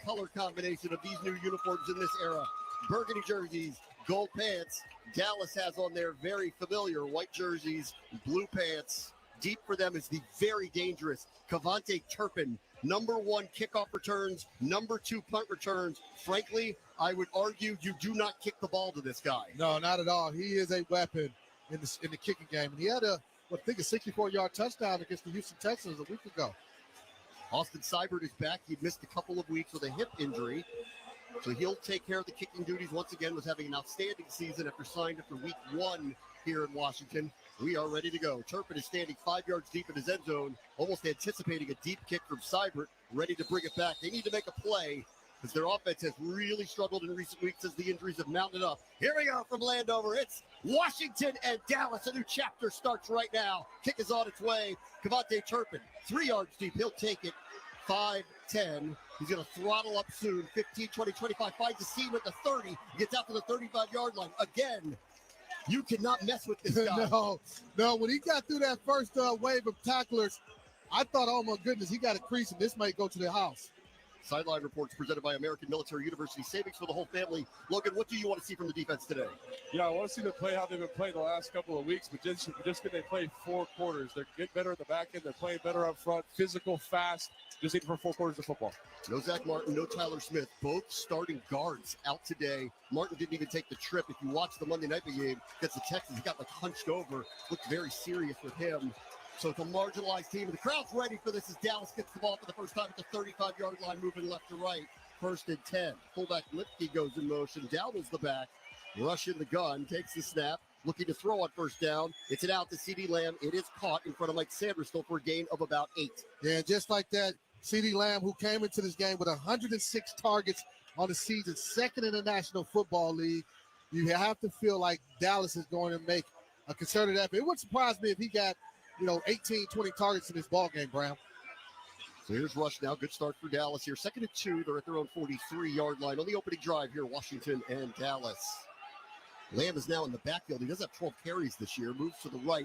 color combination of these new uniforms in this era. Burgundy jerseys, gold pants. Dallas has on their very familiar white jerseys, blue pants. Deep for them is the very dangerous Kavontae Turpin. Number 1 kickoff returns, number 2 punt returns. Frankly, I would argue you do not kick the ball to this guy. No, not at all. He is a weapon in the kicking game. And he had a 64-yard touchdown against the Houston Texans a week ago. Austin Seibert is back. He'd missed a couple of weeks with a hip injury. So he'll take care of the kicking duties once again. Was having an outstanding season after week 1 here in Washington. We are ready to go. Turpin is standing 5 yards deep in his end zone, almost anticipating a deep kick from Seibert, ready to bring it back. They need to make a play because their offense has really struggled in recent weeks as the injuries have mounted up. Here we go from Landover. It's Washington and Dallas. A new chapter starts right now. Kick is on its way. Kavontae Turpin, 3 yards deep. He'll take it. 5-10. He's going to throttle up soon. 15, 20, 25. Finds a seam at the 30. He gets out to the 35-yard line. Again, you cannot mess with this guy. No. When he got through that first wave of tacklers, I thought, oh, my goodness, he got a crease, and this might go to the house. Sideline reports presented by American Military University. Savings for the whole family. Logan, what do you want to see from the defense today? Yeah, I want to see them play how they've been playing the last couple of weeks, but just because they play 4 quarters. They're getting better in the back end. They're playing better up front, physical, fast. Just need for 4 quarters of football. No Zach Martin, no Tyler Smith. Both starting guards out today. Martin didn't even take the trip. If you watch the Monday night game against the Texans, he got hunched over. Looked very serious with him. So it's a marginalized team. And the crowd's ready for this as Dallas gets the ball for the first time at the 35-yard line, moving left to right. 1st and 10. Fullback Lipke goes in motion. Dowdle's the back. Rush in the gun. Takes the snap. Looking to throw on 1st down. It's an out to CeeDee Lamb. It is caught in front of Mike Sandersville for a gain of about 8. Yeah, just like that, CeeDee Lamb, who came into this game with 106 targets on the season, 2nd in the National Football League. You have to feel like Dallas is going to make a concerted effort. It wouldn't surprise me if he got 18, 20 targets in this ball game, Brown. So here's Rush now. Good start for Dallas here. 2nd and 2. They're at their own 43-yard line on the opening drive here, Washington and Dallas. Lamb is now in the backfield. He does have 12 carries this year. Moves to the right.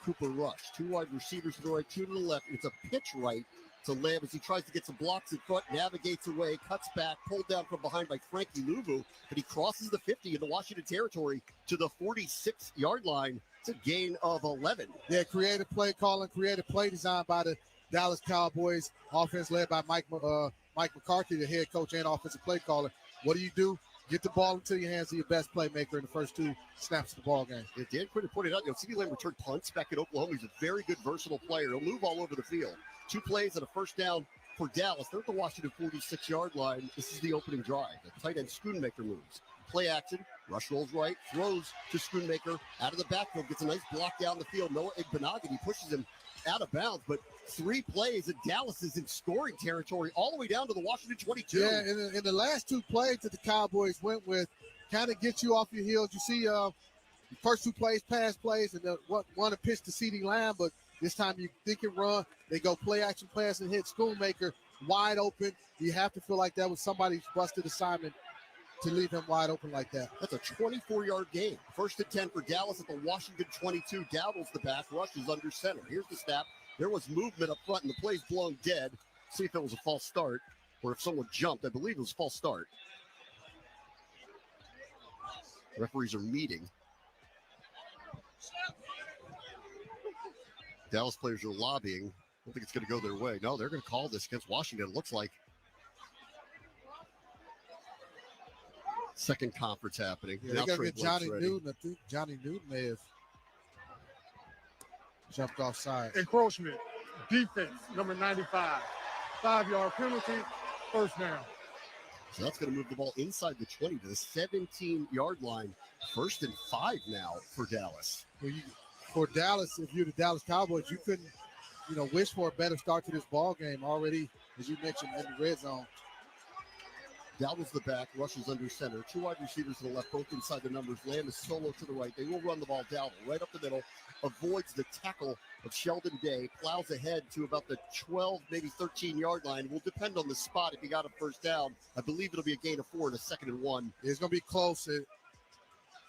Cooper Rush. 2 wide receivers to the right, 2 to the left. It's a pitch right to Lamb as he tries to get some blocks in front, navigates away, cuts back, pulled down from behind by Frankie Louvu, but he crosses the 50 in the Washington territory to the 46-yard line. It's a gain of 11. Yeah, creative play calling, creative play design by the Dallas Cowboys. Offense led by Mike McCarthy, the head coach and offensive play caller. What do? Get the ball into your hands of your best playmaker in the first 2 snaps of the ball game. Yeah, Dan Quinn pointed out, CeeDee Lamb returned punts back at Oklahoma. He's a very good, versatile player. He'll move all over the field. 2 plays and a 1st down for Dallas. They're at the Washington 46-yard line. This is the opening drive. The tight end Schoonmaker moves. Play action. Rush rolls right. Throws to Schoonmaker. Out of the backfield. Gets a nice block down the field. Noah Igbenogany pushes him out of bounds. But 3 plays and Dallas is in scoring territory all the way down to the Washington 22. Yeah, in the last 2 plays that the Cowboys went with kind of get you off your heels. You see the first 2 plays, pass plays, and one to pitch to CeeDee Lamb, but this time you think and run. They go play action pass and hit Schoonmaker wide open. You have to feel like that was somebody's busted assignment to leave him wide open like that. That's a 24-yard gain. 1st and 10 for Dallas at the Washington 22. Dowdle's the back. Rush is under center. Here's the snap. There was movement up front, and the play's blown dead. See if it was a false start or if someone jumped. I believe it was a false start. Referees are meeting. Dallas players are lobbying. I don't think it's going to go their way. No, they're going to call this against Washington, it looks like. Second conference happening. Yeah, they got to get Johnny Newton. I think Johnny Newton may have jumped offside. Encroachment, defense, number 95. 5-yard penalty, 1st down. So that's going to move the ball inside the 20 to the 17-yard line. 1st and 5 now for Dallas. For Dallas, if you're the Dallas Cowboys, you couldn't, wish for a better start to this ball game already, as you mentioned, in the red zone. Dowdle's the back, Rush is under center. 2 wide receivers to the left, both inside the numbers. Lamb is solo to the right. They will run the ball. Dowdle right up the middle, avoids the tackle of Sheldon Day, plows ahead to about the 12, maybe 13-yard line. Will depend on the spot if he got a 1st down. I believe it'll be a gain of 4 and a 2nd and 1. It's going to be close,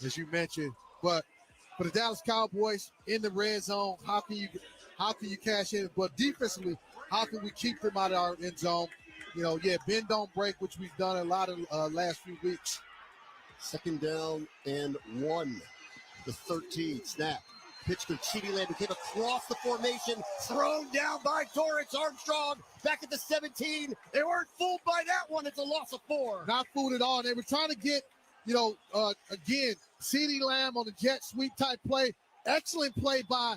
as you mentioned. But for the Dallas Cowboys in the red zone, how can you cash in? But defensively, how can we keep them out of our end zone? bend don't break, which we've done a lot of last few weeks. 2nd down and 1. The 13 snap. Pitch to CeeDee Lamb, who came across the formation, thrown down by Dorrance Armstrong, back at the 17. They weren't fooled by that one. It's a loss of 4. Not fooled at all. They were trying to get, again, CeeDee Lamb on the jet sweep type play. Excellent play by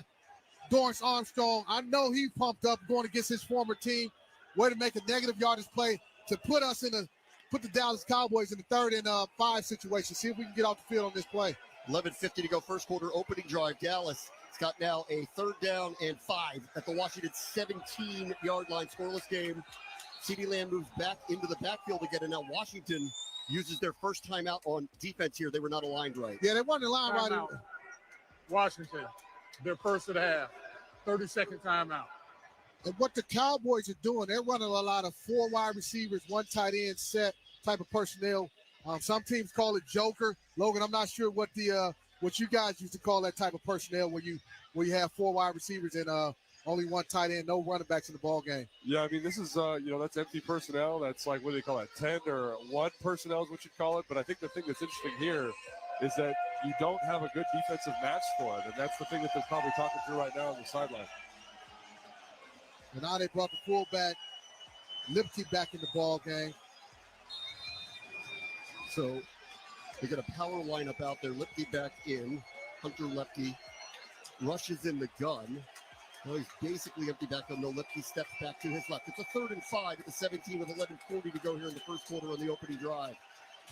Dorrance Armstrong. I know he pumped up going against his former team. Way to make a negative yardage play to put the Dallas Cowboys in the 3rd and 5 situation. See if we can get off the field on this play. 11:50 to go, first quarter, opening drive. Dallas has got now a 3rd down and 5 at the Washington 17-yard line, scoreless game. CeeDee Lamb moves back into the backfield again, and now Washington uses their first timeout on defense here. They were not aligned right. Yeah, they weren't aligned right. Timeout. Washington, their first of the half, 30-second timeout. And what the Cowboys are doing, they're running a lot of 4 wide receivers, 1 tight end set type of personnel. Some teams call it Joker. Logan, I'm not sure what you guys used to call that type of personnel where you have 4 wide receivers and only 1 tight end, no running backs in the ball game. Yeah, I mean, this is, that's empty personnel. That's like, what do they call it, 10 or 1 personnel is what you call it. But I think the thing that's interesting here is that you don't have a good defensive match for it. And that's the thing that they're probably talking through right now on the sideline. And now they brought the fullback, Lipke, back in the ball game. So they got a power lineup out there. Lipke back in. Hunter Lipke rushes in the gun. Well, he's basically empty backfield. No, Lipke steps back to his left. It's a 3rd and 5 at the 17 with 11:40 to go here in the first quarter on the opening drive.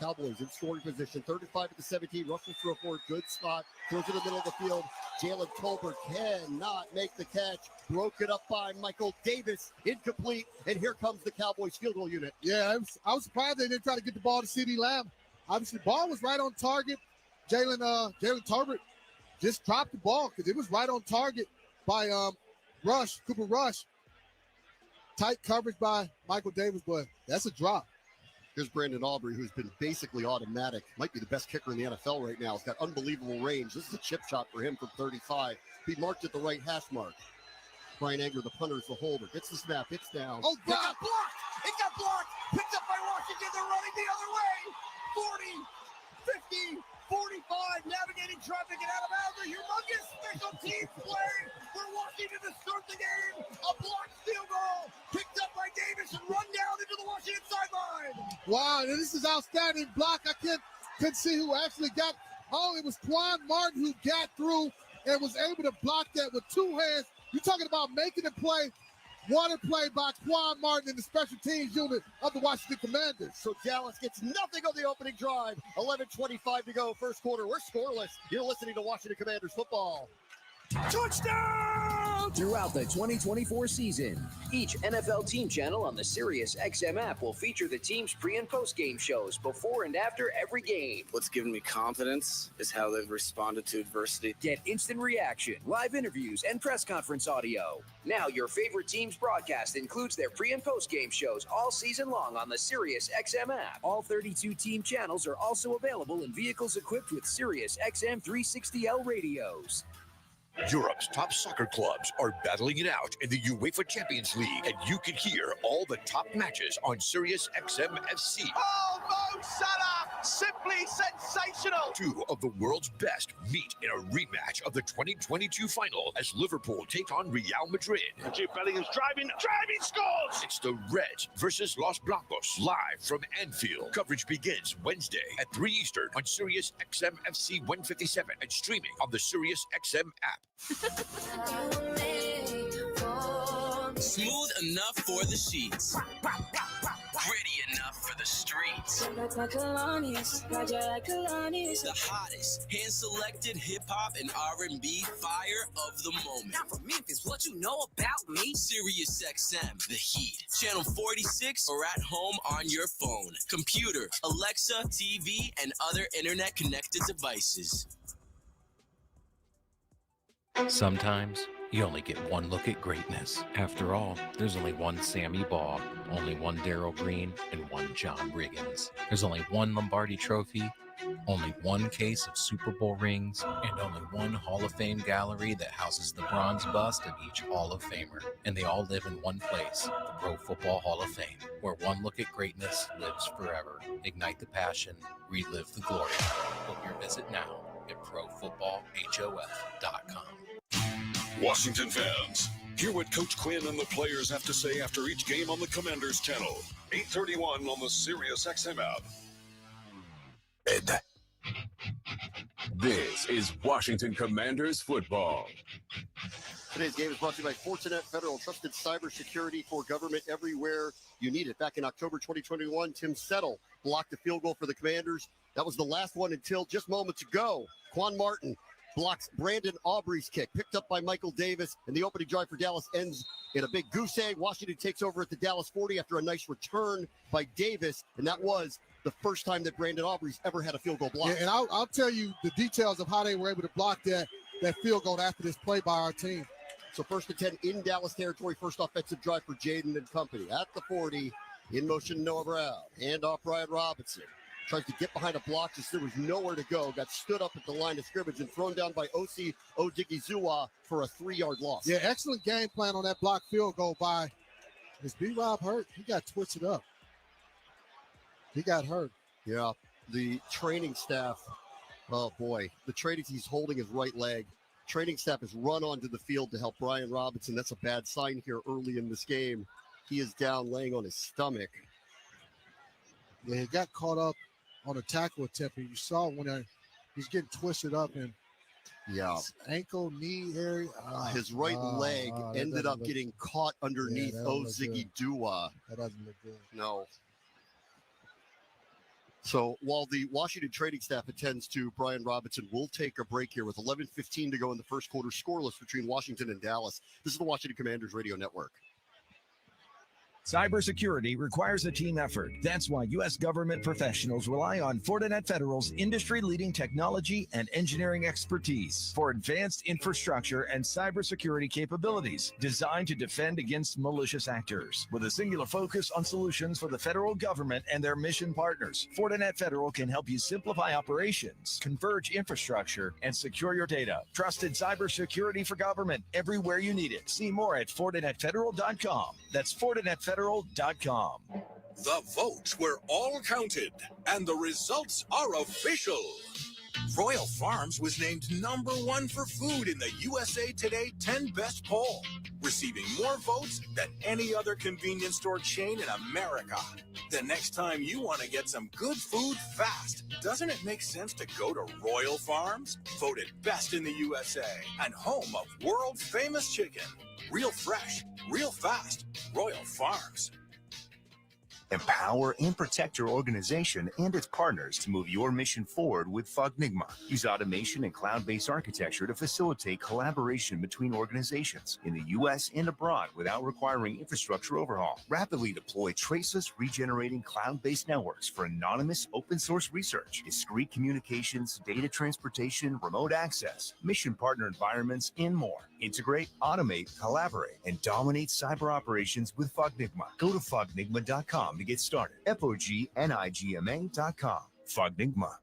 Cowboys in scoring position. 3rd and 5 at the 17. Russell throw for a good spot. Throws in the middle of the field. Jalen Tolbert cannot make the catch. Broken up by Michael Davis. Incomplete. And here comes the Cowboys field goal unit. Yeah, I was surprised they didn't try to get the ball to CeeDee Lamb. Obviously, the ball was right on target. Jalen Tolbert just dropped the ball because it was right on target by Cooper Rush. Tight coverage by Michael Davis, but that's a drop. Here's Brandon Aubrey, who's been basically automatic. Might be the best kicker in the NFL right now. He's got unbelievable range. This is a chip shot for him from 35. He marked at the right hash mark. Brian Anger, the punter, is the holder. Gets the snap. It's down. Oh, God! It got blocked! It got blocked! Picked up by Washington. They're running the other way. 40, 50, 45, navigating traffic and out of bounds. A humongous special teams play for Washington to start the game. A blocked field goal picked up by Davis and run down into the Washington sideline. Wow, this is outstanding block. I couldn't see who actually got. Oh, it was Quan Martin who got through and was able to block that with 2 hands. You're talking about making a play. What a play by Quan Martin in the special teams unit of the Washington Commanders. So Dallas gets nothing on the opening drive. 11:25 to go, first quarter. We're scoreless. You're listening to Washington Commanders football. Touchdown! Throughout the 2024 season, each NFL team channel on the Sirius XM app will feature the team's pre- and post-game shows before and after every game. What's given me confidence is how they've responded to adversity. Get instant reaction, live interviews, and press conference audio. Now your favorite team's broadcast includes their pre- and post-game shows all season long on the Sirius XM app. All 32 team channels are also available in vehicles equipped with Sirius XM 360L radios. Europe's top soccer clubs are battling it out in the UEFA Champions League, and you can hear all the top matches on Sirius XM FC. Oh, Mo Salah! Simply sensational! 2 of the world's best meet in a rematch of the 2022 final as Liverpool take on Real Madrid. Jude Bellingham's driving, scores! It's the Reds versus Los Blancos, live from Anfield. Coverage begins Wednesday at 3 Eastern on Sirius XM FC 157 and streaming on the Sirius XM app. Smooth enough for the sheets. Gritty enough for the streets. The hottest hand-selected hip-hop and R&B fire of the moment. Not from Memphis, what you know about me? Sirius XM, The Heat. Channel 46 or at home on your phone, computer, Alexa, TV, and other internet-connected devices. Sometimes you only get one look at greatness. After all, there's only one Sammy Baugh, only one Darryl Green, and one John Riggins. There's only one Lombardi Trophy Only one case of Super Bowl rings, and only one Hall of Fame gallery that houses the bronze bust of each Hall of Famer. And they all live in one place, the Pro Football Hall of Fame, where one look at greatness lives forever. Ignite the passion, relive the glory. Book your visit now at ProFootballHof.com. Washington fans, hear what Coach Quinn and the players have to say after each game on the Commanders channel. 8:31 on the Sirius XM app. This is Washington Commanders football. Today's game is brought to you by Fortinet Federal, trusted cybersecurity for government everywhere you need it. Back in October 2021, Tim Settle blocked a field goal for the Commanders. That was the last one until just moments ago. Quan Martin blocks Brandon Aubrey's kick, picked up by Michael Davis, and the opening drive for Dallas ends in a big goose egg. Washington takes over at the Dallas 40 after a nice return by Davis, and that was the first time that Brandon Aubrey's ever had a field goal blocked. Yeah, and I'll tell you the details of how they were able to block that field goal after this play by our team. So 1st and 10 in Dallas territory, first offensive drive for Jaden and company. At the 40, in motion Noah Brown. Hand off Brian Robinson. Tries to get behind a block, just there was nowhere to go. Got stood up at the line of scrimmage and thrown down by Osi Odigizua for a 3-yard loss. Yeah, excellent game plan on that block field goal by, is B-Rob hurt? He got twisted up. He got hurt. Yeah, the training staff, oh boy, he's holding his right leg. Training staff has run onto the field to help Brian Robinson. That's a bad sign here early in this game. He is down laying on his stomach. Yeah, he got caught up on a tackle attempt. You saw when he's getting twisted up and his ankle, knee area. His right leg ended up getting caught underneath Ozigidua. That doesn't look good. No. So while the Washington training staff attends to Brian Robinson, we'll take a break here with 11:15 to go in the first quarter, scoreless between Washington and Dallas. This is the Washington Commanders Radio Network. Cybersecurity requires a team effort. That's why U.S. government professionals rely on Fortinet Federal's industry-leading technology and engineering expertise for advanced infrastructure and cybersecurity capabilities designed to defend against malicious actors. With a singular focus on solutions for the federal government and their mission partners, Fortinet Federal can help you simplify operations, converge infrastructure, and secure your data. Trusted cybersecurity for government everywhere you need it. See more at FortinetFederal.com. That's FortinetFederal.com. The votes were all counted, and the results are official. Royal Farms was named #1 for food in the USA Today 10 Best poll, receiving more votes than any other convenience store chain in America. The next time you want to get some good food fast, doesn't it make sense to go to Royal Farms? Voted best in the USA and home of world-famous chicken. Real fresh, real fast. Royal Farms. Empower and protect your organization and its partners to move your mission forward with Fognigma. Use automation and cloud-based architecture to facilitate collaboration between organizations in the U.S. and abroad without requiring infrastructure overhaul. Rapidly deploy traceless, regenerating cloud-based networks for anonymous open-source research, discrete communications, data transportation, remote access, mission partner environments, and more. Integrate, automate, collaborate, and dominate cyber operations with Fognigma. Go to Fognigma.com to get started. Fognigma.com. Fognigma.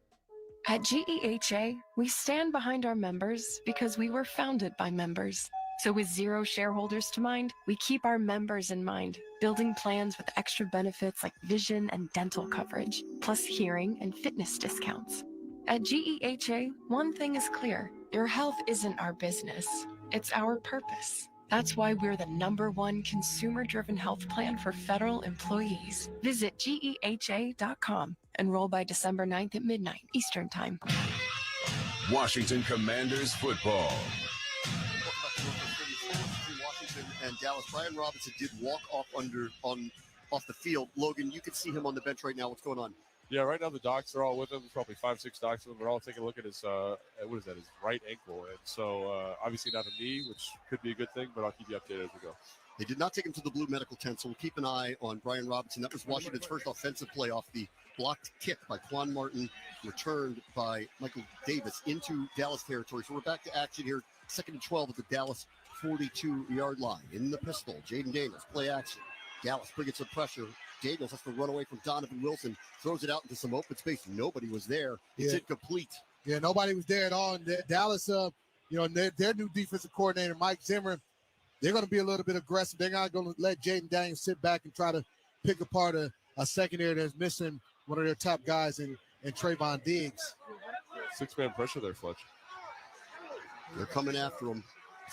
At GEHA, we stand behind our members because we were founded by members. So with 0 shareholders to mind, we keep our members in mind, building plans with extra benefits like vision and dental coverage, plus hearing and fitness discounts. At GEHA, one thing is clear. Your health isn't our business. It's our purpose. That's why we're the #1 consumer-driven health plan for federal employees. Visit GEHA.com. Enroll by December 9th at midnight Eastern Time. Washington Commanders football. Washington and Dallas. Brian Robinson did walk off off the field. Logan, you can see him on the bench right now. What's going on? Yeah, right now the docs are all with him. There's probably 5-6 docs with him. They're all taking a look at his, his right ankle. And so obviously not a knee, which could be a good thing, but I'll keep you updated as we go. They did not take him to the blue medical tent, so we'll keep an eye on Brian Robinson. That was Washington's first offensive play off the blocked kick by Quan Martin, returned by Michael Davis into Dallas territory. So we're back to action here, 2nd and 12 at the Dallas 42-yard line. In the pistol, Jaden Daniels, play action. Dallas bringing some pressure Daniels has to run away from Donovan Wilson, throws it out into some open space. Nobody was there. It's incomplete. Yeah, nobody was there at all. And Dallas, their new defensive coordinator, Mike Zimmer, they're going to be a little bit aggressive. They're not going to let Jaden Daniels sit back and try to pick apart a secondary that's missing one of their top guys in Trayvon Diggs. 6-man pressure there, Fletch. They're coming after him.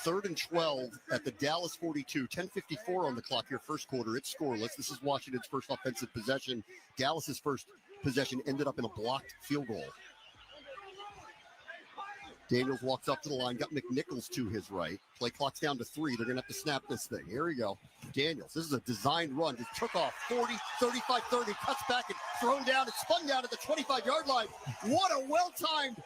3rd and 12 at the Dallas 42. 10:54 on the clock here, first quarter. It's scoreless. This is Washington's first offensive possession. Dallas's first possession ended up in a blocked field goal. Daniels walks up to the line, got McNichols to his right. Play clock's down to 3. They're going to have to snap this thing. Here we go. Daniels, this is a designed run. Just took off 40, 35, 30, cuts back and thrown down and spun down at the 25-yard line. What a well-timed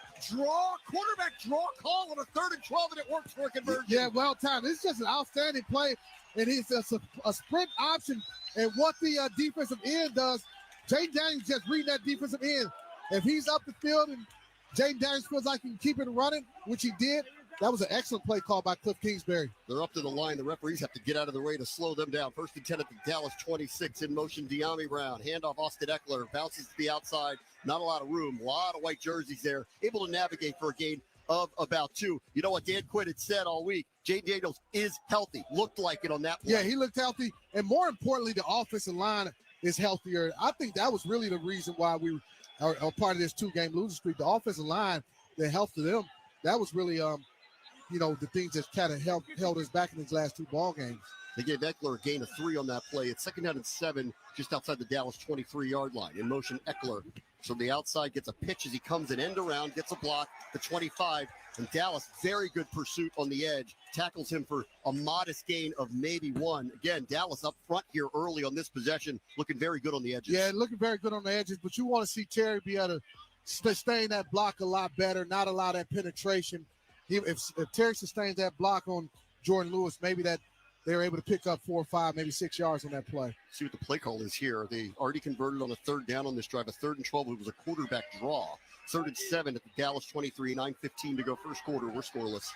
quarterback draw call on a 3rd and 12, and it works for a conversion. Yeah, well-timed. This is just an outstanding play, and it's a sprint option. And what the defensive end does, Jaden Daniels just reading that defensive end. If he's up the field and Jaden Daniels feels like he can keep it running, which he did, that was an excellent play call by Cliff Kingsbury. They're up to the line. The referees have to get out of the way to slow them down. 1st and 10 at the Dallas 26. In motion, De'Ami Brown. Handoff, Austin Eckler. Bounces to the outside. Not a lot of room. A lot of white jerseys there. Able to navigate for a gain of about 2. You know what Dan Quinn had said all week? Jaden Daniels is healthy. Looked like it on that play. Yeah, he looked healthy. And more importantly, the offensive line is healthier. I think that was really the reason why we are part of this 2-game losing streak. The offensive line, the health of them, that was really the things that kind of held us back in these last 2 ball games. They gave Eckler a gain of 3 on that play. It's 2nd down and 7, just outside the Dallas 23-yard line. In motion, Eckler. So the outside gets a pitch as he comes in end around, gets a block, the 25. And Dallas, very good pursuit on the edge. Tackles him for a modest gain of maybe 1. Again, Dallas up front here early on this possession, looking very good on the edges. Yeah, looking very good on the edges, but you want to see Terry be able to sustain that block a lot better, not allow that penetration. If Terry sustains that block on Jordan Lewis, maybe that they're able to pick up 4 or 5, maybe 6 yards on that play. See what the play call is here. They already converted on a 3rd down on this drive, a 3rd and 12. It was a quarterback draw. 3rd and 7 at the Dallas 23, 9:15 to go first quarter. We're scoreless.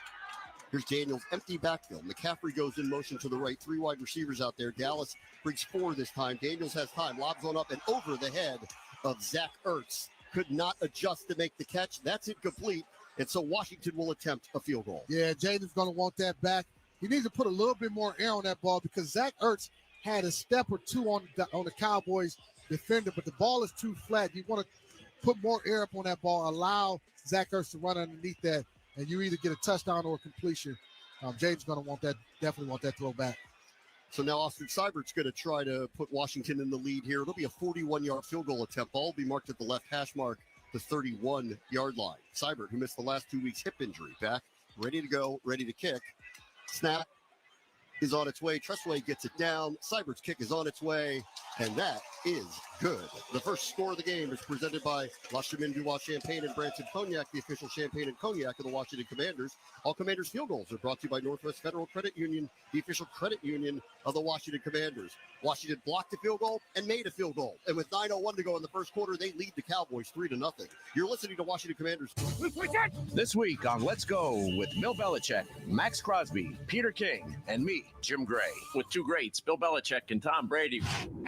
Here's Daniels, empty backfield. McCaffrey goes in motion to the right. 3 wide receivers out there. Dallas brings 4 this time. Daniels has time, lobs one up and over the head of Zach Ertz. Could not adjust to make the catch. That's incomplete. And so Washington will attempt a field goal. Yeah, Jaden's going to want that back. He needs to put a little bit more air on that ball because Zach Ertz had a step or 2 on the Cowboys defender, but the ball is too flat. You want to put more air up on that ball, allow Zach Ertz to run underneath that, and you either get a touchdown or a completion. Jaden's going to want that, definitely want that throw back. So now Austin Seibert's going to try to put Washington in the lead here. It'll be a 41-yard field goal attempt. Ball will be marked at the left hash mark, the 31-yard line. Seibert, who missed the last 2 weeks hip injury, back, ready to go, ready to kick. Snap is on its way. Tressway gets it down. Seibert's kick is on its way, and that is good. The first score of the game is presented by La Chemin du Roi Champagne and Branson Cognac, the official champagne and cognac of the Washington Commanders. All Commanders field goals are brought to you by Northwest Federal Credit Union, the official credit union of the Washington Commanders. Washington blocked a field goal and made a field goal. And with 9:01 to go in the first quarter, they lead the Cowboys 3-0. You're listening to Washington Commanders. This week on Let's Go with Bill Belichick, Max Crosby, Peter King, and me, Jim Gray. With 2 greats, Bill Belichick and Tom Brady.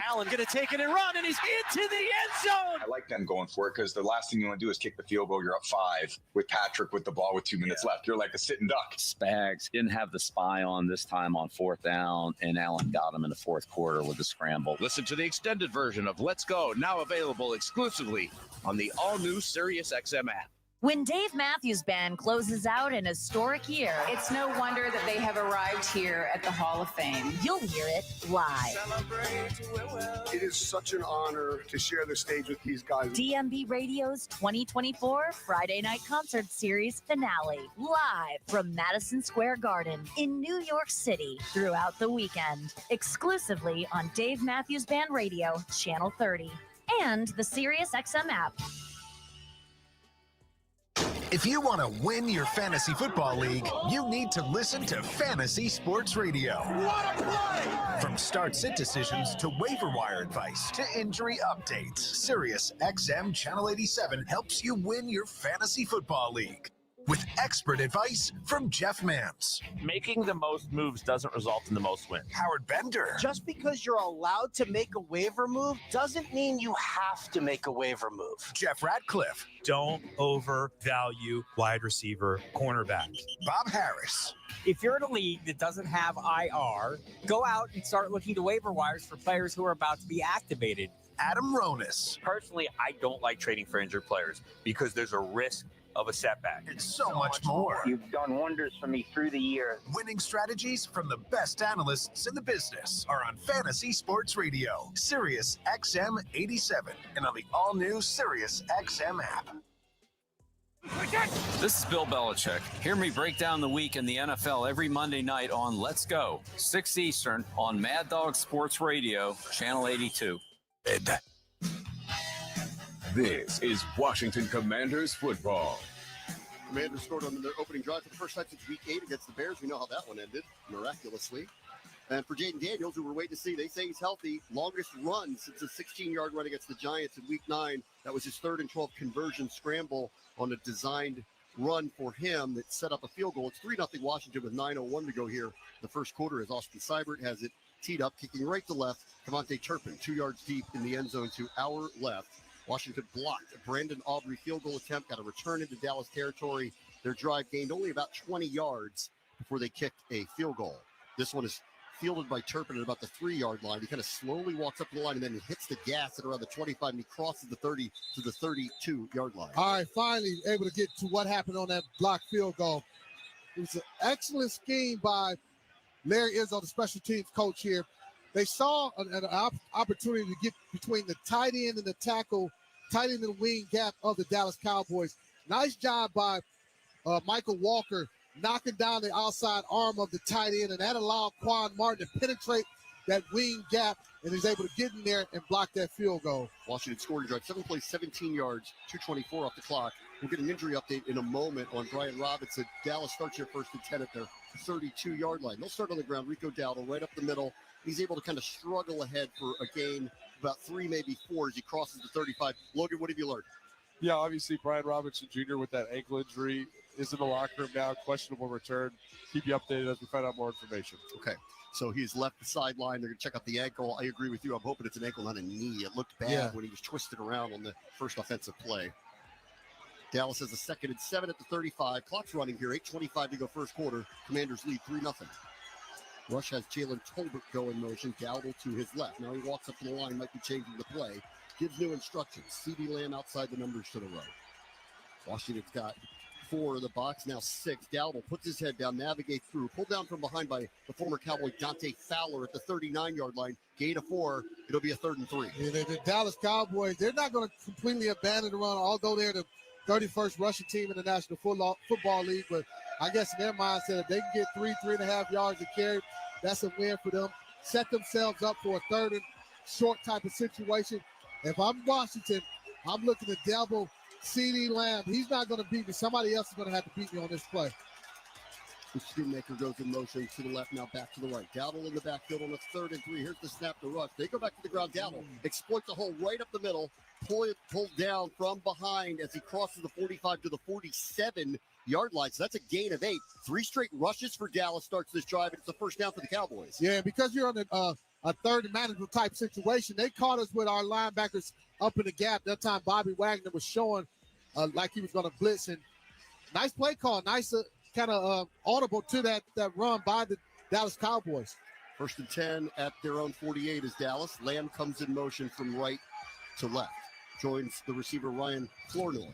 Allen going to take it and run, and he's into the end zone. I like them going for it because the last thing you want to do is kick the field goal. You're up 5 with Patrick with the ball with 2 minutes left. You're like a sitting duck. Spags didn't have the spy on this time on 4th down, and Allen got him in the 4th quarter with the scramble. Listen to the extended version of Let's Go, now available exclusively on the all-new Sirius XM app. When Dave Matthews Band closes out an historic year, it's no wonder that they have arrived here at the Hall of Fame. You'll hear it live. It is such an honor to share the stage with these guys. DMB Radio's 2024 Friday Night Concert Series finale, live from Madison Square Garden in New York City throughout the weekend, exclusively on Dave Matthews Band Radio, Channel 30, and the Sirius XM app. If you want to win your fantasy football league, you need to listen to Fantasy Sports Radio. What a play! From start-sit decisions to waiver wire advice to injury updates, Sirius XM Channel 87 helps you win your fantasy football league. with expert advice from Jeff Mans. Making the most moves doesn't result in the most wins. Howard Bender. Just because you're allowed to make a waiver move doesn't mean you have to make a waiver move. Jeff Ratcliffe. Don't overvalue wide receiver cornerback. Bob Harris. If you're in a league that doesn't have IR, go out and start looking to waiver wires for players who are about to be activated. Adam Ronis. Personally, I don't like trading for injured players because there's a risk of a setback. And so much more. You've done wonders for me through the year. Winning strategies from the best analysts in the business are on Fantasy Sports Radio, Sirius XM 87, and on the all-new Sirius XM app. This is Bill Belichick. Hear me break down the week in the NFL every Monday night on Let's Go, 6 Eastern on Mad Dog Sports Radio, Channel 82. This is Washington Commanders football. Commanders scored on their opening drive for the first time since Week 8 against the Bears. We know how that one ended, miraculously. And for Jaden Daniels, who we're waiting to see, they say he's healthy. Longest run since a 16-yard run against the Giants in Week 9. That was his 3rd and 12 conversion scramble on a designed run for him that set up a field goal. It's 3-0 Washington with 9:01 to go here. The first quarter as Austin Seibert has it teed up, kicking right to left. Cavante Turpin, 2 yards deep in the end zone to our left. Washington blocked a Brandon Aubrey field goal attempt, got a return into Dallas territory. Their drive gained only about 20 yards before they kicked a field goal. This one is fielded by Turpin at about the 3-yard line. He kind of slowly walks up the line and then he hits the gas at around the 25 and he crosses the 30 to the 32-yard line. All right, finally able to get to what happened on that blocked field goal. It was an excellent scheme by Larry Izzo, the special teams coach here. They saw an opportunity to get between the tight end and the tackle, tight end and the wing gap of the Dallas Cowboys. Nice job by Michael Walker knocking down the outside arm of the tight end, and that allowed Quan Martin to penetrate that wing gap and is able to get in there and block that field goal. Washington scored a drive, 7 plays, 17 yards, 2:24 off the clock. We'll get an injury update in a moment on Brian Robinson. Dallas starts here 1st and 10 at their 32-yard line. They'll start on the ground. Rico Dowdle right up the middle. He's able to kind of struggle ahead for a gain, about 3, maybe 4 as he crosses the 35. Logan, what have you learned? Yeah, obviously Brian Robinson Jr. with that ankle injury is in the locker room now, questionable return. Keep you updated as we find out more information. Okay, so he's left the sideline. They're going to check out the ankle. I agree with you. I'm hoping it's an ankle, not a knee. It looked bad when he was twisted around on the first offensive play. Dallas has a 2nd and 7 at the 35. Clock's running here, 8:25 to go first quarter. Commanders lead 3-0. Rush has Jalen Tolbert go in motion. Dowdle to his left. Now he walks up to the line, might be changing the play. Gives new instructions. CeeDee Lamb outside the numbers to the right. Washington's got 4 in the box, now 6. Dowdle puts his head down, navigates through. Pulled down from behind by the former Cowboy Dante Fowler at the 39-yard line. Gain of 4. It'll be a 3rd and 3. Yeah, the Dallas Cowboys, they're not going to completely abandon the run, although they're the 31st rushing team in the National Football League. But I guess in their mindset, if they can get 3.5 yards to carry, that's a win for them. Set themselves up for a 3rd and short type of situation. If I'm Washington, I'm looking to double CeeDee Lamb. He's not going to beat me. Somebody else is going to have to beat me on this play. The Shoemaker goes in motion to the left, now back to the right. Dowdle in the backfield on a 3rd and 3. Here's the snap to Rush. They go back to the ground. Dowdle exploits a hole right up the middle. Pulled down from behind as he crosses the 45 to the 47-yard line. So that's a gain of 8. 3 straight rushes for Dallas starts this drive, and it's a first down for the Cowboys. Yeah, because you're on a 3rd and manageable type situation, they caught us with our linebackers up in the gap. That time Bobby Wagner was showing like he was going to blitz. And nice play call. Nice kind of audible to that run by the Dallas Cowboys. 1st and 10 at their own 48 is Dallas. Lamb comes in motion from right to left. Joins the receiver Ryan Flournoy.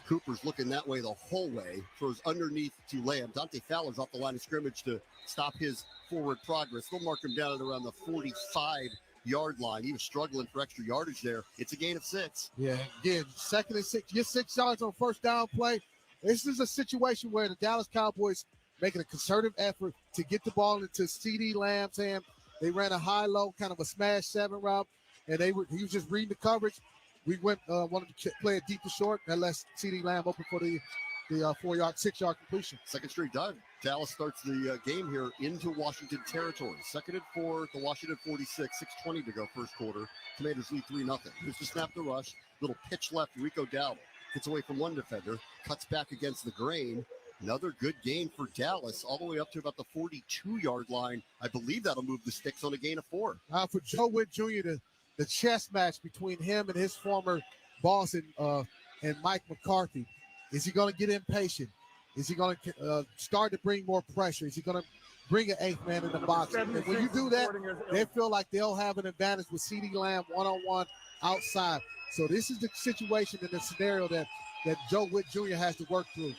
Cooper's looking that way the whole way. Throws underneath to Lamb. Dante Fowler's off the line of scrimmage to stop his forward progress. They'll mark him down at around the 45-yard line. He was struggling for extra yardage there. It's a gain of 6. Yeah, again, 2nd and 6. Get 6 yards on first down play. This is a situation where the Dallas Cowboys making a concerted effort to get the ball into CeeDee Lamb's hand. They ran a high-low, kind of a smash 7 route, and he was just reading the coverage. We wanted to play it deep to short and let CeeDee Lamb open for the 6-yard completion. 2nd straight dive. Dallas starts the game here into Washington territory. 2nd and 4 at the Washington 46, 6:20 to go first quarter. Commanders lead 3-0. Here's the snap to Rush. Little pitch left, Rico Dowdle. Gets away from one defender, cuts back against the grain. Another good gain for Dallas, all the way up to about the 42-yard line. I believe that'll move the sticks on a gain of 4. For Joe Witt Jr., the chess match between him and his former boss and Mike McCarthy. Is he going to get impatient? Is he going to start to bring more pressure? Is he going to bring an 8th man in the box? And when you do that, they feel like they'll have an advantage with CeeDee Lamb one-on-one outside. So this is the situation and the scenario that Joe Witt Jr. has to work through.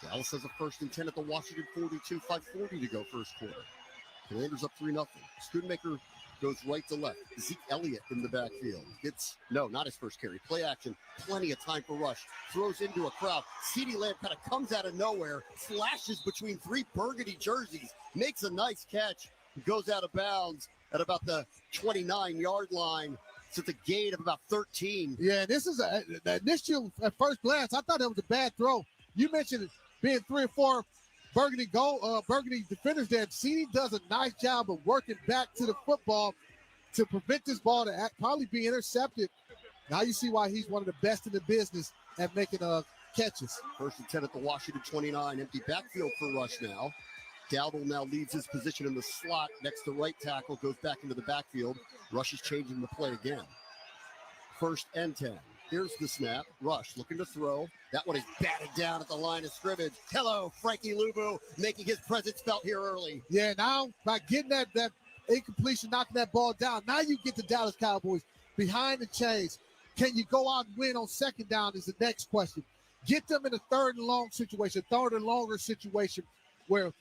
Dallas has a 1st and 10 at the Washington 42, 5:40 to go first quarter. Commanders up 3-0. Schoonmaker goes right to left. Zeke Elliott in the backfield. Not his first carry. Play action. Plenty of time for rush. Throws into a crowd. CeeDee Lamb kind of comes out of nowhere. Flashes between 3 burgundy jerseys. Makes a nice catch. Goes out of bounds at about the 29-yard line. So it's a gain of about 13. Yeah, this is the initial at first glance. I thought that was a bad throw. You mentioned being 3 or 4 burgundy defenders there. CeeDee does a nice job of working back to the football to prevent this ball to probably be intercepted. Now you see why he's one of the best in the business at making catches. 1st and 10 at the Washington 29. Empty backfield for Rush now. Dowdle now leaves his position in the slot next to right tackle, goes back into the backfield. Rush is changing the play again. 1st and 10. Here's the snap. Rush looking to throw. That one is batted down at the line of scrimmage. Hello, Frankie Luvu, making his presence felt here early. Yeah, now by getting that incompletion, knocking that ball down, now you get the Dallas Cowboys behind the chains. Can you go out and win on 2nd down is the next question. Get them in a 3rd and long situation, 3rd and longer situation where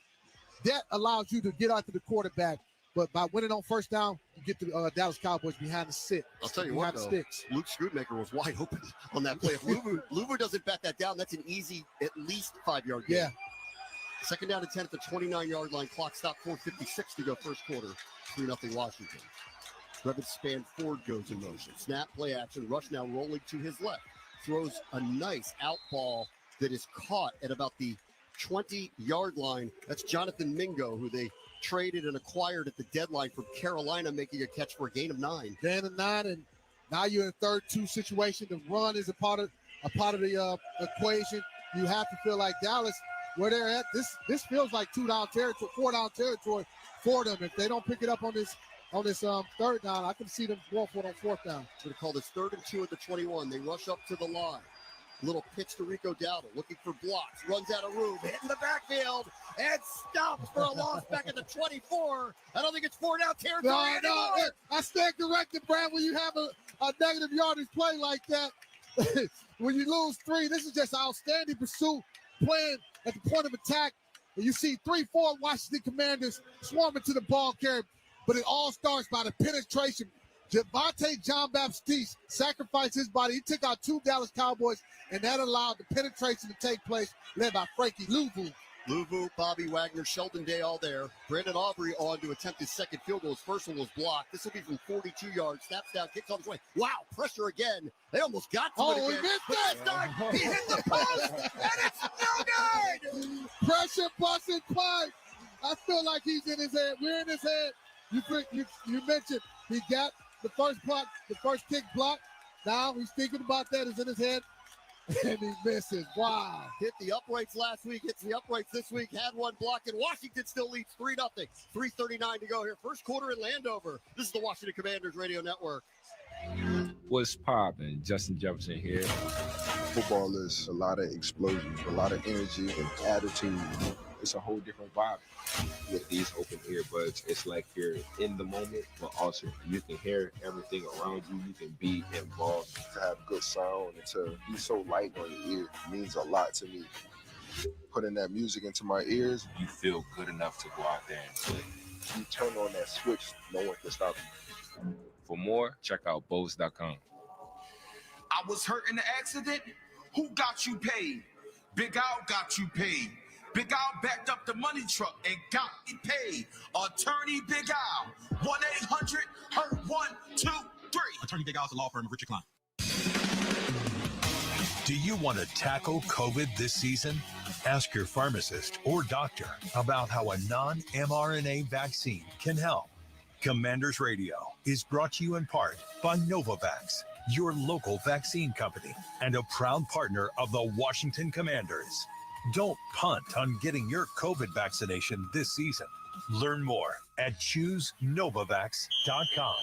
that allows you to get out to the quarterback. But by winning on 1st down, you get the Dallas Cowboys behind the stick. I'll tell you what, though, sticks. Luke Schoonmaker was wide open on that play. If Luvu doesn't bat that down, that's an easy, at least 5-yard gain. Yeah. 2nd down and 10 at the 29-yard line. Clock stop, 4:56 to go first quarter. 3-0 Washington. Brevin Spanford goes in motion. Snap, play action. Rush now rolling to his left. Throws a nice out ball that is caught at about the 20-yard line. That's Jonathan Mingo, who they traded and acquired at the deadline from Carolina, making a catch for a gain of 9. Gain of 9, and now you're in a 3rd-2 situation. The run is a part of the equation. You have to feel like Dallas, where they're at. This feels like 2-down territory, 4-down territory for them. If they don't pick it up on this 3rd down, I can see them going for it on 4th down. Going to call this 3rd and 2 at the 21. They rush up to the line. Little pitch to Rico Dowdle, looking for blocks, runs out of room, hitting the backfield, and stops for a loss back at the 24. I don't think it's 4-down territory anymore. I stand corrected, Brad, when you have a negative yardage play like that. When you lose 3, this is just outstanding pursuit, playing at the point of attack. And you see 3-4 Washington Commanders swarming to the ball carrier, but it all starts by the penetration. Javonte John Baptiste sacrificed his body. He took out 2 Dallas Cowboys, and that allowed the penetration to take place, led by Frankie Luvu. Luvu, Bobby Wagner, Sheldon Day all there. Brandon Aubrey on to attempt his 2nd field goal. His first one was blocked. This will be from 42 yards. Snaps down, kicks on his way. Wow, pressure again. They almost got to it again. He missed that. This time, he hit the post, and it's no good. Pressure, busted play. I feel like he's in his head. We're in his head. You mentioned he got the first block, the first kick block. Now he's thinking about that. It's in his head. And he misses. Wow. Hit the uprights last week. Hits the uprights this week. Had one block. And Washington still leads 3-0. 3:39 to go here. First quarter in Landover. This is the Washington Commanders Radio Network. What's poppin'? Justin Jefferson here. Football is a lot of explosion, a lot of energy and attitude. It's a whole different vibe with these open earbuds. It's like you're in the moment, but also you can hear everything around you. You can be involved. To have good sound and to be so light on your ear means a lot to me. Putting that music into my ears, you feel good enough to go out there and play. You turn on that switch, no one can stop you. For more, check out Bose.com. I was hurt in the accident. Who got you paid? Big Al got you paid. Big Al backed up the money truck and got me paid. Attorney Big Al, 1-800-HURT-123. Attorney Big Al is a law firm of Richard Klein. Do you want to tackle COVID this season? Ask your pharmacist or doctor about how a non-mRNA vaccine can help. Commanders Radio is brought to you in part by Novavax. your local vaccine company and a proud partner of the Washington Commanders. Don't punt on getting your COVID vaccination this season. Learn more at ChooseNovavax.com.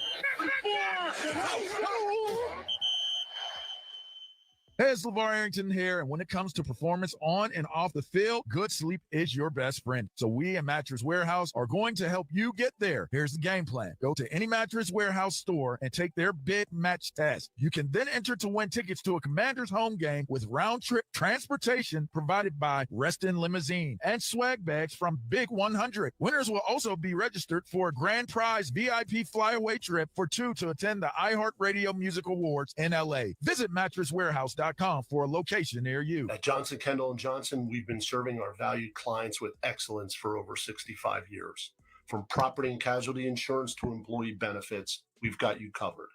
Hey, it's LeVar Arrington here, and when it comes to performance on and off the field, good sleep is your best friend. So we at Mattress Warehouse are going to help you get there. Here's the game plan. Go to any Mattress Warehouse store and take their bid match test. You can then enter to win tickets to a Commanders home game with round-trip transportation provided by Reston Limousine and swag bags from Big 100. Winners will also be registered for a grand prize VIP flyaway trip for two to attend the iHeartRadio Music Awards in L.A. Visit MattressWarehouse.com for a location near you. At Johnson, Kendall & Johnson, we've been serving our valued clients with excellence for over 65 years. From property and casualty insurance to employee benefits, we've got you covered.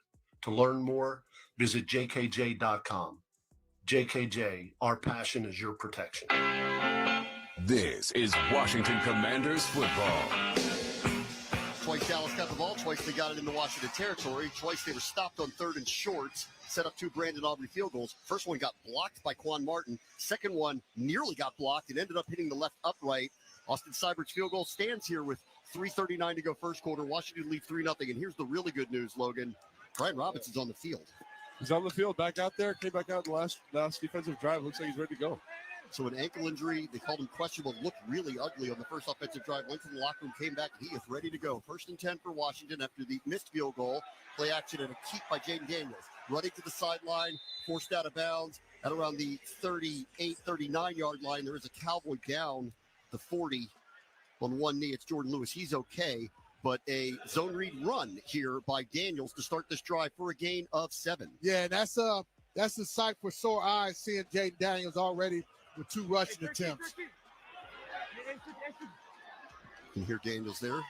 To learn more, visit jkj.com. JKJ, our passion is your protection. This is Washington Commanders football. Twice Dallas got the ball, twice they got it into Washington territory, twice they were stopped on 3rd and shorts, set up 2 Brandon Aubrey field goals. First one got blocked by Quan Martin. Second one nearly got blocked and ended up hitting the left upright. Austin Seibert's field goal stands here with 3:39 to go first quarter. Washington leads 3-0. And here's the really good news, Logan. Brian Robinson's on the field. He's on the field, back out there, came back out in the last defensive drive. Looks like he's ready to go. So an ankle injury, they called him questionable, looked really ugly on the first offensive drive, went to the locker room, came back, and he is ready to go. 1st and 10 for Washington after the missed field goal. Play action and a keep by Jaden Daniels. Running to the sideline, forced out of bounds at around the 38, 39-yard line. There is a Cowboy down the 40 on one knee. It's Jordan Lewis. He's okay, but a zone read run here by Daniels to start this drive for a gain of 7. Yeah, that's a sight for sore eyes, seeing Jaden Daniels already with 2 rushing attempts. You can hear Daniels there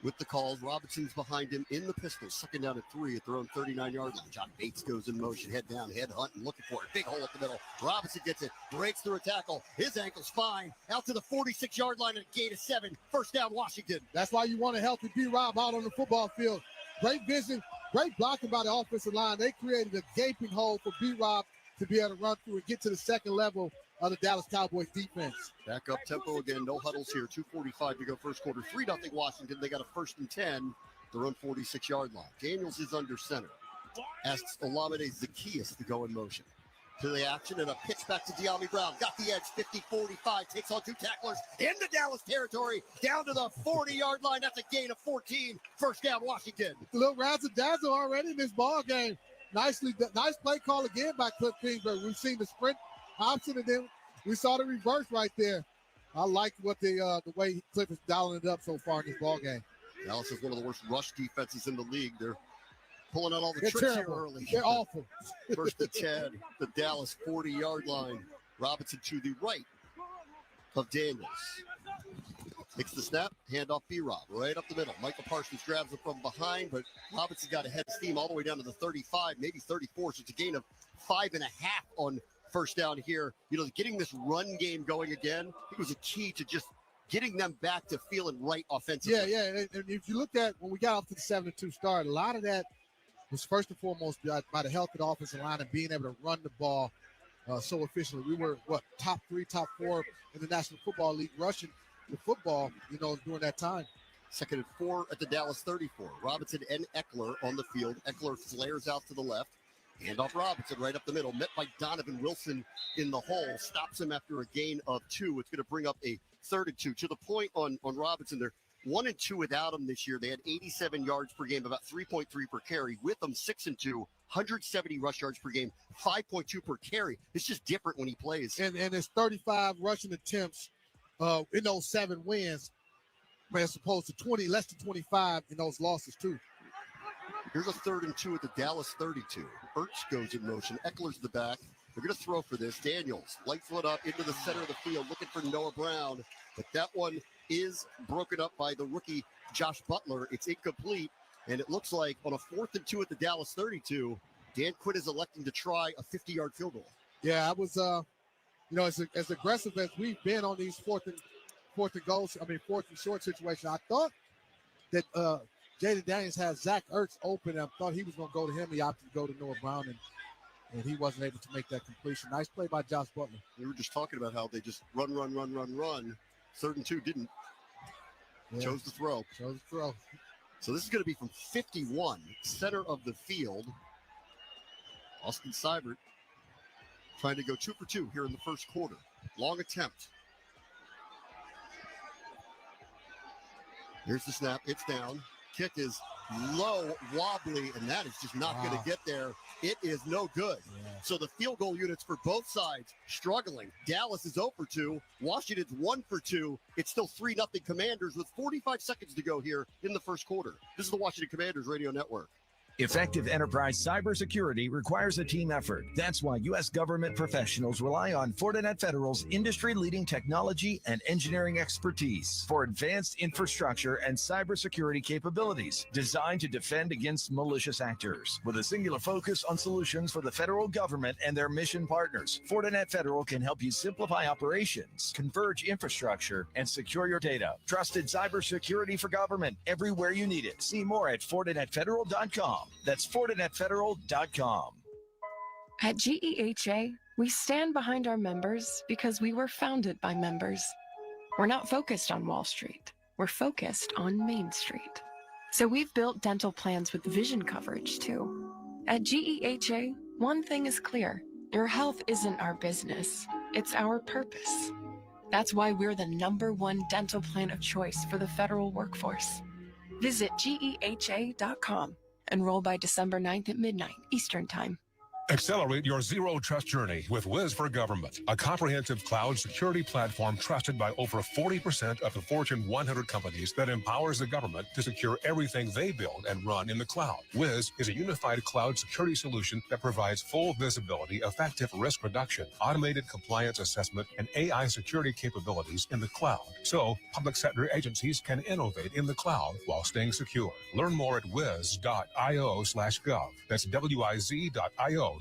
with the calls. Robinson's behind him in the pistol. 2nd down at 3 at their own 39-yard line. John Bates goes in motion, head down, head hunting, looking for it. Big hole up the middle. Robinson gets it, breaks through a tackle. His ankle's fine. Out to the 46-yard line at a gain of 7. 1st down, Washington. That's why you want a healthy B-Rob out on the football field. Great vision, great blocking by the offensive line. They created a gaping hole for B-Rob to be able to run through and get to the second level of the Dallas Cowboys defense. Back up tempo again. No huddles here. 2:45 to go first quarter. 3-0 Washington. They got a 1st and 10. Their own 46-yard line. Daniels is under center. Asks Olamide Zacchaeus to go in motion. To the action and a pitch back to De'Ami Brown. Got the edge. 50-45. Takes on 2 tacklers into Dallas territory. Down to the 40-yard line. That's a gain of 14. 1st down, Washington. A little razzle-dazzle already in this ball game. Nice play call again by Cliff Kingsbury. We've seen the sprint option, and then we saw the reverse right there. I like what the way Cliff is dialing it up so far in this ball game. Dallas is one of the worst rush defenses in the league. They're pulling out all the tricks here early. They're awful. 1st and 10, the Dallas 40-yard line. Robinson to the right of Daniels. Takes the snap, handoff B-Rob, right up the middle. Michael Parsons grabs it from behind, but Robinson got a head of steam all the way down to the 35, maybe 34, so it's a gain of 5.5 on 1st down here. You know, getting this run game going again, I think was a key to just getting them back to feeling right offensively. Yeah. And if you looked at when we got off to the 7-2 start, a lot of that was first and foremost by the health of the offensive line and being able to run the ball so efficiently. We were, top 3, top 4 in the National Football League rushing the football, during that time. 2nd and 4 at the Dallas 34. Robinson and Eckler on the field. Eckler flares out to the left. Handoff Robinson right up the middle. Met by Donovan Wilson in the hole. Stops him after a gain of 2. It's going to bring up a 3rd and 2. To the point on Robinson, they're 1 and 2 without him this year. They had 87 yards per game, about 3.3 per carry. With them, 6 and 2, 170 rush yards per game, 5.2 per carry. It's just different when he plays. And it's 35 rushing attempts in those 7 wins, as opposed to less than 25 in those losses too. Here's a 3rd and 2 at the Dallas 32. Ertz goes in motion. Eckler's the back. They're going to throw for this. Daniels, light foot up into the center of the field, looking for Noah Brown. But that one is broken up by the rookie Josh Butler. It's incomplete. And it looks like on a 4th and 2 at the Dallas 32, Dan Quinn is electing to try a 50-yard field goal. Yeah, I was, as aggressive as we've been on these fourth and short situations, I thought that Jaden Daniels had Zach Ertz open. I thought he was going to go to him. He opted to go to Noah Brown, and he wasn't able to make that completion. Nice play by Josh Butler. We were just talking about how they just run. 3rd and 2 didn't. Yeah. Chose to throw. So this is going to be from 51, center of the field. Austin Seibert trying to go 2 for 2 here in the first quarter. Long attempt. Here's the snap. It's down. Kick is low, wobbly, and that is just not going to get there. It is no good. Yeah. So the field goal units for both sides struggling. Dallas is 0 for 2. Washington's 1 for 2. It's still 3-0 Commanders with 45 seconds to go here in the first quarter. This is the Washington Commanders Radio Network. Effective enterprise cybersecurity requires a team effort. That's why U.S. government professionals rely on Fortinet Federal's industry-leading technology and engineering expertise for advanced infrastructure and cybersecurity capabilities designed to defend against malicious actors. With a singular focus on solutions for the federal government and their mission partners, Fortinet Federal can help you simplify operations, converge infrastructure, and secure your data. Trusted cybersecurity for government everywhere you need it. See more at FortinetFederal.com. That's FortinetFederal.com. At GEHA, we stand behind our members because we were founded by members. We're not focused on Wall Street. We're focused on Main Street. So we've built dental plans with vision coverage, too. At GEHA, one thing is clear. Your health isn't our business. It's our purpose. That's why we're the #1 dental plan of choice for the federal workforce. Visit GEHA.com. Enroll by December 9th at midnight, Eastern Time. Accelerate your zero trust journey with Wiz for Government, a comprehensive cloud security platform trusted by over 40% of the Fortune 100 companies that empowers the government to secure everything they build and run in the cloud. Wiz is a unified cloud security solution that provides full visibility, effective risk reduction, automated compliance assessment, and AI security capabilities in the cloud. So public sector agencies can innovate in the cloud while staying secure. Learn more at wiz.io/gov. That's wiz.io/gov.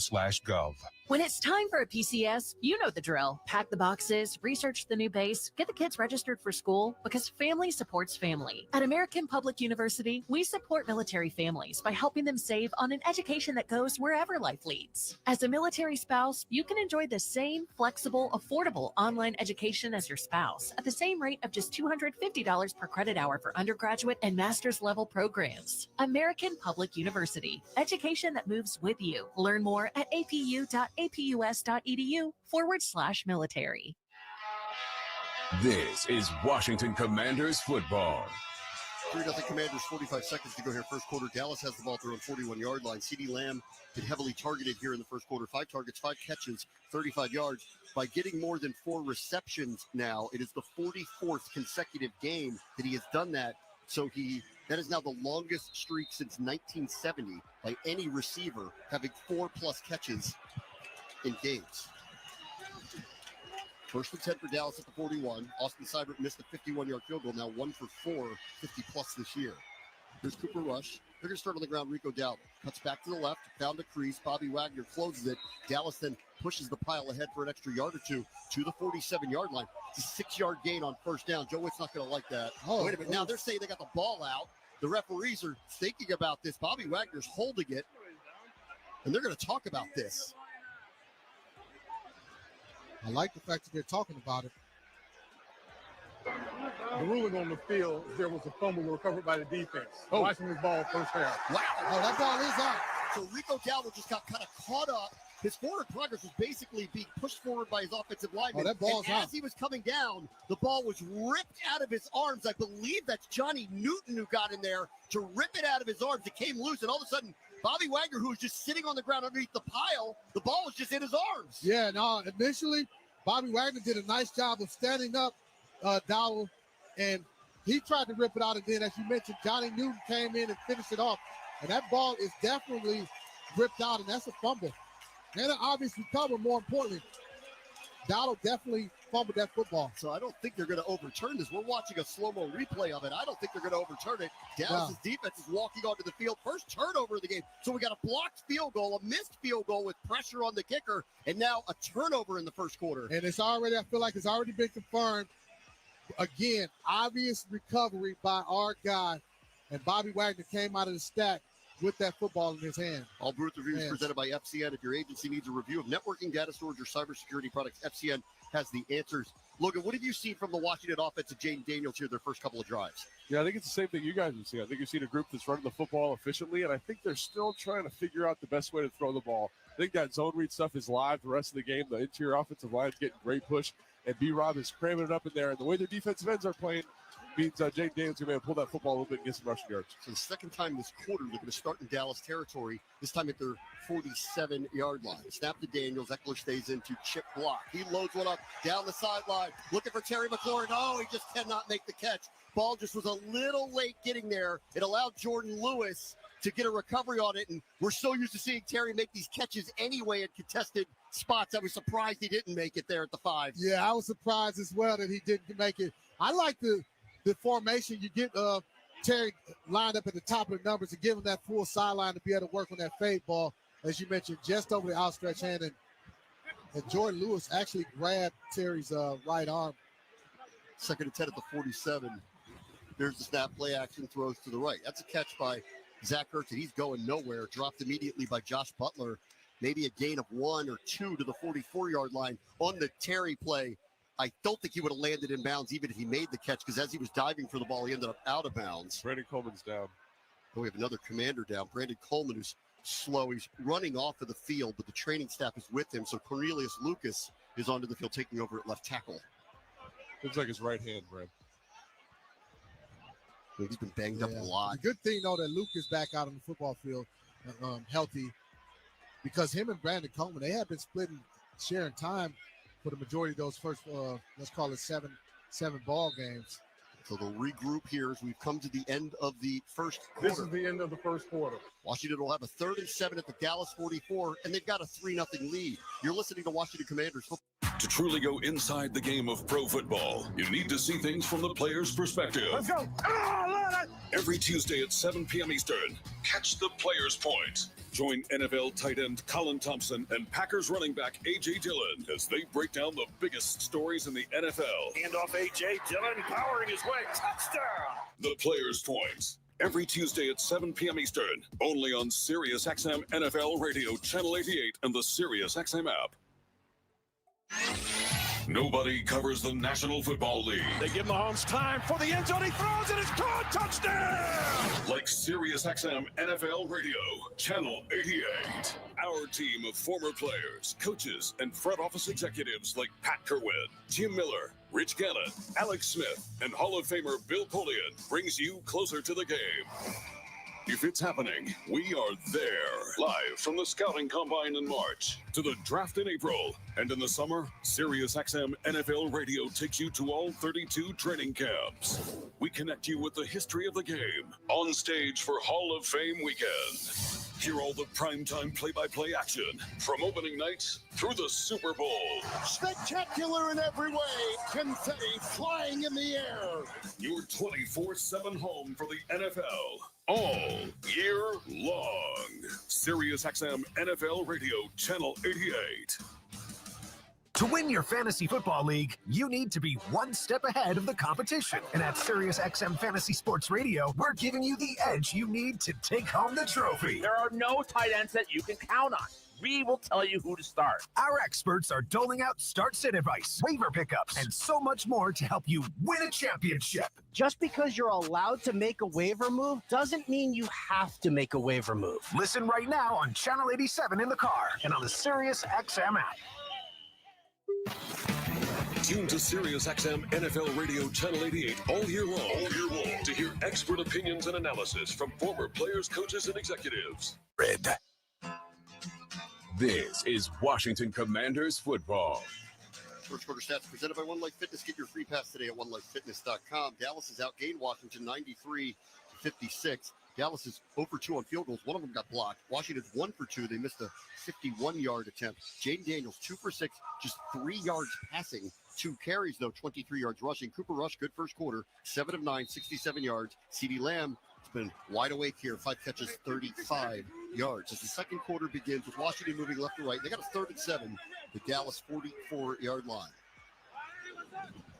When it's time for a PCS, you know the drill. Pack the boxes, research the new base, get the kids registered for school, because family supports family. At American Public University, we support military families by helping them save on an education that goes wherever life leads. As a military spouse, you can enjoy the same flexible, affordable online education as your spouse at the same rate of just $250 per credit hour for undergraduate and master's level programs. American Public University, education that moves with you. Learn more at apu.apus.edu/military. This is Washington Commanders football. 3-0 Commanders, 45 seconds to go here. First quarter, Dallas has the ball through on 41-yard line. CeeDee Lamb been heavily targeted here in the first quarter. 5 targets, 5 catches, 35 yards. By getting more than 4 receptions now, it is the 44th consecutive game that he has done that. So that is now the longest streak since 1970 by any receiver having 4+ catches in games. First and 10 for Dallas at the 41. Austin Seibert missed a 51-yard field goal, now 1 for 4, 50+ this year. Here's Cooper Rush. They're going to start on the ground. Rico Dowdle cuts back to the left, found a crease. Bobby Wagner closes it. Dallas then pushes the pile ahead for an extra yard or two to the 47-yard line. It's a 6-yard gain on first down. Joe Witt's not going to like that. Oh, wait a minute. Now they're saying they got the ball out. The referees are thinking about this. Bobby Wagner's holding it, and they're going to talk about this. I like the fact that they're talking about it. The ruling on the field, there was a fumble recovered by the defense. Washington's ball first half. Wow. Oh, that ball is out. So Rico Dowdle just got kind of caught up. His forward progress was basically being pushed forward by his offensive lineman. Oh, that ball's and out. as he was coming down, the ball was ripped out of his arms. I believe that's Johnny Newton who got in there to rip it out of his arms. It came loose, and all of a sudden, Bobby Wagner, who was just sitting on the ground underneath the pile, the ball was just in his arms. Yeah, no, initially, Bobby Wagner did a nice job of standing up Dowdle, and he tried to rip it out. And then, as you mentioned, Johnny Newton came in and finished it off. And that ball is definitely ripped out, and that's a fumble. And an obvious recover, more importantly. Dowdle definitely fumbled that football. So I don't think they're going to overturn this. We're watching a slow-mo replay of it. I don't think they're going to overturn it. Dallas' defense is walking onto the field. First turnover of the game. So we got a blocked field goal, a missed field goal with pressure on the kicker, and now a turnover in the first quarter. And it's already, I feel like it's already been confirmed. Again, obvious recovery by our guy. and Bobby Wagner came out of the stack with that football in his hand. All Booth Reviews presented by FCN. If your agency needs a review of networking, data storage, or cybersecurity products, FCN has the answers. Logan, what have you seen from the Washington offense of Jaden Daniels here their first couple of drives? Yeah, I think it's the same thing you guys have seen. I think you've seen a group that's running the football efficiently, and I think they're still trying to figure out the best way to throw the ball. I think that zone read stuff is live the rest of the game. The interior offensive line is getting great push, and B-Rob is cramming it up in there. And the way their defensive ends are playing means Jaden Daniels is going to pull that football a little bit and get some rushing yards. So the second time this quarter, they're going to start in Dallas territory, this time at their 47-yard line. Snap to Daniels. Eckler stays into chip block. He loads one up down the sideline, looking for Terry McLaurin. Oh, he just cannot make the catch. Ball just was a little late getting there. It allowed Jordan Lewis to get a recovery on it, and we're so used to seeing Terry make these catches anyway at contested spots. I was surprised he didn't make it there at the 5. Yeah, I was surprised as well that he didn't make it. I like the formation. You get Terry lined up at the top of the numbers and give him that full sideline to be able to work on that fade ball, as you mentioned, just over the outstretched hand. And Jordan Lewis actually grabbed Terry's right arm. 2nd and 10 at the 47. There's the snap, play action, throws to the right. That's a catch by Zach Ertz, and he's going nowhere. Dropped immediately by Josh Butler. Maybe a gain of 1 or 2 to the 44-yard line on the Terry play. I don't think he would have landed in bounds even if he made the catch, because as he was diving for the ball, he ended up out of bounds. Brandon Coleman's down. Oh, we have another commander down. Brandon Coleman, who's slow. He's running off of the field, but the training staff is with him. So Cornelius Lucas is onto the field, taking over at left tackle. Looks like his right hand, Brad. He's been banged up a lot. The good thing, though, that Luke is back out on the football field healthy, because him and Brandon Coleman, they have been sharing time for the majority of those first, let's call it seven ball games. So they'll regroup here as we've come to the end of the first quarter. This is the end of the first quarter. Washington will have a 3rd and 7 at the Dallas 44, and they've got a 3-0 lead. You're listening to Washington Commanders football. To truly go inside the game of pro football, you need to see things from the player's perspective. Let's go. Every Tuesday at 7 p.m. Eastern, catch the Player's Point. Join NFL tight end Colin Thompson and Packers running back A.J. Dillon as they break down the biggest stories in the NFL. Hand off A.J. Dillon, powering his way. Touchdown! The Player's Point. Every Tuesday at 7 p.m. Eastern, only on SiriusXM NFL Radio, Channel 88, and the SiriusXM app. Nobody covers the National Football League. They give Mahomes time for the end zone. He throws it. It's caught. Touchdown! Like SiriusXM NFL Radio, Channel 88. Our team of former players, coaches, and front office executives like Pat Kerwin, Jim Miller, Rich Gannon, Alex Smith, and Hall of Famer Bill Polian brings you closer to the game. If it's happening, we are there. Live from the Scouting Combine in March to the draft in April. And in the summer, SiriusXM NFL Radio takes you to all 32 training camps. We connect you with the history of the game on stage for Hall of Fame weekend. Hear all the primetime play-by-play action from opening night through the Super Bowl. Spectacular in every way. Confetti flying in the air. Your 24/7 home for the NFL. All year long. SiriusXM NFL Radio, Channel 88. To win your fantasy football league, you need to be one step ahead of the competition. And at SiriusXM Fantasy Sports Radio, we're giving you the edge you need to take home the trophy. There are no tight ends that you can count on. We will tell you who to start. Our experts are doling out start-sit advice, waiver pickups, and so much more to help you win a championship. Just because you're allowed to make a waiver move doesn't mean you have to make a waiver move. Listen right now on Channel 87 in the car and on the SiriusXM app. Tune to SiriusXM NFL Radio, Channel 88 all year long to hear expert opinions and analysis from former players, coaches, and executives. Red. This is Washington Commanders football. First quarter stats presented by One Life Fitness. Get your free pass today at onelifefitness.com. Dallas has outgained Washington 93-56. Dallas is 0 for 2 on field goals. One of them got blocked. Washington's 1 for 2. They missed a 51-yard attempt. Jaden Daniels 2 for 6, just 3 yards passing. 2 carries, though, 23 yards rushing. Cooper Rush, good first quarter, 7 of 9, 67 yards. CeeDee Lamb has been wide awake here, 5 catches, 35 yards. As the second quarter begins with Washington moving left to right, they got a 3rd and 7, the Dallas 44-yard line.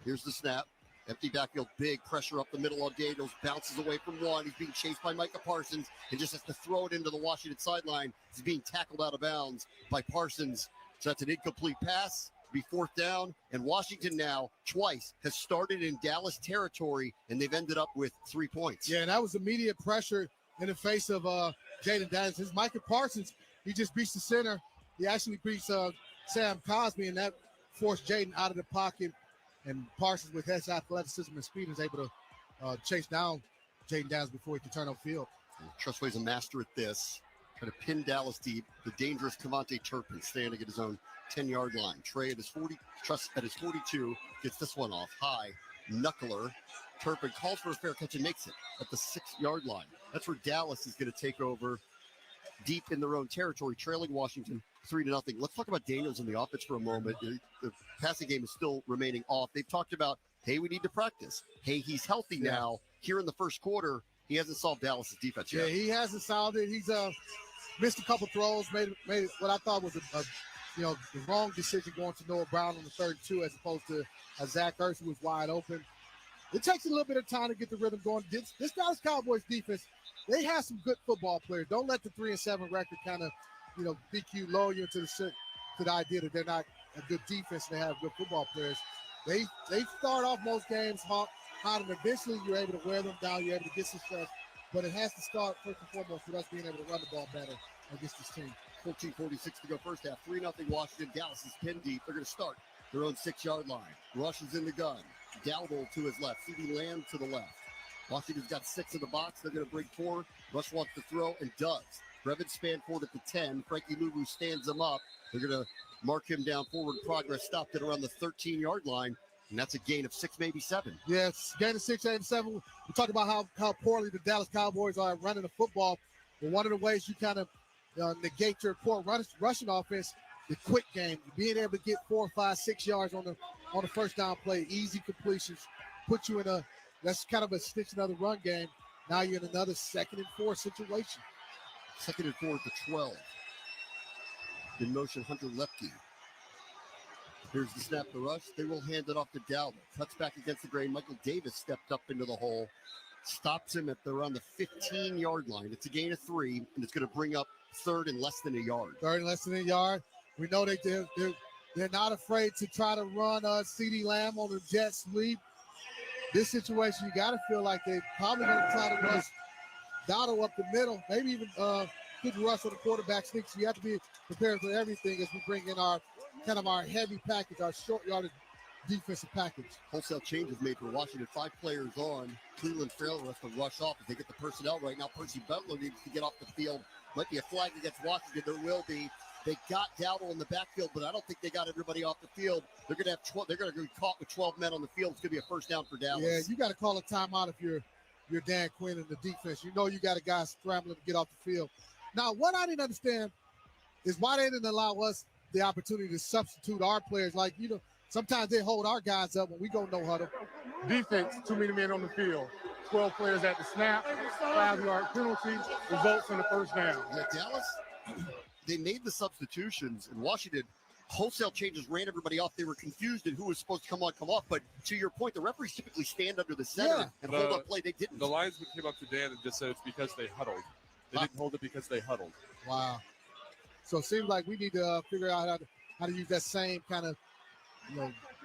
Here's the snap. Empty backfield, big pressure up the middle on Daniels, bounces away from one. He's being chased by Micah Parsons and just has to throw it into the Washington sideline. He's being tackled out of bounds by Parsons. So that's an incomplete pass. Be fourth down, and Washington now twice has started in Dallas territory, and they've ended up with 3 points. Yeah, and that was immediate pressure in the face of Jaden Daniels. His Micah Parsons, he just beats the center. He actually beats Sam Cosby, and that forced Jaden out of the pocket. And Parsons, with his athleticism and speed, is able to chase down Jaden Daniels before he can turn upfield. Trustway's a master at this. Trying to pin Dallas deep. The dangerous Cavante Turpin standing at his own 10-yard line. Trey at his 42 gets this one off high. Knuckler. Turpin calls for a fair catch and makes it at the 6-yard line. That's where Dallas is going to take over deep in their own territory, trailing Washington 3-0. Let's talk about Daniels in the offense for a moment. The passing game is still remaining off. They've talked about, hey, we need to practice. Hey, he's healthy now. Here in the first quarter, he hasn't solved Dallas's defense yet. Yeah, he hasn't solved it. He's missed a couple throws, made what I thought was the wrong decision going to Noah Brown on the 3rd and 2 as opposed to Zach Ertz, who was wide open. It takes a little bit of time to get the rhythm going. This Dallas Cowboys defense, they have some good football players. Don't let the 3-7 record kind of, BQ lull you into the idea that they're not a good defense and they have good football players. They start off most games hot, and eventually you're able to wear them down. You're able to get some stuff. But it has to start first and foremost with us being able to run the ball better against this team. 14:46 to go first half. 3-0 Washington. Dallas is pinned deep. They're going to start their own 6-yard line. Rush is in the gun. Dowdle to his left. CeeDee Lamb to the left. Washington's got 6 in the box. They're going to break 4. Rush wants to throw and does. Brevin Spanford at the 10. Frankie Luvu stands him up. They're going to mark him down forward progress. Stopped at around the 13-yard line. And that's a gain of 6, maybe 7. Yeah, it's gain of 6, 8, and 7. We talked about how poorly the Dallas Cowboys are running the football. But one of the ways you kind of negate your poor rushing offense, the quick game, being able to get 4, 5, 6 yards on the first down play, easy completions, put you in that's kind of a stitch another run game. Now you're in another 2nd and 4 situation. 2nd and 4 at the 12. In motion, Hunter Lepke. Here's the snap to Rush. They will hand it off to Dowdle. Cuts back against the grain. Michael Davis stepped up into the hole. Stops him at around the 15-yard line. It's a gain of 3, and it's going to bring up 3rd and less than a yard. 3rd and less than a yard. We know they're not afraid to try to run CeeDee Lamb on the jet sweep. This situation, you got to feel like they're probably going to try to rush Dowdle up the middle. Maybe even good rush on the quarterback sneak. So you have to be prepared for everything as we bring in our heavy package, our short yardage defensive package. Wholesale changes made for Washington. 5 players on. Cleveland Trail has to rush off if they get the personnel right now. Percy Butler needs to get off the field. Might be a flag against Washington. There will be. They got Dowdle in the backfield, but I don't think they got everybody off the field. They're going to have they're going to be caught with 12 men on the field. It's going to be a first down for Dallas. Yeah, you got to call a timeout if you're Dan Quinn in the defense. You know you got a guy scrambling to get off the field. Now, what I didn't understand is why they didn't allow us the opportunity to substitute our players. Like, sometimes they hold our guys up when we go no huddle. Defense, too many men on the field. 12 players at the snap, 5-yard penalty, results in the first down. Yeah, Dallas, they made the substitutions, and Washington wholesale changes ran everybody off. They were confused at who was supposed to come on, come off. But to your point, the referees typically stand under the center and hold up play. They didn't. The linesman came up to Dan and just said it's because they huddled. They didn't hold it because they huddled. Wow. So it seems like we need to figure out how to use that same kind of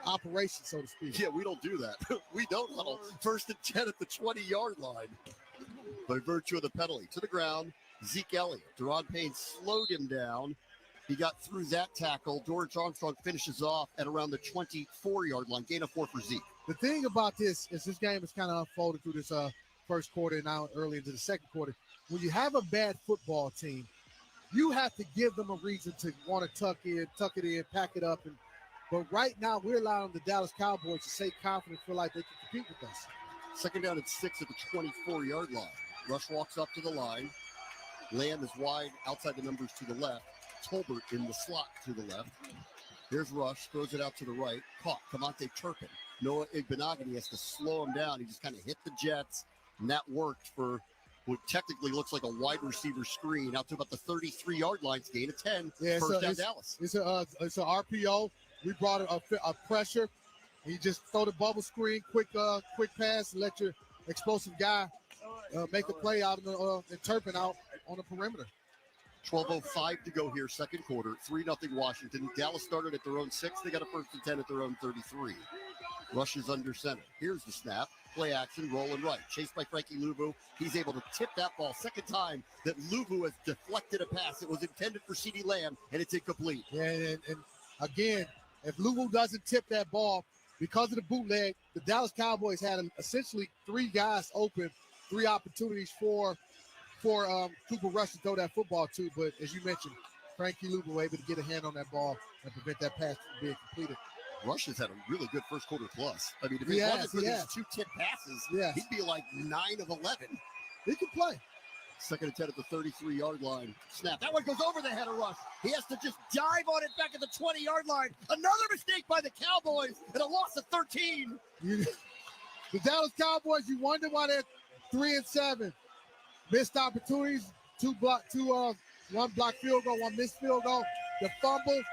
operation, so to speak. Yeah, we don't do that. We don't huddle. 1st and 10 at the 20-yard line. By virtue of the penalty. To the ground, Zeke Elliott. Deron Payne slowed him down. He got through that tackle. Dorrance Armstrong finishes off at around the 24-yard line. Gain of 4 for Zeke. The thing about this is this game is kind of unfolded through this first quarter and now early into the second quarter. When you have a bad football team, you have to give them a reason to want to tuck it in, pack it up. But right now, we're allowing the Dallas Cowboys to stay confident, feel like they can compete with us. 2nd down and 6 at the 24-yard line. Rush walks up to the line. Lamb is wide outside the numbers to the left. Tolbert in the slot to the left. Here's Rush, throws it out to the right. Caught. Cavante Turpin. Noah Igbenogany has to slow him down. He just kind of hit the Jets, and that worked for what technically looks like a wide receiver screen out to about the 33-yard line. Gain of 10. Yeah, First down Dallas. It's an RPO. We brought a pressure, You just throw the bubble screen, quick pass, and let your explosive guy make a play out and Turpin out on the perimeter. 12:05 to go here, second quarter. 3-0 Washington. Dallas started at their own 6. They got a 1st and 10 at their own 33. Rush is under center. Here's the snap. Play action, rolling right. Chased by Frankie Luvu. He's able to tip that ball. Second time that Luvu has deflected a pass. It was intended for CeeDee Lamb, and it's incomplete. Yeah, and again, if Luvu doesn't tip that ball, because of the bootleg, the Dallas Cowboys had essentially 3 guys open, 3 opportunities for Cooper Rush to throw that football to. But as you mentioned, Frankie Luvu able to get a hand on that ball and prevent that pass from being completed. Rush has had a really good first quarter plus. I mean, if it wasn't for these 2 tip passes, he'd be like 9 of 11. He can play. Second and 10 at the 33-yard line. Snap. That one goes over the head of Rush. He has to just dive on it back at the 20-yard line. Another mistake by the Cowboys and a loss of 13. The Dallas Cowboys, you wonder why they're 3-7. Missed opportunities, 1 block field goal, 1 missed field goal, the fumble,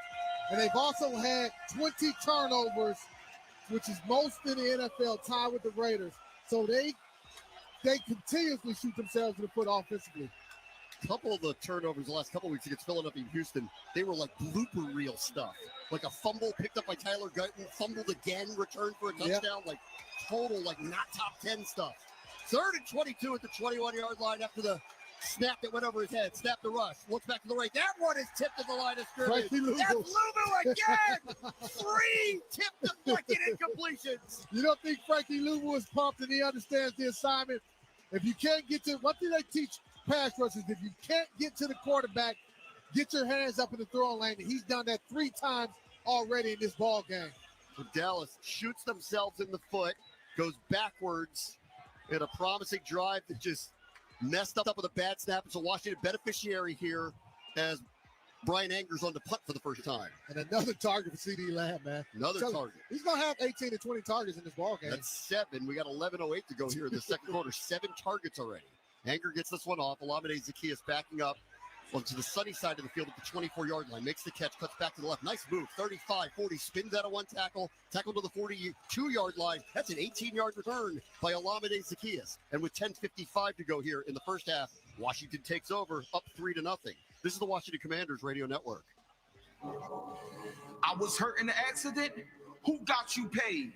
and they've also had 20 turnovers, which is most in the NFL, tied with the Raiders. So they continuously shoot themselves in the foot offensively. A couple of the turnovers the last couple of weeks against Philadelphia and Houston, they were like blooper reel stuff. Like a fumble picked up by Tyler Guyton, fumbled again, returned for a touchdown, like total, like not top 10 stuff. 3rd and 22 at the 21-yard line after the snap that went over his head. Snap the Rush. Looks back to the right. That one is tipped at the line of scrimmage. That's Luvu again. 3 tipped deflected incompletions. You don't think Frankie Luvu is pumped and he understands the assignment? If you can't get to, what do they teach pass rushers? If you can't get to the quarterback, get your hands up in the throwing lane. He's done that 3 times already in this ball game. So Dallas shoots themselves in the foot, goes backwards in a promising drive that just messed up with a bad snap. It's a Washington beneficiary here as Brian Angers on the punt for the first time. And another target for CeeDee Lamb, man. Another target. He's going to have 18 to 20 targets in this ball game. That's 7. We got 11:08 to go here in the second quarter. 7 targets already. Anger gets this one off. Olamide Zaccheaus backing up to the sunny side of the field at the 24-yard line. Makes the catch, cuts back to the left. Nice move. 35, 40, spins out of 1 tackle. Tackle to the 42-yard line. That's an 18-yard return by Olamide Zaccheaus. And with 10:55 to go here in the first half, Washington takes over, up 3-0. This is the Washington Commanders Radio Network. I was hurt in the accident. Who got you paid?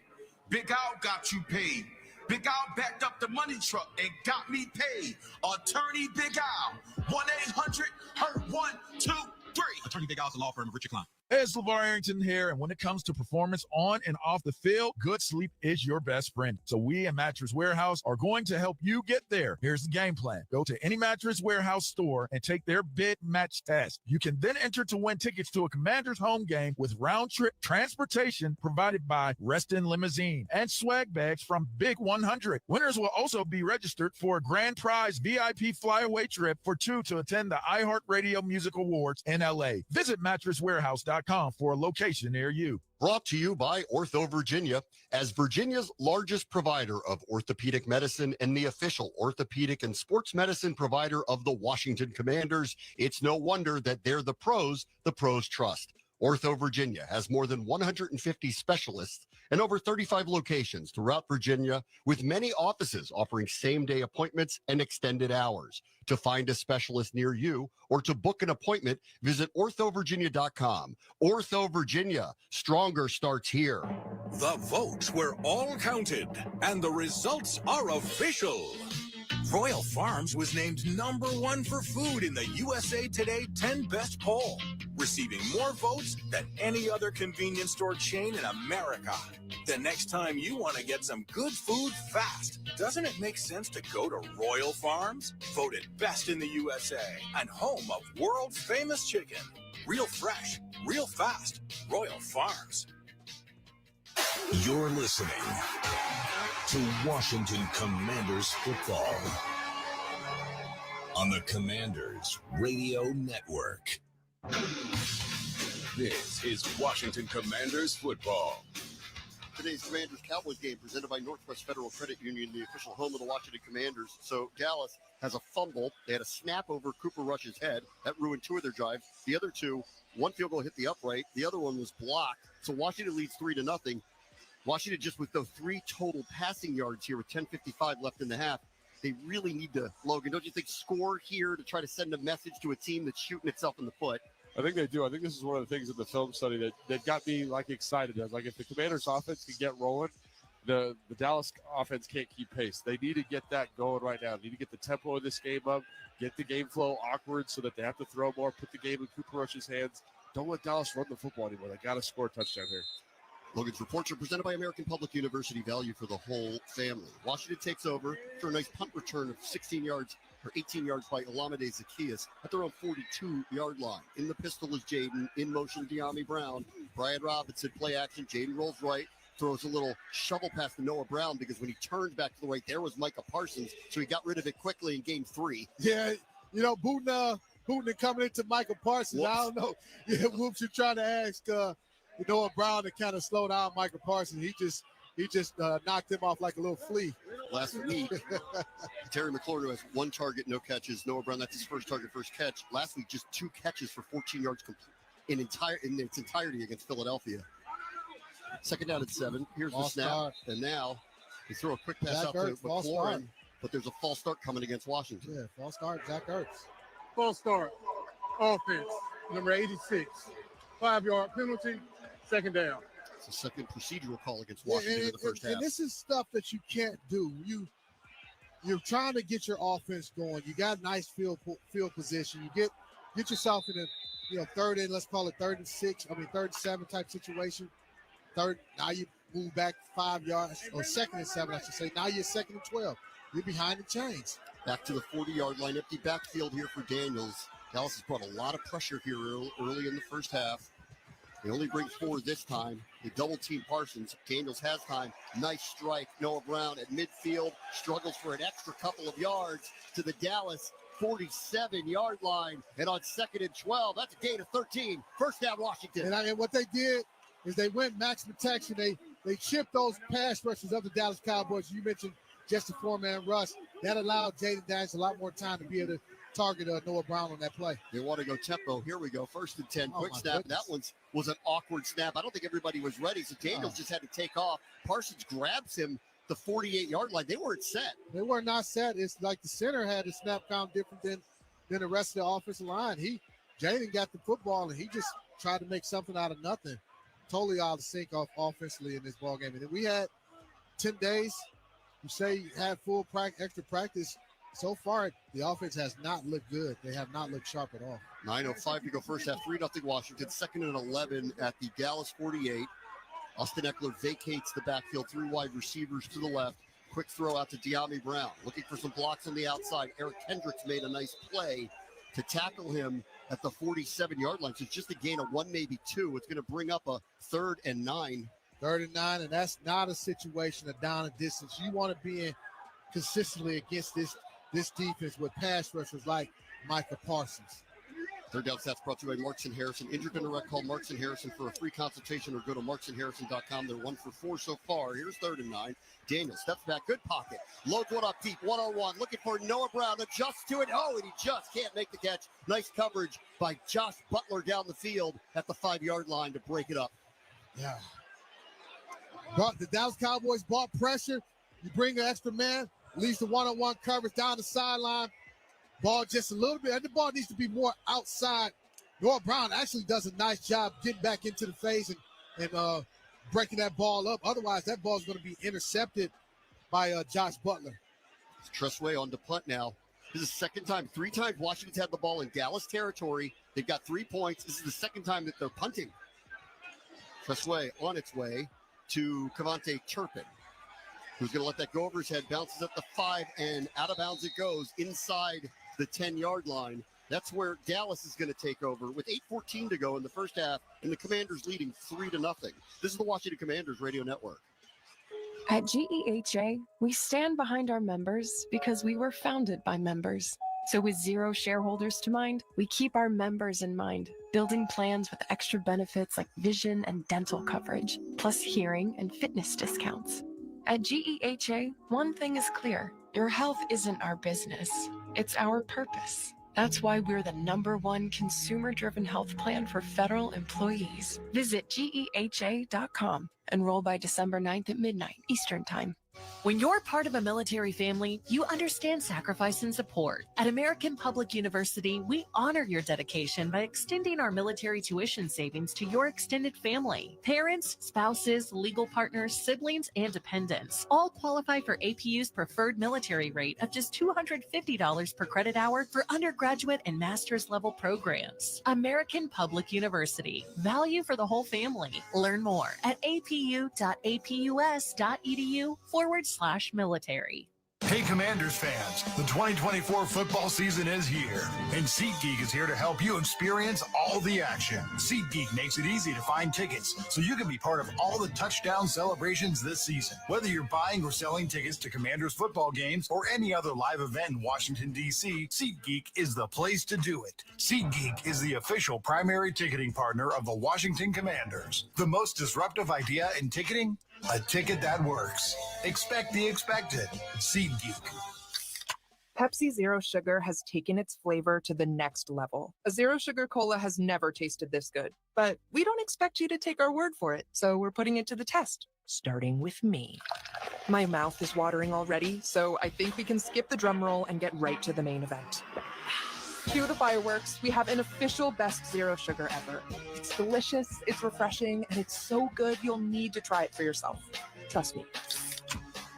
Big Al got you paid. Big Al backed up the money truck and got me paid. Attorney Big Al. 1-800-HURT-123. Attorney Big Al's a law firm of Richard Klein. Hey, it's LeVar Arrington here, and when it comes to performance on and off the field, good sleep is your best friend. So we at Mattress Warehouse are going to help you get there. Here's the game plan. Go to any Mattress Warehouse store and take their bid match test. You can then enter to win tickets to a Commanders home game with round-trip transportation provided by Reston Limousine and swag bags from Big 100. Winners will also be registered for a grand prize VIP flyaway trip for 2 to attend the iHeartRadio Music Awards in L.A. Visit mattresswarehouse.com for a location near you. Brought to you by Ortho Virginia. As Virginia's largest provider of orthopedic medicine and the official orthopedic and sports medicine provider of the Washington Commanders, it's no wonder that they're the pros trust. Ortho Virginia has more than 150 specialists and over 35 locations throughout Virginia, with many offices offering same-day appointments and extended hours. To find a specialist near you or to book an appointment, visit orthovirginia.com. Ortho Virginia, stronger starts here. The votes were all counted, and the results are official. Royal Farms was named #1 for food in the USA Today 10 Best poll, receiving more votes than any other convenience store chain in America. The next time you want to get some good food fast, doesn't it make sense to go to Royal Farms? Voted best in the USA and home of world-famous chicken. Real fresh, real fast. Royal Farms. You're listening to Washington Commanders football on the Commanders Radio Network. This is Washington Commanders football. Today's Commanders-Cowboys game presented by Northwest Federal Credit Union, the official home of the Washington Commanders. So Dallas has a fumble. They had a snap over Cooper Rush's head. That ruined 2 of their drives. The other 2, one field goal hit the upright. The other one was blocked. So Washington leads 3-0. Washington just with those 3 total passing yards here with 10:55 left in the half. They really need to, Logan, don't you think, score here to try to send a message to a team that's shooting itself in the foot? I think they do. I think this is one of the things in the film study that got me excited. Like if the Commanders offense can get rolling, the Dallas offense can't keep pace. They need to get that going right now. They need to get the tempo of this game up, get the game flow awkward so that they have to throw more, put the game in Cooper Rush's hands. Don't let Dallas run the football anymore. They got to score a touchdown here. Logan's reports are presented by American Public University, value for the whole family. Washington takes over for a nice punt return of 16 yards or 18 yards by Olamide Zaccheaus at their own 42-yard line. In the pistol is Jaden. In motion, De'Ami Brown. Brian Robinson, play action. Jaden rolls right, throws a little shovel pass to Noah Brown because when he turned back to the right, there was Micah Parsons, so he got rid of it quickly in game 3. Yeah, Booten coming into Micah Parsons. Whoops. I don't know. Yeah, whoops, you're trying to ask Noah Brown to kind of slow down Micah Parsons. He just knocked him off like a little flea. Last week, Terry McLaurin has 1 target, no catches. Noah Brown, that's his first target, first catch. Last week, just 2 catches for 14 yards in its entirety against Philadelphia. Second down at 7. Here's the snap. Start. And now they throw a quick pass Zach out Ertz, to McLaurin, but there's a false start coming against Washington. Yeah, false start, Zach Ertz. False start. Offense, number 86. 5-yard penalty, second down. It's a second procedural call against Washington in the first half. And this is stuff that you can't do. You're trying to get your offense going. You got nice field position. You get yourself in a third and, let's call it 3rd and 3rd and 7 type situation. Now you move back 5 yards, or 2nd and 7, I should say. Now you're 2nd and 12. You're behind the chains. Back to the 40-yard line, empty backfield here for Daniels. Dallas has brought a lot of pressure here early in the first half. They only bring 4 this time. They double-team Parsons. Daniels has time. Nice strike. Noah Brown at midfield struggles for an extra couple of yards to the Dallas 47-yard line. And on 2nd and 12, that's a gain of 13. First down, Washington. And what they did is they went max protection. They chipped those pass rushes of the Dallas Cowboys. You mentioned just a 4-man rush. That allowed Jaden Daniels a lot more time to be able to target Noah Brown on that play. They want to go tempo. Here we go. 1st and 10. Quick snap. Goodness. That was an awkward snap. I don't think everybody was ready, so Daniels just had to take off. Parsons grabs him the 48-yard line. They weren't set. They were not set. It's like the center had a snap count different than the rest of the offensive line. Jaden got the football, and he just tried to make something out of nothing. Totally out of sync offensively in this ball game. And we had 10 days. You say you had full extra practice. So far, the offense has not looked good. They have not looked sharp at all. 9:05 to go first half, 3-0 Washington. 2nd and 11 at the Dallas 48. Austin Eckler vacates the backfield, 3 wide receivers to the left. Quick throw out to De'Ami Brown. Looking for some blocks on the outside. Eric Kendricks made a nice play to tackle him at the 47-yard line. So it's just a gain of 1, maybe 2. It's going to bring up a 3rd and 9. 3rd and 9, and that's not a situation of down and distance. You want to be in consistently against this defense with pass rushers like Micah Parsons. Third down stats brought to you by Marks & Harrison. Injured in a wreck, call Marks & Harrison for a free consultation or go to marksandharrison.com. They're 1 for 4 so far. Here's 3rd and 9. Daniel steps back, good pocket. Loads one up deep, one-on-one. Looking for Noah Brown, adjusts to it. Oh, and he just can't make the catch. Nice coverage by Josh Butler down the field at the 5-yard line to break it up. Yeah. The Dallas Cowboys bought pressure. You bring an extra man, leaves the one-on-one coverage down the sideline. Ball just a little bit, and the ball needs to be more outside. Noah Brown actually does a nice job getting back into the face and breaking that ball up. Otherwise, that ball is going to be intercepted by Josh Butler. Tressway on the punt now. This is the second time. 3 times Washington's had the ball in Dallas territory. They've got 3 points. This is the second time that they're punting. Tressway on its way to Cavante Turpin, who's going to let that go over his head. Bounces at the 5, and out of bounds it goes inside the 10-yard line. That's where Dallas is going to take over with 8:14 to go in the first half, and the Commanders leading 3-0. This is the Washington Commanders Radio Network. At GEHA, we stand behind our members because we were founded by members. So with 0 shareholders to mind, we keep our members in mind, building plans with extra benefits like vision and dental coverage, plus hearing and fitness discounts. At GEHA, one thing is clear. Your health isn't our business. It's our purpose. That's why we're the #1 consumer-driven health plan for federal employees. Visit GEHA.com. Enroll by December 9th at midnight Eastern Time. When you're part of a military family, you understand sacrifice and support. At American Public University, we honor your dedication by extending our military tuition savings to your extended family. Parents, spouses, legal partners, siblings, and dependents all qualify for APU's preferred military rate of just $250 per credit hour for undergraduate and master's level programs. American Public University, value for the whole family. Learn more at apu.apus.edu/military. Hey Commanders fans, the 2024 football season is here, and SeatGeek is here to help you experience all the action. SeatGeek makes it easy to find tickets, so you can be part of all the touchdown celebrations this season. Whether you're buying or selling tickets to Commanders football games or any other live event in Washington, D.C., SeatGeek is the place to do it. SeatGeek is the official primary ticketing partner of the Washington Commanders. The most disruptive idea in ticketing? A ticket that works. Expect the expected. SeatGeek. Pepsi Zero Sugar has taken its flavor to the next level. A Zero Sugar Cola has never tasted this good. But we don't expect you to take our word for it, so we're putting it to the test, starting with me. My mouth is watering already, so I think we can skip the drum roll and get right to the main event. Cue the fireworks. We have an official best Zero Sugar ever. It's delicious, it's refreshing, and it's so good you'll need to try it for yourself. Trust me.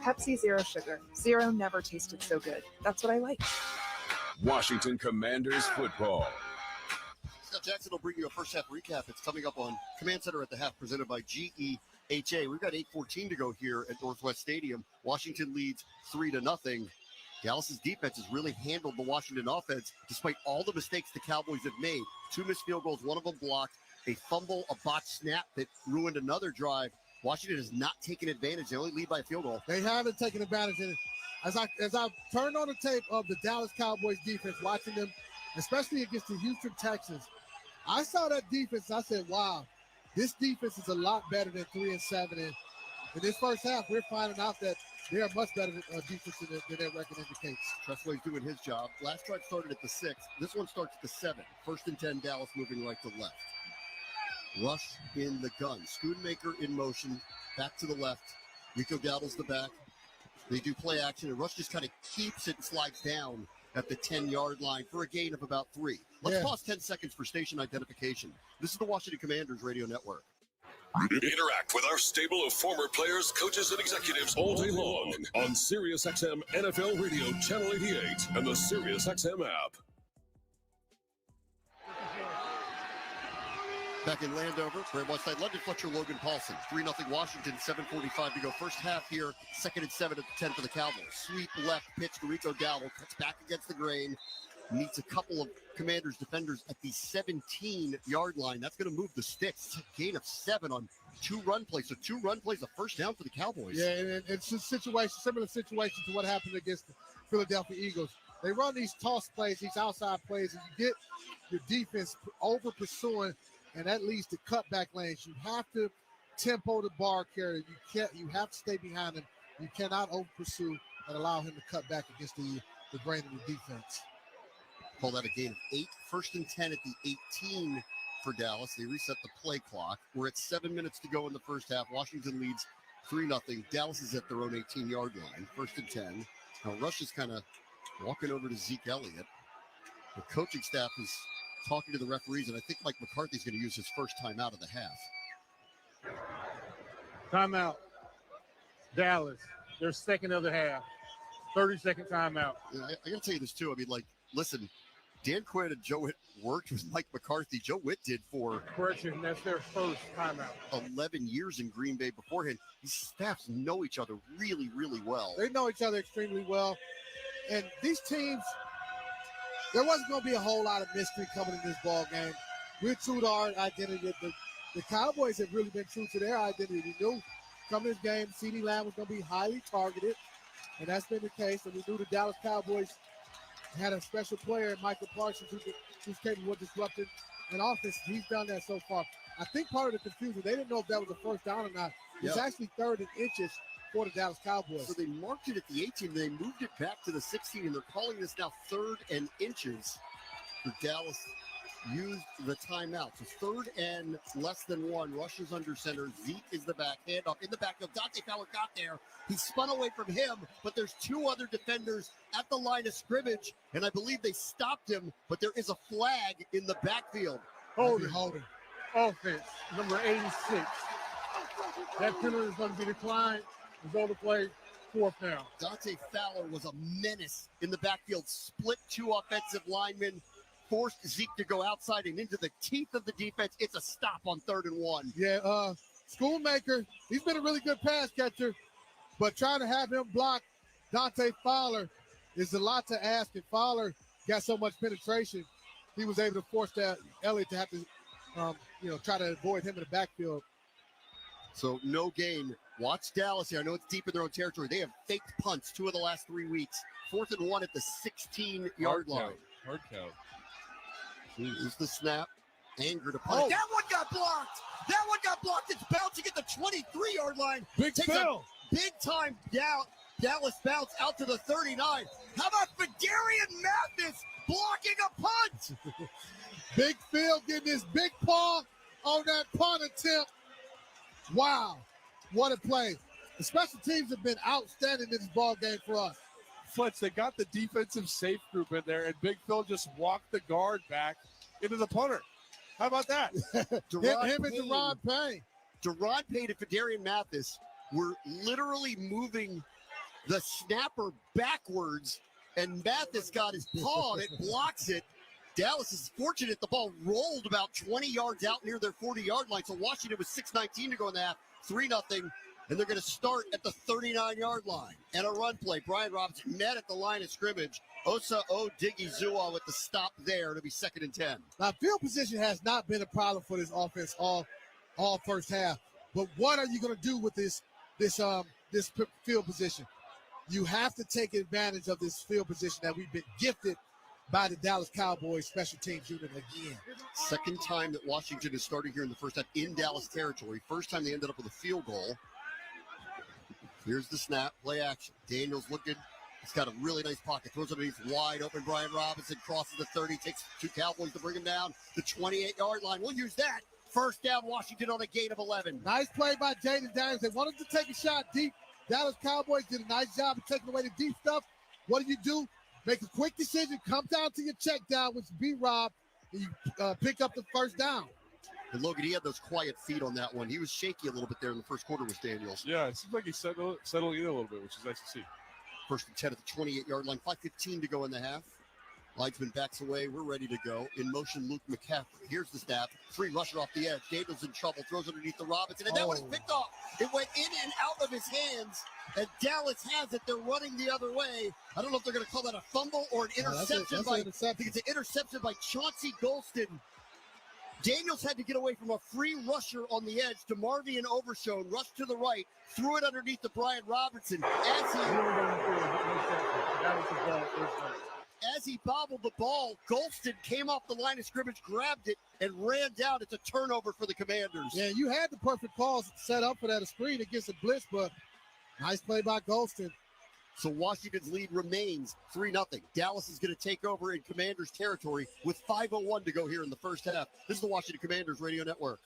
Pepsi Zero Sugar. Zero never tasted so good. That's what I like. Washington Commanders football. Scott Jackson will bring you a first half recap. It's coming up on Command Center at the half, presented by GEHA. We've got 8:14 to go here at Northwest Stadium. Washington leads 3-0. Dallas's defense has really handled the Washington offense despite all the mistakes the Cowboys have made. 2 missed field goals, one of them blocked, a fumble, a botched snap that ruined another drive. Washington has not taken advantage. They only lead by a field goal. They haven't taken advantage of it. As I turned on the tape of the Dallas Cowboys defense, watching them, especially against the Houston Texans, I saw that defense. I said, wow, this defense is a lot better than 3-7. And in this first half, we're finding out that they are much better defense than their record indicates. Tressway's doing his job. Last drive started at the 6. This one starts at the 7. 1st and 10, Dallas moving right to left. Rush in the gun. Schoonmaker in motion. Back to the left. Rico Dowdle's the back. They do play action, and Rush just kind of keeps it and slides down at the 10-yard line for a gain of about 3. Let's pause 10 seconds for station identification. This is the Washington Commanders Radio Network. Interact with our stable of former players, coaches, and executives all day long on SiriusXM NFL Radio Channel 88 and the SiriusXM app. Back in Landover, Graham Westside, London Fletcher, Logan Paulson. 3-0 Washington, 7:45 to go. First half here, 2nd and 7 at the 10 for the Cowboys. Sweep left pitch to Rico Dowdle, cuts back against the grain. Meets a couple of Commanders defenders at the 17-yard line. That's going to move the sticks. Gain of 7 on 2 run plays. So 2 run plays, a first down for the Cowboys. Yeah, and it's a situation, similar situation to what happened against the Philadelphia Eagles. They run these toss plays, these outside plays, and you get your defense over pursuing, and that leads to cutback lanes. You have to tempo the ball carrier. You have to stay behind him. You cannot over pursue and allow him to cut back against the grain of the defense. Call that a gain of 8. 1st and 10 at the 18 for Dallas. They reset the play clock. We're at 7 minutes to go in the first half. Washington leads 3-0. Dallas is at their own 18-yard line. 1st and 10. Now Rush is kind of walking over to Zeke Elliott. The coaching staff is talking to the referees, and I think Mike McCarthy's going to use his first timeout of the half. Timeout. Dallas, their second of the half. 30-second timeout. I got to tell you this, too. I mean, like, listen, Dan Quinn and Joe Witt worked with Mike McCarthy. Joe Witt did for... Correction, that's their first timeout. 11 years in Green Bay beforehand. These staffs know each other really, really well. They know each other extremely well. And these teams, there wasn't going to be a whole lot of mystery coming in this ball game. We're true to our identity. The Cowboys have really been true to their identity. We knew coming this game, CeeDee Lamb was going to be highly targeted, and that's been the case. And we knew the Dallas Cowboys had a special player, Michael Parsons, who's capable of disrupting an offense. He's done that so far. I think part of the confusion, they didn't know if that was a first down or not. It's actually 3rd and inches for the Dallas Cowboys. So they marked it at the 18, they moved it back to the 16, and they're calling this now 3rd and inches. after Dallas used the timeout. So 3rd and less than 1. Rushes under center. Zeke is the back. Handoff in the backfield. Dante Fowler got there. He spun away from him, but there's 2 other defenders at the line of scrimmage, and I believe they stopped him, but there is a flag in the backfield. Holding. Offense, number 86. That penalty is going to be declined. Result of play, 4th down. Dante Fowler was a menace in the backfield. Split 2 offensive linemen. Forced Zeke to go outside and into the teeth of the defense. It's a stop on 3rd and 1. Yeah, Schoolmaker, he's been a really good pass catcher, but trying to have him block Dante Fowler is a lot to ask. And Fowler got so much penetration, he was able to force that Elliott to have to, try to avoid him in the backfield. So no gain. Watch Dallas here. I know it's deep in their own territory. They have faked punts 2 of the last 3 weeks. 4th and 1 at the 16-yard line. Hard count. Here's the snap. Anger to punt. That one got blocked. It's bouncing at the 23-yard line. Big Phil. Big time down. Dallas bounce out to the 39. How about Fedarian Mathis blocking a punt? Big Phil getting his big paw on that punt attempt. Wow. What a play. The special teams have been outstanding in this ball game for us. Fletch, they got the defensive safe group in there, and Big Phil just walked the guard back into the punter. How about that? Him and Deron Payne. Deron Payne and Fedarian Mathis were literally moving the snapper backwards, and Mathis got his paw and it blocks it. Dallas is fortunate the ball rolled about 20 yards out near their 40-yard line, so Washington was 6:19 to go in the half, 3-0. And they're going to start at the 39-yard line. And a run play. Brian Robinson met at the line of scrimmage. Osa Odigizua with the stop there. It'll be 2nd and 10. Now, field position has not been a problem for this offense all first half. But what are you going to do with this field position? You have to take advantage of this field position that we've been gifted by the Dallas Cowboys special teams unit again. 2nd time that Washington is starting here in the first half in Dallas territory. First time they ended up with a field goal. Here's the snap, play action. Daniels looking. He's got a really nice pocket. Throws underneath wide open. Brian Robinson crosses the 30. Takes 2 Cowboys to bring him down. The 28-yard line. We'll use that. First down, Washington on a gain of 11. Nice play by Jaden Daniels. They wanted to take a shot deep. Dallas Cowboys did a nice job of taking away the deep stuff. What do? Make a quick decision. Come down to your check down, which is B-Rob, and you pick up the first down. And Logan, he had those quiet feet on that one. He was shaky a little bit there in the first quarter with Daniels. Yeah, it seems like he's settling in a little bit, which is nice to see. 1st and 10 at the 28-yard line. 5:15 to go in the half. Linesman backs away. We're ready to go. In motion, Luke McCaffrey. Here's the snap. 3 rusher off the edge. Daniels in trouble. Throws underneath the Robinson. And that one is picked off. It went in and out of his hands. And Dallas has it. They're running the other way. I don't know if they're going to call that a fumble or an interception. I think it's an interception by Chauncey Golston. Daniels had to get away from a free rusher on the edge to Marvian Overshone, rushed to the right, threw it underneath to Brian Robinson. As he bobbled the ball, Golston came off the line of scrimmage, grabbed it, and ran down. It's a turnover for the Commanders. Yeah, you had the perfect calls set up for that, a screen against a blitz, but nice play by Golston. So Washington's lead remains 3-0. Dallas is going to take over in Commanders territory with 5:01 to go here in the first half. This is the Washington Commanders Radio Network.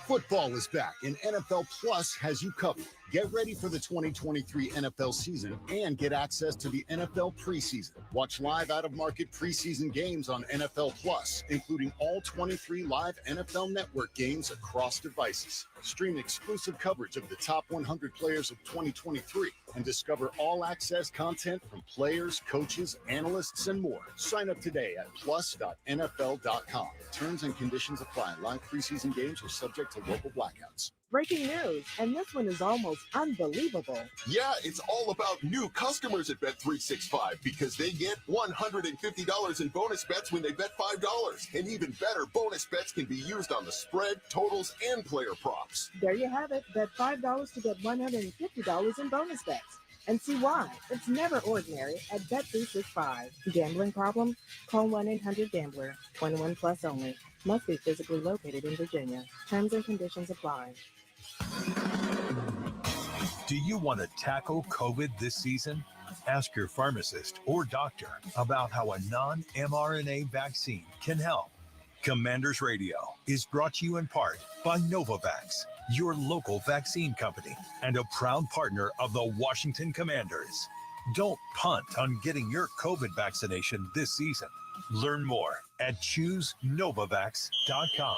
Football is back, and NFL Plus has you covered. Get ready for the 2023 NFL season and get access to the NFL preseason. Watch live out-of-market preseason games on NFL Plus, including all 23 live NFL Network games across devices. Stream exclusive coverage of the top 100 players of 2023 and discover all-access content from players, coaches, analysts, and more. Sign up today at plus.nfl.com. Terms and conditions apply. Live preseason games are subject to local blackouts. Breaking news, and this one is almost unbelievable. Yeah, it's all about new customers at Bet365 because they get $150 in bonus bets when they bet $5. And even better, bonus bets can be used on the spread, totals, and player props. There you have it. Bet $5 to get $150 in bonus bets. And see why. It's never ordinary at Bet365. Gambling problem? Call 1-800-GAMBLER. 21 plus only. Must be physically located in Virginia. Terms and conditions apply. Do you want to tackle COVID this season? Ask your pharmacist or doctor about how a non-mRNA vaccine can help. Commanders Radio is brought to you in part by Novavax, your local vaccine company and a proud partner of the Washington Commanders. Don't punt on getting your COVID vaccination this season. Learn more at ChooseNovavax.com.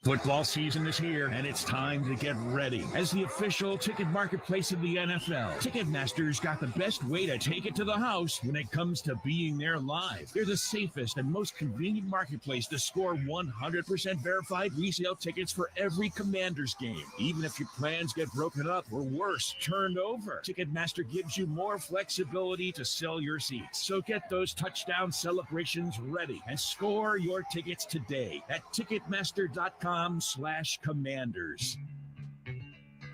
Football season is here, and it's time to get ready. As the official ticket marketplace of the NFL, Ticketmaster's got the best way to take it to the house when it comes to being there live. They're the safest and most convenient marketplace to score 100% verified resale tickets for every Commanders game, even if your plans get broken up or worse, turned over. Ticketmaster gives you more flexibility to sell your seats. So get those touchdown celebrations ready and score your tickets today at Ticketmaster.com/Commanders.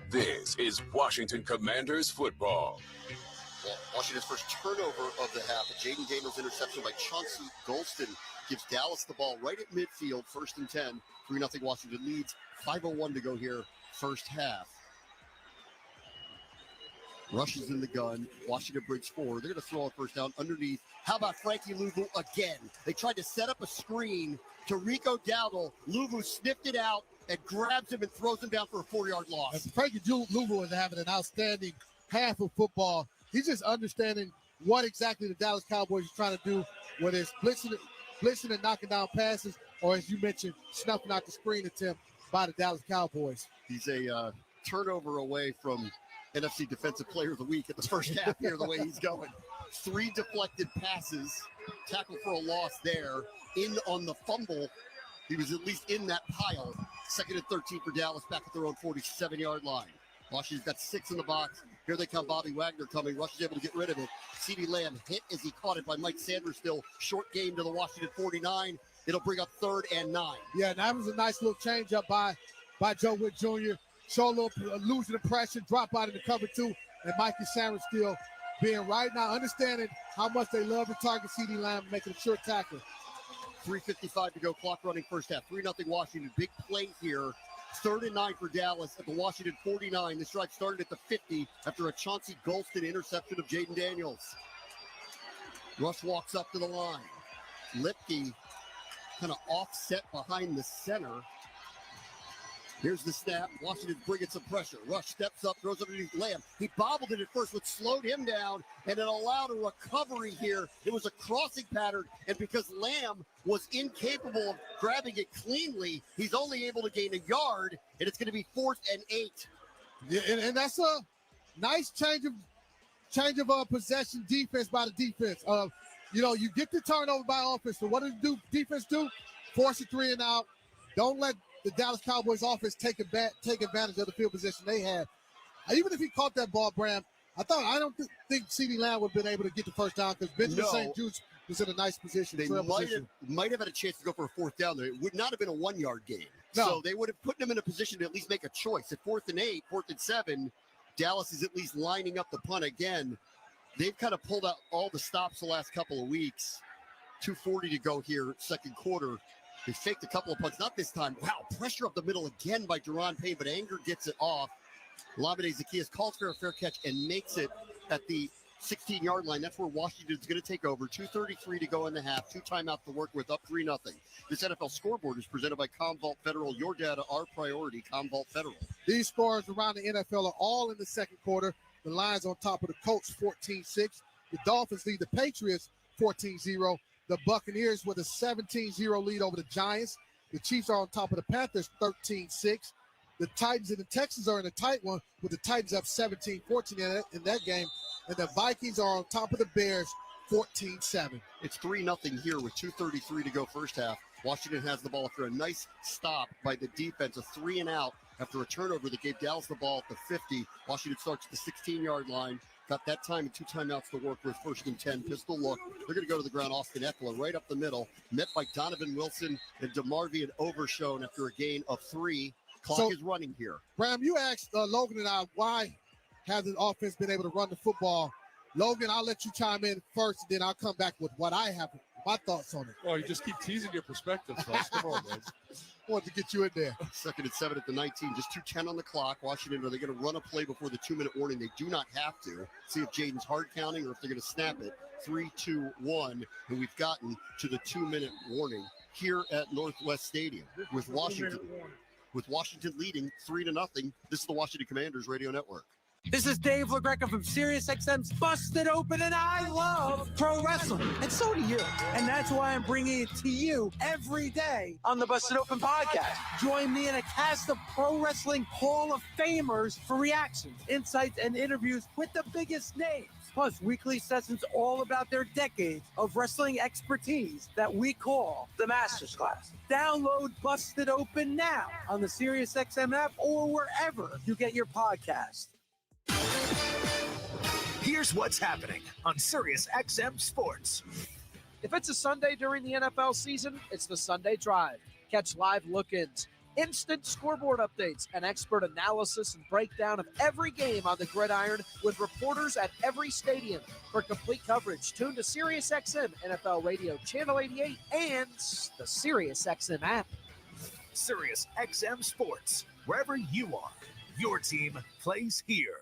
This is Washington Commanders football. Well, Washington's first turnover of the half. A Jaden Daniels interception by Chauncey Golston gives Dallas the ball right at midfield, 1st and 10. 3-0 Washington leads. 5:01 to go here, first half. Rushes in the gun. Washington breaks forward. They're going to throw a first down underneath. How about Frankie Louvu again? They tried to set up a screen to Rico Dowdle. Louvu sniffed it out and grabs him and throws him down for a 4-yard loss. And Frankie Louvu is having an outstanding half of football. He's just understanding what exactly the Dallas Cowboys are trying to do, whether it's blitzing and knocking down passes, or as you mentioned, snuffing out the screen attempt by the Dallas Cowboys. He's a turnover away from NFC Defensive Player of the Week at the first half here, the way he's going. 3 deflected passes, tackle for a loss there. In on the fumble, he was at least in that pile. 2nd and 13 for Dallas, back at their own 47-yard line. Washington's got 6 in the box. Here they come, Bobby Wagner coming. Rush is able to get rid of it. CeeDee Lamb hit as he caught it by Mike Sanders still. Short game to the Washington 49. It'll bring up 3rd and 9. Yeah, and that was a nice little change up by Joe Witt Jr. Show a little losing the pressure, drop out in the cover 2, and Mikey Sanders still being right now, understanding how much they love to target CeeDee Lamb, making a short tackle. 3:55 to go, clock running first half. 3-0 Washington. Big play here. 3rd and 9 for Dallas at the Washington 49. This drive started at the 50 after a Chauncey Golston interception of Jaden Daniels. Rush walks up to the line. Lipke kind of offset behind the center. Here's the snap. Washington's bringing some pressure. Rush steps up, throws underneath Lamb. He bobbled it at first, which slowed him down, and it allowed a recovery here. It was a crossing pattern, and because Lamb was incapable of grabbing it cleanly, he's only able to gain a yard, and it's going to be 4th and 8. Yeah, and that's a nice change of possession defense by the defense. You get the turnover by offense. So what does defense do? Force a 3 and out. Don't let the Dallas Cowboys offense take advantage of the field position they had. Even if he caught that ball, Bram, I don't think CeeDee Lamb would have been able to get the first down because Benjamin St. Jude was in a nice position. They might have had a chance to go for a 4th down there. It would not have been a 1-yard game. No. So they would have put them in a position to at least make a choice. At 4th and 8, 4th and 7, Dallas is at least lining up the punt again. They've kind of pulled out all the stops the last couple of weeks. 2:40 to go here, second quarter. They faked a couple of punts, not this time. Wow, pressure up the middle again by Deron Payne, but Anger gets it off. Lamine Zaccheaus calls for a fair catch and makes it at the 16-yard line. That's where Washington's going to take over. 2:33 to go in the half. 2 timeouts to work with, up 3-0. This NFL scoreboard is presented by Commvault Federal. Your data, our priority, Commvault Federal. These scores around the NFL are all in the second quarter. The Lions on top of the Colts, 14-6. The Dolphins lead the Patriots 14-0. The Buccaneers with a 17-0 lead over the Giants. The Chiefs are on top of the Panthers, 13-6. The Titans and the Texans are in a tight one with the Titans up 17-14 in that game. And the Vikings are on top of the Bears, 14-7. It's 3-0 here with 2:33 to go first half. Washington has the ball after a nice stop by the defense, a 3 and out after a turnover that gave Dallas the ball at the 50. Washington starts at the 16-yard line. Got that time and 2 timeouts to work with. 1st and 10, pistol look. They're going to go to the ground. Austin Eckler right up the middle, met by Donovan Wilson and DeMarvion Overshown after a gain of 3. Clock is running here. Bram, you asked Logan and I, why hasn't the offense been able to run the football? Logan, I'll let you chime in first, and then I'll come back with what I have, my thoughts on it. Well, you just keep teasing your perspective, Sus. Come on, man. Wanted to get you in there. 2nd and 7 at the 19, just 2:10 on the clock. Washington, are they going to run a play before the 2-minute warning? They do not have to. See if Jaden's hard counting or if they're going to snap it. 3, 2, 1, and we've gotten to the 2-minute warning here at Northwest Stadium with Washington. With Washington leading 3-0. This is the Washington Commanders Radio Network. This is Dave LaGreca from SiriusXM's Busted Open, and I love pro wrestling. And so do you. And that's why I'm bringing it to you every day on the Busted Open podcast. Join me in a cast of pro wrestling Hall of Famers for reactions, insights, and interviews with the biggest names. Plus, weekly sessions all about their decades of wrestling expertise that we call the Masters Class. Download Busted Open now on the SiriusXM app or wherever you get your podcasts. Here's what's happening on SiriusXM Sports. If it's a Sunday during the NFL season, it's the Sunday Drive. Catch live look-ins, instant scoreboard updates, and expert analysis and breakdown of every game on the gridiron with reporters at every stadium. For complete coverage, tune to SiriusXM NFL Radio Channel 88 and the SiriusXM app. SiriusXM Sports, wherever you are, your team plays here.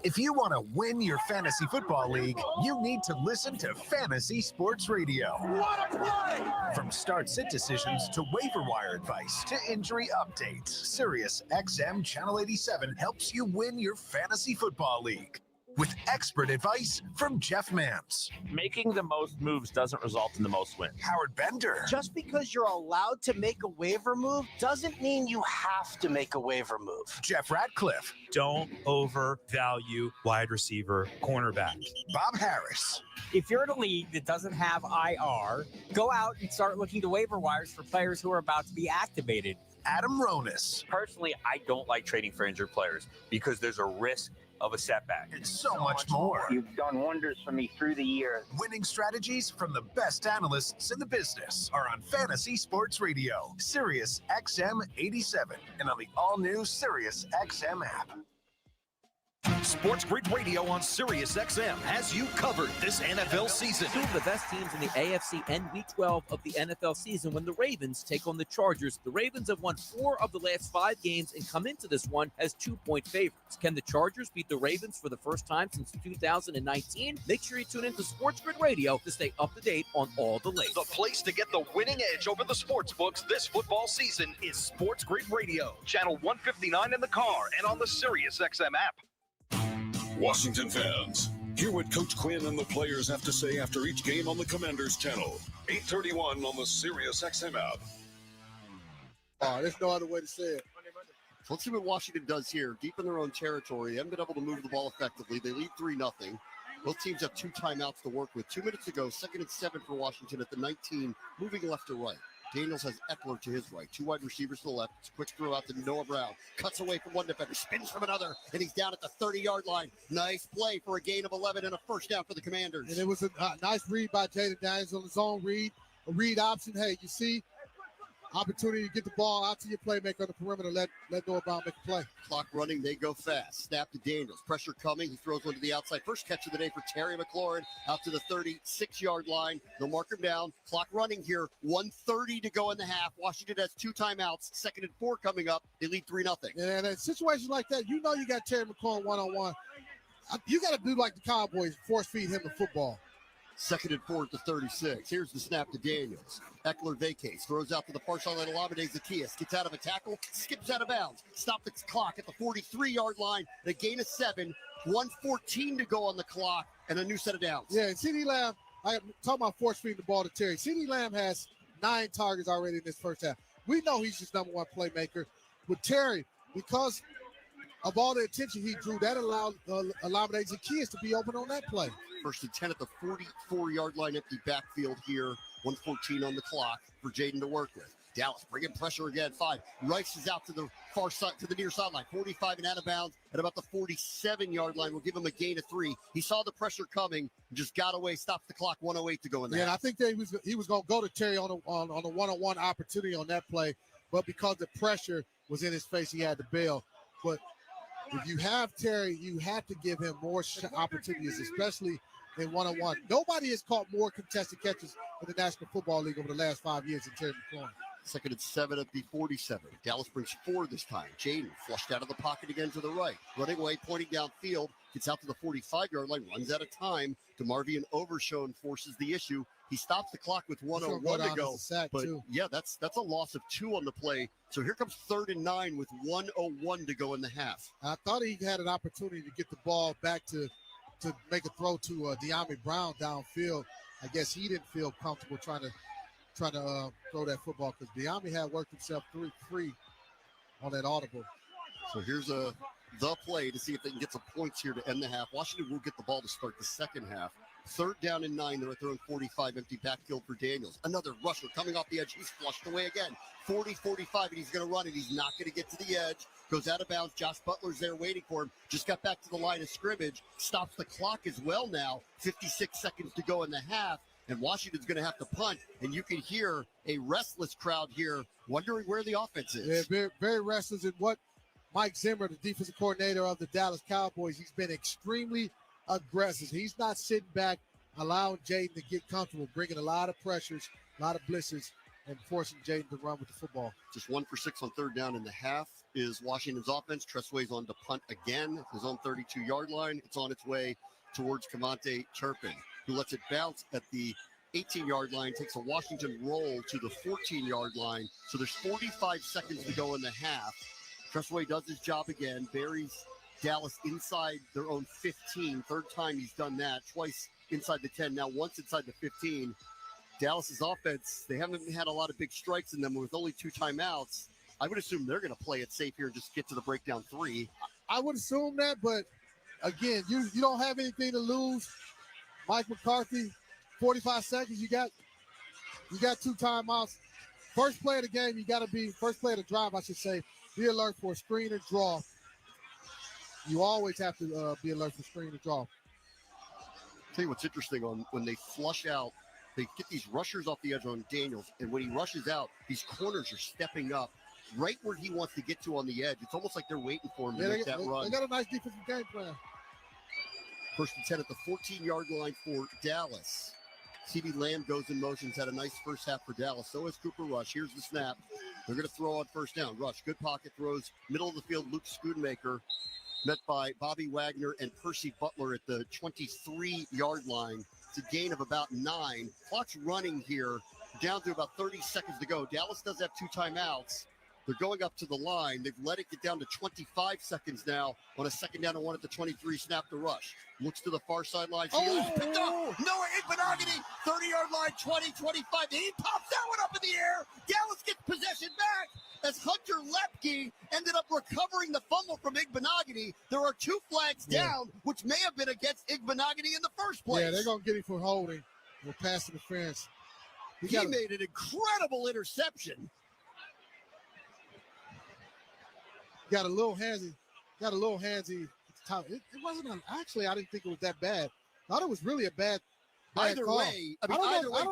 If you want to win your fantasy football league, you need to listen to Fantasy Sports Radio. What a play! From start-sit decisions to waiver wire advice to injury updates, SiriusXM Channel 87 helps you win your fantasy football league. With expert advice from Jeff Mams. Making the most moves doesn't result in the most wins. Howard Bender. Just because you're allowed to make a waiver move doesn't mean you have to make a waiver move. Jeff Ratcliffe. Don't overvalue wide receiver cornerback. Bob Harris. If you're in a league that doesn't have IR, go out and start looking to waiver wires for players who are about to be activated. Adam Ronis. Personally, I don't like trading for injured players because there's a risk of a setback. And so much more. You've done wonders for me through the years. Winning strategies from the best analysts in the business are on Fantasy Sports Radio, Sirius XM 87, and on the all-new Sirius XM app. Sports Grid Radio on Sirius XM has you covered this NFL season. Two of the best teams in the AFC end Week 12 of the NFL season when the Ravens take on the Chargers. The Ravens have won 4 of the last 5 games and come into this one as 2-point favorites. Can the Chargers beat the Ravens for the first time since 2019? Make sure you tune into Sports Grid Radio to stay up to date on all the latest. The place to get the winning edge over the sports books this football season is Sports Grid Radio, channel 159 in the car and on the Sirius XM app. Washington fans, hear what Coach Quinn and the players have to say after each game on the Commanders channel. 8:31 on the Sirius XM app. There's no other way to say it. So let's see what Washington does here. Deep in their own territory. They haven't been able to move the ball effectively. They lead 3-0. Both teams have 2 timeouts to work with. 2 minutes ago, 2nd and 7 for Washington at the 19, moving left to right. Daniels has Eckler to his right. 2 wide receivers to the left. It's a quick throw out to Noah Brown. Cuts away from one defender. Spins from another. And he's down at the 30-yard line. Nice play for a gain of 11 and a first down for the Commanders. And it was a nice read by Jaden Daniels on his own read. A read option. Hey, you see, opportunity to get the ball out to your playmaker on the perimeter. Let Noah Brown make a play. Clock running. They go fast. Snap to Daniels. Pressure coming. He throws one to the outside. First catch of the day for Terry McLaurin out to the 36-yard line. They'll mark him down. Clock running here. 1:30 to go in the half. Washington has 2 timeouts. 2nd and 4 coming up. They lead 3-0. And in situations like that, you know you got Terry McLaurin one-on-one. You got to do like the Cowboys, force feed him the football. 2nd and 4 at the 36. Here's the snap to Daniels. Eckler vacates, throws out to the far sideline. Olamide Zaccheaus gets out of a tackle, skips out of bounds. Stop the clock at the 43-yard line. A gain of 7. 1:14 to go on the clock, and a new set of downs. Yeah, and CeeDee Lamb, I'm talking about force feeding the ball to Terry. CeeDee Lamb has 9 targets already in this first half. We know he's just number 1 playmaker. With Terry, because of all the attention he drew, that allowed Olamide Zaccheaus to be open on that play. 1st and 10 at the 44-yard line, empty backfield here. 1:14 on the clock for Jaden to work with. Dallas bringing pressure again. 5. Rice is out to the far side, to the near sideline. 45 and out of bounds at about the 47-yard line. We'll give him a gain of 3. He saw the pressure coming, just got away, stopped the clock. 1:08 to go in there. Yeah, and I think that he was going to go to Terry on a one-on-one opportunity on that play, but because the pressure was in his face, he had to bail. But if you have Terry, you have to give him more opportunities, especially in one-on-one. Nobody has caught more contested catches in the National Football League over the last 5 years than Terry McLaurin. 2nd and 7 at the 47. Dallas brings 4 this time. Jaden flushed out of the pocket again to the right. Running away, pointing downfield. Gets out to the 45-yard line. Runs out of time. DeMarvion Overshone forces the issue. He stops the clock with 1:01 to go. But, yeah, that's a loss of 2 on the play. So here comes 3rd and 9 with 1:01 to go in the half. I thought he had an opportunity to get the ball back to make a throw to De'Ami Brown downfield. I guess he didn't feel comfortable trying to throw that football because De'Ami had worked himself free on that audible. So here's the play to see if they can get some points here to end the half. Washington will get the ball to start the second half. 3rd down and 9. They're at their own 45, empty backfield for Daniels. Another rusher coming off the edge. He's flushed away again. 40, 45, and he's going to run it. He's not going to get to the edge. Goes out of bounds. Josh Butler's there waiting for him. Just got back to the line of scrimmage. Stops the clock as well now. 56 seconds to go in the half. And Washington's going to have to punt. And you can hear a restless crowd here wondering where the offense is. Yeah, very, very restless. And what Mike Zimmer, the defensive coordinator of the Dallas Cowboys, he's been extremely aggressive. He's not sitting back, allowing Jaden to get comfortable, bringing a lot of pressures, a lot of blitzes, and forcing Jaden to run with the football. Just 1 for 6 on 3rd down in the half is Washington's offense. Tressway's on to punt again. His own 32-yard line. It's on its way towards Cavante Turpin, who lets it bounce at the 18-yard line, takes a Washington roll to the 14-yard line. So there's 45 seconds to go in the half. Tressway does his job again, buries Dallas inside their own 15. 3rd time he's done that, twice inside the 10, now once inside the 15. Dallas's offense, they haven't had a lot of big strikes in them with only 2 timeouts. I would assume they're going to play it safe here and just get to the breakdown 3. I would assume that, but again, you don't have anything to lose. Mike McCarthy, 45 seconds. You got 2 timeouts. First play of the game, first play of the drive, I should say, be alert for a screen or draw. You always have to be alert for screen or draw. Tell you what's interesting on when they flush out, they get these rushers off the edge on Daniels, and when he rushes out, these corners are stepping up right where he wants to get to on the edge. It's almost like they're waiting for him to make that run. They got a nice defensive game plan. 1st and 10 at the 14-yard line for Dallas. CeeDee Lamb goes in motion. He's had a nice first half for Dallas. So is Cooper Rush. Here's the snap. They're going to throw on 1st down. Rush, good pocket throws. Middle of the field, Luke Schoonmaker, met by Bobby Wagner and Percy Butler at the 23-yard line. It's a gain of about 9. Clock's running here, down to about 30 seconds to go. Dallas does have 2 timeouts. They're going up to the line. They've let it get down to 25 seconds now on a 2nd down and 1 at the 23. Snap to Rush. Looks to the far sideline. Picked up. Noah Igbenogany, 30-yard line, 20, 25. He pops that one up in the air. Dallas gets possession back as Hunter Lepke ended up recovering the fumble from Igbenogany. There are 2 flags down, which may have been against Igbenogany in the first place. Yeah, they're going to get him for holding or pass interference. He made an incredible interception. Got a little handsy. At the time. It wasn't actually. I didn't think it was that bad. Thought it was really a bad Either call. way,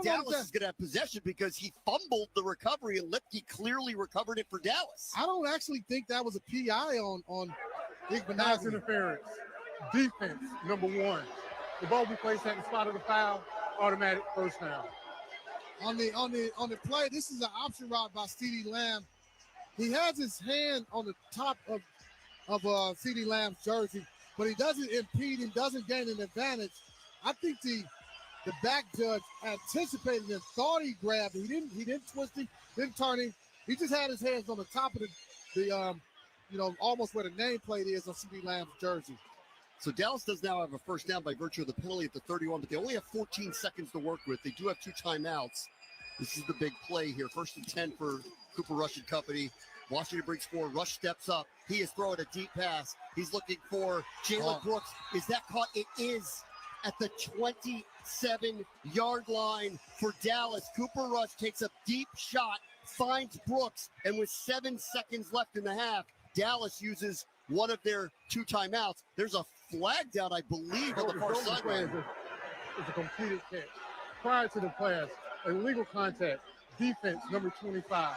Dallas is going to have possession because he fumbled the recovery and Lipke clearly recovered it for Dallas. I don't actually think that was a PI on Igbenogany. Pass interference. Defense, number 1. The ball be placed at the spot of the foul, automatic 1st down. On the play, this is an option route by CeeDee Lamb. He has his hand on the top of CeeDee Lamb's jersey, but he doesn't impede and doesn't gain an advantage. I think the back judge anticipated and thought he grabbed it. He didn't twist him, didn't turn him. He just had his hands on the top of the almost where the nameplate is on CeeDee Lamb's jersey. So Dallas does now have a 1st down by virtue of the penalty at the 31, but they only have 14 seconds to work with. They do have 2 timeouts. This is the big play here. 1st and 10 for Cooper Rush and company. Washington brings 4. Rush steps up. He is throwing a deep pass. He's looking for Jalen Brooks. Is that caught? It is at the 27-yard line for Dallas. Cooper Rush takes a deep shot, finds Brooks, and with 7 seconds left in the half, Dallas uses one of their 2 timeouts. There's a flag down, I believe, on the far sideline. It's a completed catch. Prior to the pass, illegal contact, defense, number 25.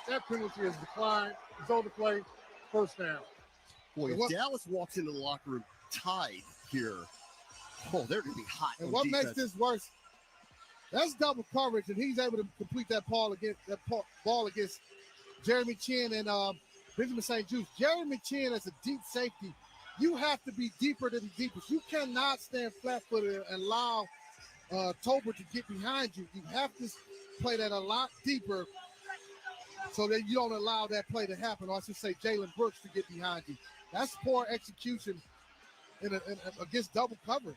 That penalty is declined. Result of play, 1st down. Boy, if Dallas walks into the locker room tied here, Oh, they're going to be hot. And what defense. makes this worse, that's double coverage, and he's able to complete that ball against Jeremy Chin and Benjamin St. Juste. Jeremy Chin as a deep safety, you have to be deeper than the deepest. You cannot stand flat-footed and allow Tolbert to get behind you. You have to play that a lot deeper so that you don't allow that play to happen. Or I should say Jalen Brooks to get behind you. That's poor execution against double coverage.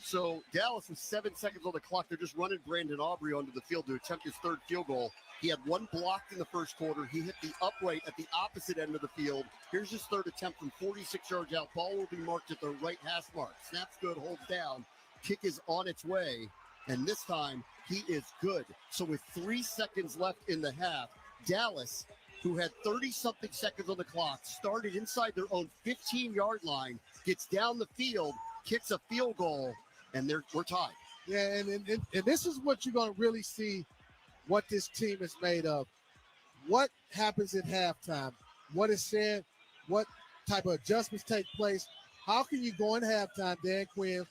So Dallas with 7 seconds on the clock. They're just running Brandon Aubrey onto the field to attempt his third field goal. He had one blocked in the first quarter. He hit the upright at the opposite end of the field. Here's his third attempt from 46 yards out. Ball will be marked at the right hash mark. Snap's good, holds down. Kick is on its way. And this time, he is good. So with 3 seconds left in the half, Dallas, who had 30-something seconds on the clock, started inside their own 15-yard line, gets down the field, kicks a field goal, and we're tied. Yeah, and this is what you're going to really see what this team is made of. What happens at halftime? What is said? What type of adjustments take place? How can you go in halftime, Dan Quinn,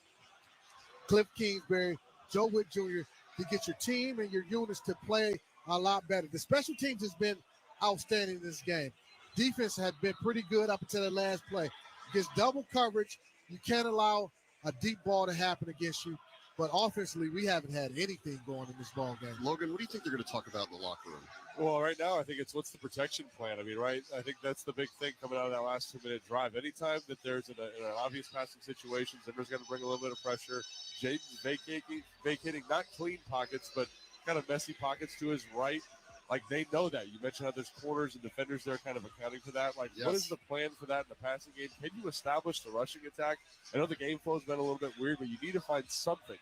Cliff Kingsbury, Joe Witt Jr., to get your team and your units to play a lot better? The special teams has been outstanding in this game. Defense had been pretty good up until the last play. Against double coverage, you can't allow a deep ball to happen against you. But offensively, we haven't had anything going in this ball game. Logan, what do you think they're going to talk about in the locker room? Well, right now, I think it's what's the protection plan. I mean, right? I think that's the big thing coming out of that last 2-minute drive. Anytime that there's an obvious passing situation, Zimmer's going to bring a little bit of pressure. Jaden's vacating not clean pockets, but kind of messy pockets to his right. Like, they know that. You mentioned how there's corners and defenders there kind of accounting for that. Like, What is the plan for that in the passing game? Can you establish the rushing attack? I know the game flow has been a little bit weird, but you need to find something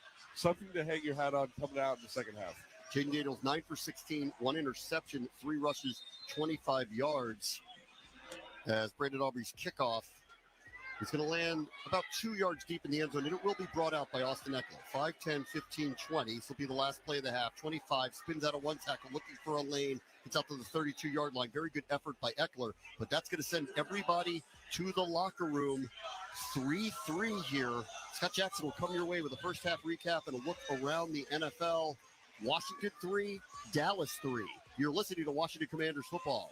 to hang your hat on coming out in the second half. Jaden Daniels, 9 for 16, 1 interception, 3 rushes, 25 yards. As Brandon Aubrey's kickoff is going to land about 2 yards deep in the end zone, and it will be brought out by Austin Eckler. 5, 10, 15, 20. This will be the last play of the half. 25, spins out of one tackle, looking for a lane. Gets out to the 32-yard line. Very good effort by Eckler, but that's going to send everybody to the locker room. 3-3 here. Scott Jackson will come your way with a first half recap and a look around the NFL. Washington 3, Dallas 3. You're listening to Washington Commanders football.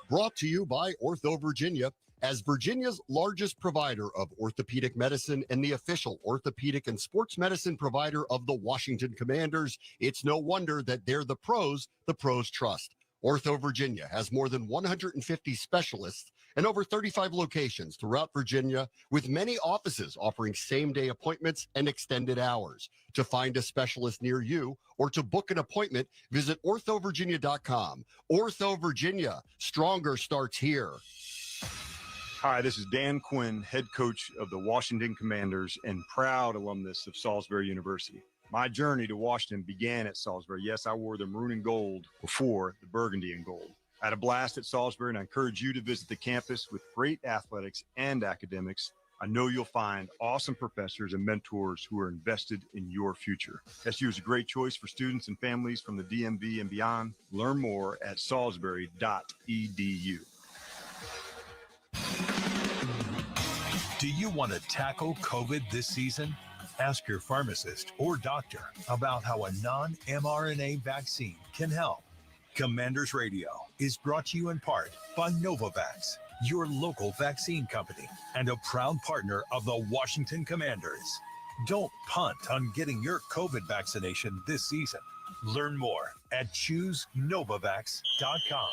Brought to you by Ortho Virginia. As Virginia's largest provider of orthopedic medicine and the official orthopedic and sports medicine provider of the Washington Commanders, it's no wonder that they're the pros trust. Ortho Virginia has more than 150 specialists and over 35 locations throughout Virginia, with many offices offering same-day appointments and extended hours. To find a specialist near you or to book an appointment, visit orthovirginia.com. Ortho Virginia, stronger starts here. Hi, this is Dan Quinn, head coach of the Washington Commanders and proud alumnus of Salisbury University. My journey to Washington began at Salisbury. Yes, I wore the maroon and gold before the burgundy and gold. I had a blast at Salisbury, and I encourage you to visit the campus with great athletics and academics. I know you'll find awesome professors and mentors who are invested in your future. SU is a great choice for students and families from the DMV and beyond. Learn more at salisbury.edu. Do you want to tackle COVID this season? Ask your pharmacist or doctor about how a non-mRNA vaccine can help. Commanders Radio is brought to you in part by Novavax, your local vaccine company and a proud partner of the Washington Commanders. Don't punt on getting your COVID vaccination this season. Learn more at ChooseNovavax.com.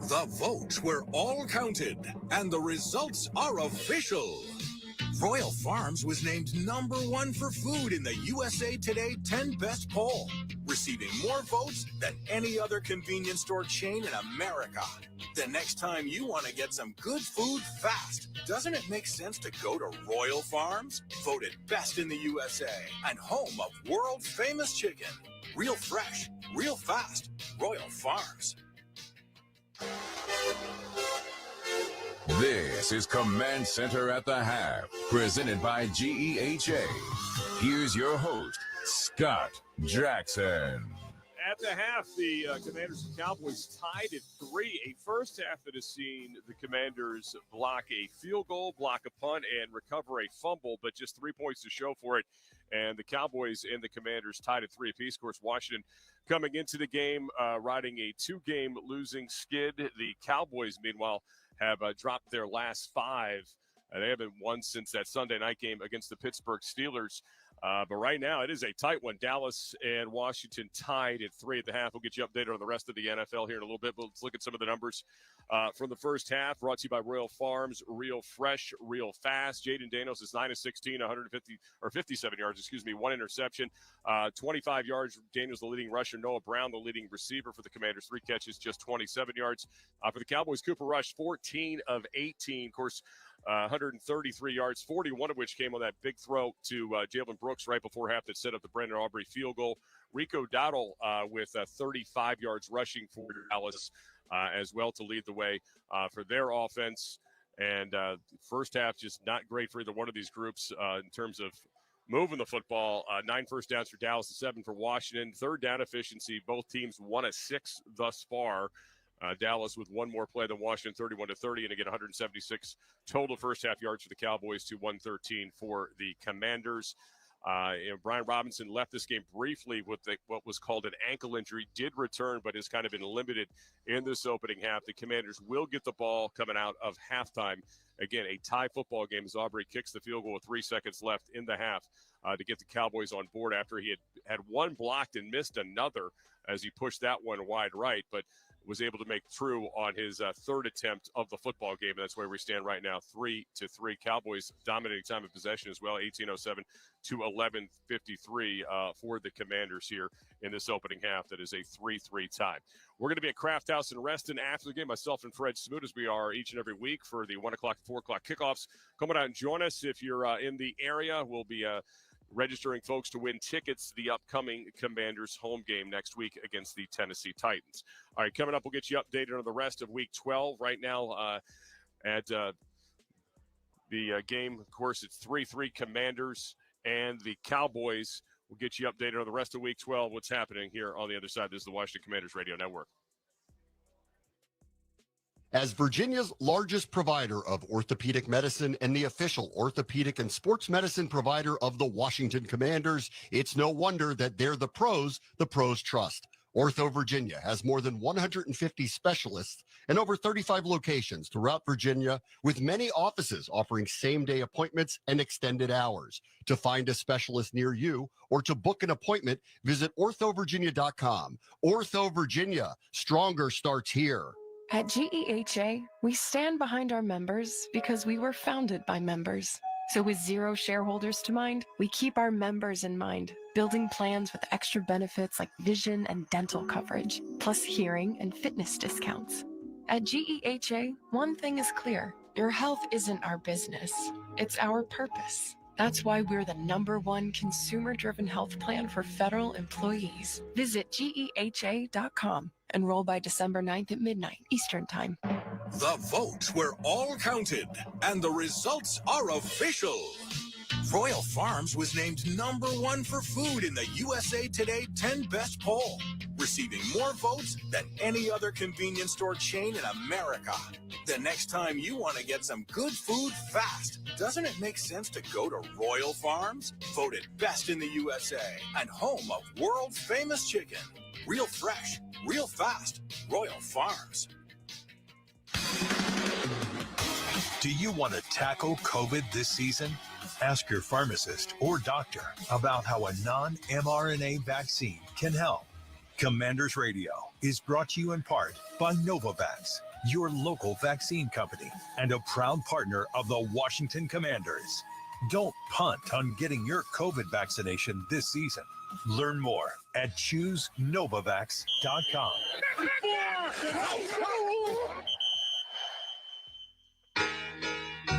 The votes were all counted, and the results are official. Royal Farms was named #1 for food in the USA Today 10 Best poll, receiving more votes than any other convenience store chain in America. The next time you want to get some good food fast, doesn't it make sense to go to Royal Farms? Voted best in the USA and home of world-famous chicken. Real fresh, real fast, Royal Farms. This is Command Center at the Half, presented by GEHA. Here's your host, Scott Jackson. At the half, the Commanders and Cowboys tied at 3. A first half that has seen the Commanders block a field goal, block a punt, and recover a fumble, but just 3 points to show for it. And the Cowboys and the Commanders tied at 3 apiece. Of course, Washington coming into the game riding a 2-game losing skid. The Cowboys, meanwhile, have dropped their last 5. They haven't won since that Sunday night game against the Pittsburgh Steelers. But right now, it is a tight one. Dallas and Washington tied at 3 at the half. We'll get you updated on the rest of the NFL here in a little bit. But let's look at some of the numbers from the first half. Brought to you by Royal Farms, real fresh, real fast. Jaden Daniels is 9 of 16, 57 yards, 1 interception, 25 yards. Daniels the leading rusher. Noah Brown the leading receiver for the Commanders. 3 catches, just 27 yards. For the Cowboys, Cooper Rush, 14 of 18. Of course, 133 yards, 41 of which came on that big throw to Jalen Brooks right before half that set up the Brandon Aubrey field goal. Rico Dowdle with 35 yards rushing for Dallas as well to lead the way for their offense. And first half just not great for either one of these groups in terms of moving the football. 9 first downs for Dallas, 7 for Washington. Third down efficiency, both teams 1 of 6 thus far. Dallas with 1 more play than Washington, 31-30, and again 176 total first half yards for the Cowboys to 113 for the Commanders. Brian Robinson left this game briefly with what was called an ankle injury, did return, but has kind of been limited in this opening half. The Commanders will get the ball coming out of halftime. Again, a tie football game as Aubrey kicks the field goal with 3 seconds left in the half to get the Cowboys on board after he had 1 blocked and missed another as he pushed that one wide right, but was able to make through on his 3rd attempt of the football game. And that's where we stand right now, 3-3. Cowboys dominating time of possession as well, 18:07 to 11:53 for the Commanders here in this opening half. That is a 3-3 tie. We're going to be at Kraft House in Reston after the game, myself and Fred Smoot, as we are each and every week for the 1 o'clock, 4 o'clock kickoffs. Come on out and join us if you're in the area. We'll be registering folks to win tickets to the upcoming Commanders home game next week against the Tennessee Titans. All right, coming up, we'll get you updated on the rest of Week 12. Right now at the game, of course, it's 3-3 Commanders and the Cowboys. We'll get you updated on the rest of Week 12, what's happening here on the other side. This is the Washington Commanders Radio Network. As Virginia's largest provider of orthopedic medicine and the official orthopedic and sports medicine provider of the Washington Commanders, it's no wonder that they're the pros trust. Ortho Virginia has more than 150 specialists and over 35 locations throughout Virginia, with many offices offering same-day appointments and extended hours. To find a specialist near you or to book an appointment, visit orthovirginia.com. Ortho Virginia, stronger starts here. At GEHA, we stand behind our members because we were founded by members. So with 0 shareholders to mind, we keep our members in mind, building plans with extra benefits like vision and dental coverage, plus hearing and fitness discounts. At GEHA, one thing is clear: your health isn't our business, it's our purpose. That's why we're the #1 consumer-driven health plan for federal employees. Visit GEHA.com. Enroll by December 9th at midnight Eastern Time. The votes were all counted, and the results are official. Royal Farms was named #1 for food in the USA Today 10 Best poll, receiving more votes than any other convenience store chain in America. The next time you want to get some good food fast, doesn't it make sense to go to Royal Farms? Voted best in the USA and home of world-famous chicken. Real fresh, real fast. Royal Farms. Do you want to tackle COVID this season? Ask your pharmacist or doctor about how a non-mRNA vaccine can help. Commanders Radio is brought to you in part by Novavax, your local vaccine company and a proud partner of the Washington Commanders. Don't punt on getting your COVID vaccination this season. Learn more at ChooseNovavax.com.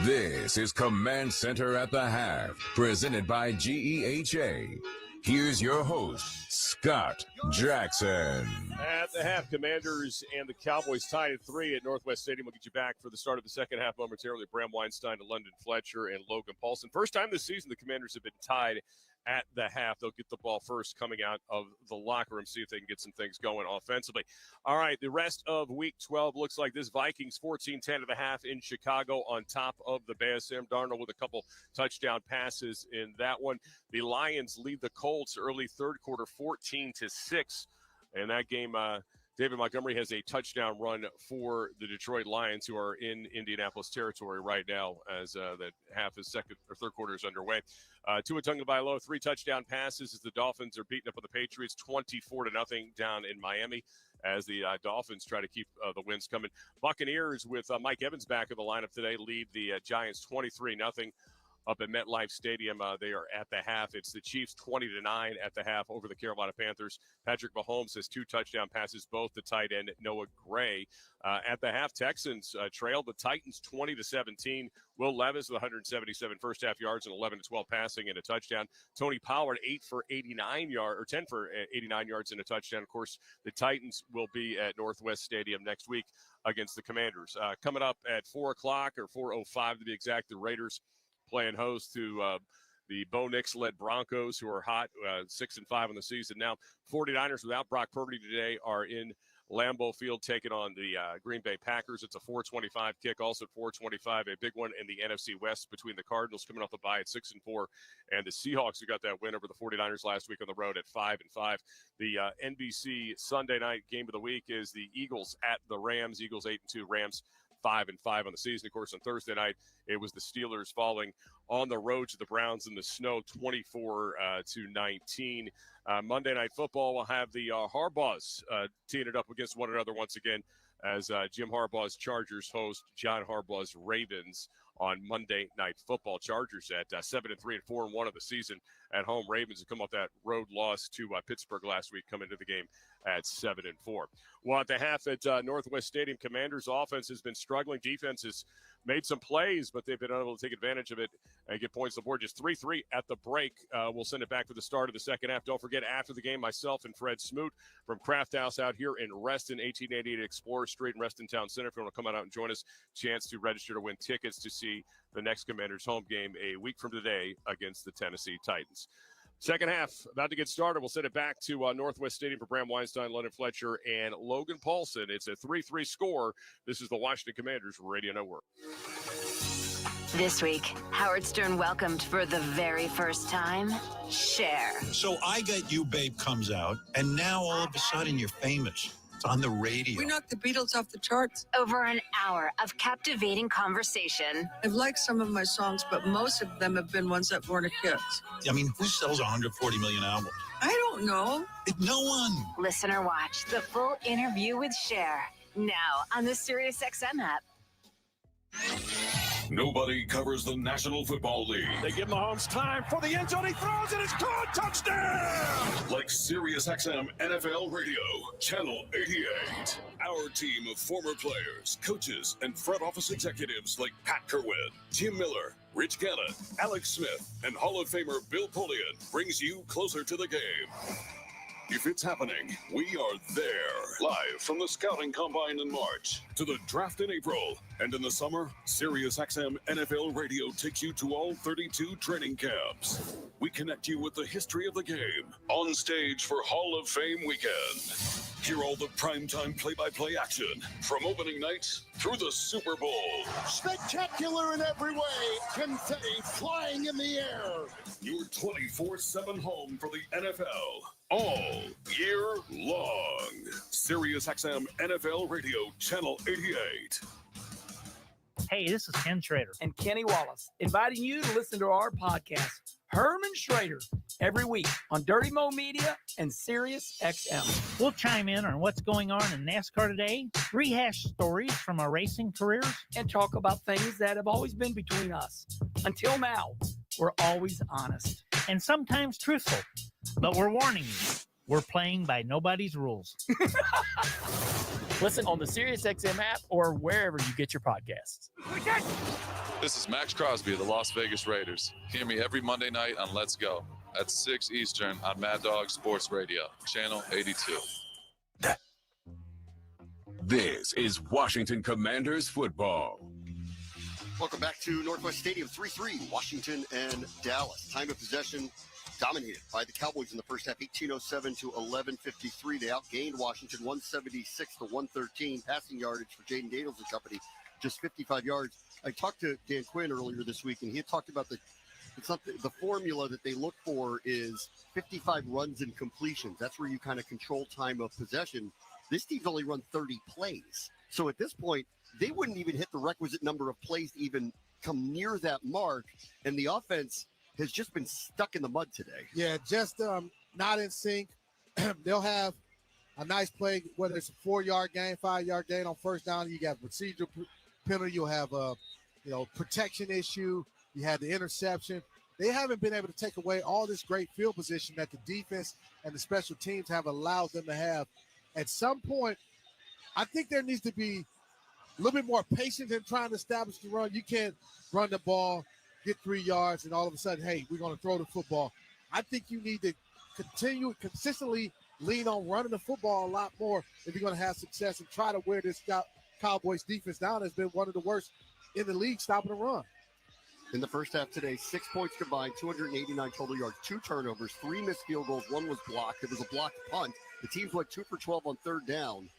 This is Command Center at the Half, presented by GEHA. Here's your host, Scott Jackson. At the half, Commanders and the Cowboys tied at 3 at Northwest Stadium. We'll get you back for the start of the second half momentarily. Bram Weinstein to London Fletcher and Logan Paulson. First time this season the Commanders have been tied at the half. They'll get the ball first coming out of the locker room, see if they can get some things going offensively. All right, the rest of Week 12 looks like this. Vikings 14-10 at the half in Chicago on top of the Bears. Sam Darnold with a couple touchdown passes in that one. The Lions lead the Colts early third quarter 14-6. And that game, David Montgomery has a touchdown run for the Detroit Lions, who are in Indianapolis territory right now as that half is second or third quarter is underway. Tua Tagovailoa, 3 touchdown passes as the Dolphins are beating up on the Patriots 24-0 down in Miami as the Dolphins try to keep the wins coming. Buccaneers with Mike Evans back in the lineup today lead the Giants 23-0. Up at MetLife Stadium, they are at the half. It's the Chiefs 20-9 at the half over the Carolina Panthers. Patrick Mahomes has 2 touchdown passes, both to tight end Noah Gray. At the half, Texans trailed the Titans 20-17. Will Levis with 177 first half yards and 11-12 passing and a touchdown. Tony Pollard 10 for 89 yards and a touchdown. Of course, the Titans will be at Northwest Stadium next week against the Commanders. Coming up at 4 o'clock or 4:05 to be exact, the Raiders playing host to the Bo Nix-led Broncos, who are hot, 6-5 on the season now. 49ers without Brock Purdy today are in Lambeau Field taking on the Green Bay Packers. It's a 4:25 kick. Also at 4:25, a big one in the NFC West between the Cardinals coming off the bye at 6-4 and the Seahawks, who got that win over the 49ers last week on the road at 5-5. The NBC Sunday night game of the week is the Eagles at the Rams. Eagles 8-2, Rams 5-5 on the season. Of course, on Thursday night, it was the Steelers falling on the road to the Browns in the snow, 24-19. Monday Night Football will have the Harbaughs teeing it up against one another once again as Jim Harbaugh's Chargers host John Harbaugh's Ravens on Monday Night Football. Chargers at 7-3 and 4-1 of the season at home. Ravens have come off that road loss to Pittsburgh last week, come into the game at 7-4. Well, at the half at Northwest Stadium, Commanders' offense has been struggling. Defense has made some plays, but they've been unable to take advantage of it and get points on the board. Just 3-3 at the break. We'll send it back for the start of the second half. Don't forget, after the game, myself and Fred Smoot from Craft House out here in Reston, 1888 Explorer Street in Reston Town Center. If you want to come out and join us, chance to register to win tickets to see the next Commanders home game a week from today against the Tennessee Titans. Second half about to get started. We'll send it back to Northwest Stadium for Bram Weinstein, London Fletcher, and Logan Paulson. It's a 3-3 score. This is the Washington Commanders Radio Network. This week, Howard Stern welcomed for the very first time, Cher. So I Got You, Babe comes out, and now all of a sudden you're famous. It's on the radio. We knocked the Beatles off the charts. Over an hour of captivating conversation. I've liked some of my songs, but most of them have been ones that weren't a hit. I mean, who sells 140 million albums? I don't know. No one. Listener watch the full interview with Cher. Now on the SiriusXM app. Nobody covers the National Football League. They give Mahomes time for the end zone. He throws and it's caught. Touchdown! Like SiriusXM NFL Radio, Channel 88. Our team of former players, coaches, and front office executives like Pat Kerwin, Jim Miller, Rich Gannon, Alex Smith, and Hall of Famer Bill Polian brings you closer to the game. If it's happening, we are there. Live from the Scouting Combine in March to the draft in April. And in the summer, SiriusXM NFL Radio takes you to all 32 training camps. We connect you with the history of the game on stage for Hall of Fame weekend. Hear all the primetime play-by-play action from opening night through the Super Bowl. Spectacular in every way. Confetti flying in the air. Your 24/7 home for the NFL. All year long. SiriusXM NFL Radio, Channel 88. Hey, this is Ken Schrader. And Kenny Wallace, inviting you to listen to our podcast, Herman Schrader, every week on Dirty Mo Media and SiriusXM. We'll chime in on what's going on in NASCAR today, rehash stories from our racing careers, and talk about things that have always been between us. Until now, we're always honest. And sometimes truthful. But we're warning you, we're playing by nobody's rules. Listen on the SiriusXM app or wherever you get your podcasts. This is Max Crosby of the Las Vegas Raiders. Hear me every Monday night on Let's Go at 6 Eastern on Mad Dog Sports Radio, Channel 82. This is Washington Commanders football. Welcome back to Northwest Stadium, 3-3, Washington and Dallas. Time of possession, dominated by the Cowboys in the first half, 18:07 to 11:53. They outgained Washington 176 to 113. Passing yardage for Jaden Daniels and company, just 55 yards. I talked to Dan Quinn earlier this week, and he had talked about the formula that they look for is 55 runs and completions. That's where you kind of control time of possession. This team's only run 30 plays. So at this point, they wouldn't even hit the requisite number of plays to even come near that mark. And the offense has just been stuck in the mud today. Yeah, just not in sync. They'll have a nice play, whether it's a 4-yard gain, 5-yard gain on first down. You got procedural penalty. You'll have a protection issue. You had the interception. They haven't been able to take away all this great field position that the defense and the special teams have allowed them to have. At some point, I think there needs to be a little bit more patience in trying to establish the run. You can't run the ball, get 3 yards, and all of a sudden, hey, we're going to throw the football. I think you need to consistently lean on running the football a lot more if you're going to have success and try to wear this Cowboys defense down. Has been one of the worst in the league stopping the run. In the first half today, 6 points combined, 289 total yards, 2 turnovers, 3 missed field goals, 1 was blocked. It was a blocked punt. The teams went 2 for 12 on third down.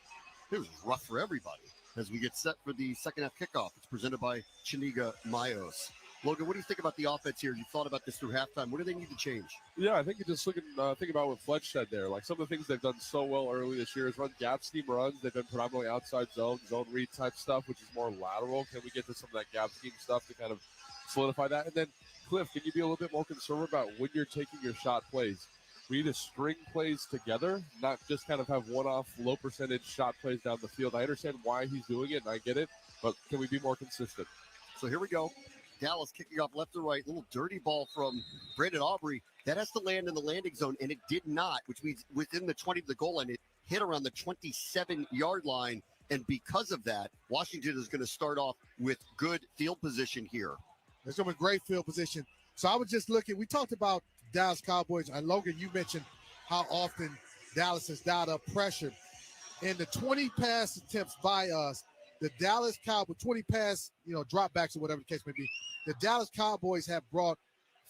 It was rough for everybody as we get set for the second half kickoff. It's presented by Chiniga Mayos. Logan, what do you think about the offense here? You thought about this through halftime. What do they need to change? Yeah, I think you just think about what Fletch said there. Like some of the things they've done so well early this year is run gap scheme runs. They've been predominantly outside zone read type stuff, which is more lateral. Can we get to some of that gap scheme stuff to kind of solidify that? And then, Cliff, can you be a little bit more concerned about when you're taking your shot plays? We need to string plays together, not just kind of have one-off low percentage shot plays down the field. I understand why he's doing it, and I get it, but can we be more consistent? So here we go. Dallas kicking off left to right. Little dirty ball from Brandon Aubrey. That has to land in the landing zone, and it did not, which means within the 20 of the goal line, it hit around the 27-yard line. And because of that, Washington is going to start off with good field position here. There's going to be great field position. So I was just looking. We talked about Dallas Cowboys. And Logan, you mentioned how often Dallas has dialed up pressure. In the 20 pass attempts by us, the Dallas Cowboys, 20 pass, dropbacks or whatever the case may be, the Dallas Cowboys have brought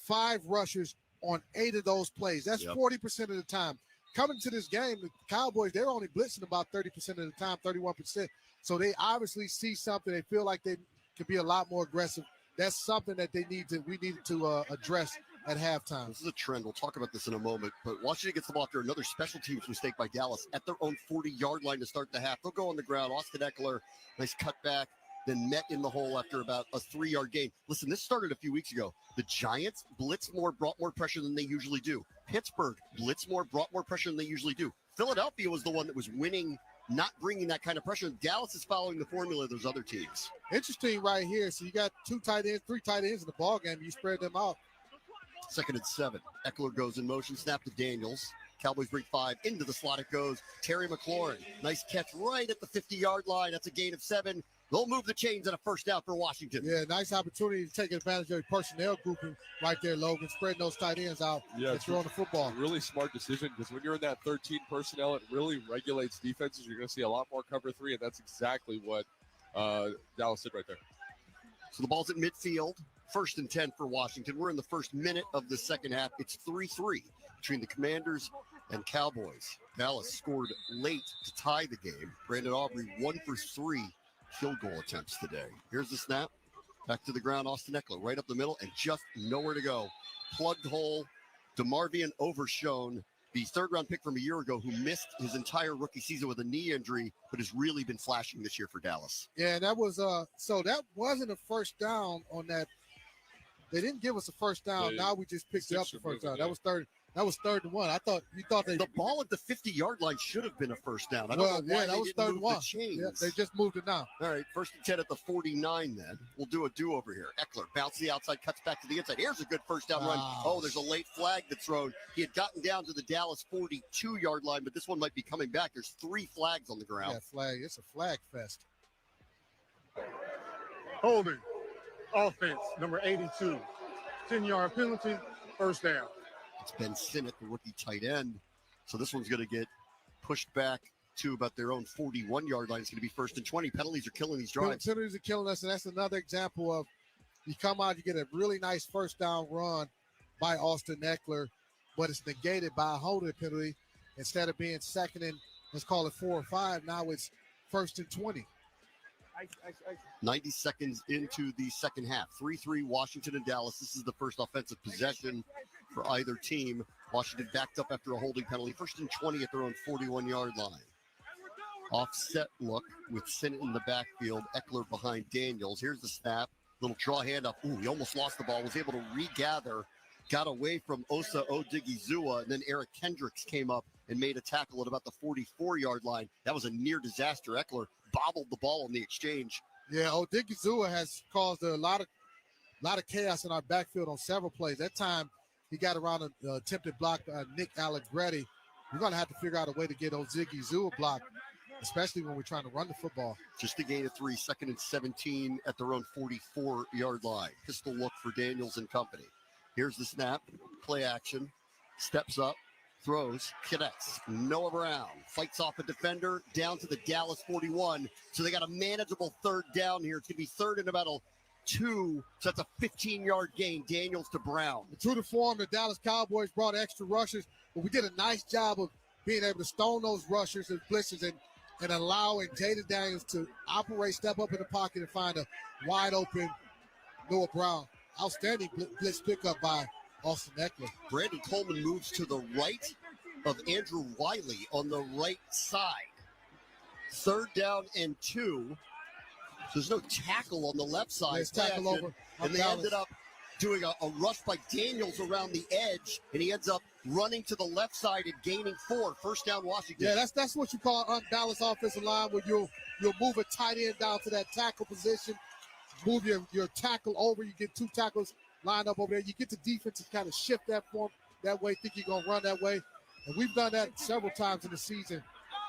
5 rushers on 8 of those plays. That's 40% of the time. Coming to this game, the Cowboys, they're only blitzing about 30% of the time, 31%. So they obviously see something. They feel like they could be a lot more aggressive. That's something that we needed to address at halftime. This is a trend. We'll talk about this in a moment. But Washington gets the ball after another special teams mistake by Dallas at their own 40-yard line to start the half. They'll go on the ground. Austin Eckler, nice cutback, then met in the hole after about a 3-yard gain. Listen, this started a few weeks ago. The Giants blitzed more, brought more pressure than they usually do. Pittsburgh blitzed more, brought more pressure than they usually do. Philadelphia was the one that was winning, not bringing that kind of pressure. Dallas is following the formula of those other teams. Interesting right here. So you got 3 tight ends in the ball game. You spread them out. 2nd and 7. Eckler goes in motion. Snap to Daniels. Cowboys bring 5. Into the slot it goes. Terry McLaurin. Nice catch right at the 50-yard line. That's a gain of 7. They'll move the chains and a first down for Washington. Yeah, nice opportunity to take advantage of personnel grouping right there, Logan. Spreading those tight ends out and throwing the football. Really smart decision because when you're in that 13 personnel, it really regulates defenses. You're going to see a lot more cover 3, and that's exactly what Dallas did right there. So the ball's at midfield. 1st and 10 for Washington. We're in the first minute of the second half. It's 3-3 between the Commanders and Cowboys. Dallas scored late to tie the game. Brandon Aubrey 1 for 3 field goal attempts today. Here's the snap. Back to the ground. Austin Eckler right up the middle and just nowhere to go. Plugged hole. DeMarvion Overshown, the 3rd-round pick from a year ago who missed his entire rookie season with a knee injury, but has really been flashing this year for Dallas. Yeah, that was so that wasn't a first down on that. They didn't give us a first down. Now we just picked up the first down. That was 3rd and 1. You thought the ball at the 50-yard line should have been a first down. I don't know why that was 3rd and 1. Yeah, they just moved it now. All right, 1st and 10 at the 49 then. We'll do a do-over here. Eckler bounces the outside, cuts back to the inside. Here's a good first down run. Oh, there's a late flag that's thrown. He had gotten down to the Dallas 42-yard line, but this one might be coming back. There's 3 flags on the ground. Yeah, flag. It's a flag fest. Holding. Offense, number 82. 10-yard penalty, first down. It's Ben Sinnott, the rookie tight end. So this one's going to get pushed back to about their own 41-yard line. It's going to be 1st and 20. Penalties are killing these drives. Penalties are killing us, and that's another example of you come out, you get a really nice first down run by Austin Eckler. but it's negated by a holding penalty. Instead of being second and, let's call it 4 or 5, now it's 1st and 20. 90 seconds into the second half. 3-3 Washington and Dallas. This is the first offensive possession for either team. Washington backed up after a holding penalty. 1st and 20 at their own 41-yard line. Offset look with Sinnott in the backfield. Eckler behind Daniels. Here's the snap. Little draw hand up. Ooh, he almost lost the ball. Was able to regather. Got away from Osa Odigizua. And then Eric Kendricks came up and made a tackle at about the 44-yard line. That was a near disaster. Eckler bobbled the ball in the exchange. Yeah, Odigizua has caused a lot of chaos in our backfield on several plays. That time, he got around an attempted block by Nick Allegretti. We're going to have to figure out a way to get Odigizua blocked, especially when we're trying to run the football. Just a gain of 3, 2nd and 17 at their own 44-yard line. Pistol look for Daniels and company. Here's the snap, play action, steps up, throws, connects. Noah Brown fights off a defender down to the Dallas 41. So they got a manageable 3rd down here. It's going to be 3rd and about 2. So that's a 15-yard gain. Daniels to Brown. True to form, the Dallas Cowboys brought extra rushers, but we did a nice job of being able to stone those rushers and blitzers and allowing Jaden Daniels to operate, step up in the pocket, and find a wide open Noah Brown. Outstanding blitz pickup by Austin Eckler. Brandon Coleman moves to the right of Andrew Wiley on the right side. 3rd down and 2. So there's no tackle on the left side. There's tackle over. And they ended up doing a rush by Daniels around the edge, and he ends up running to the left side and gaining 4. 1st down Washington. Yeah, that's what you call unbalanced offensive line, where you'll move a tight end down to that tackle position, move your tackle over. You get 2 tackles lined up over there. You get the defense to kind of shift that form that way, think you're going to run that way. And we've done that several times in the season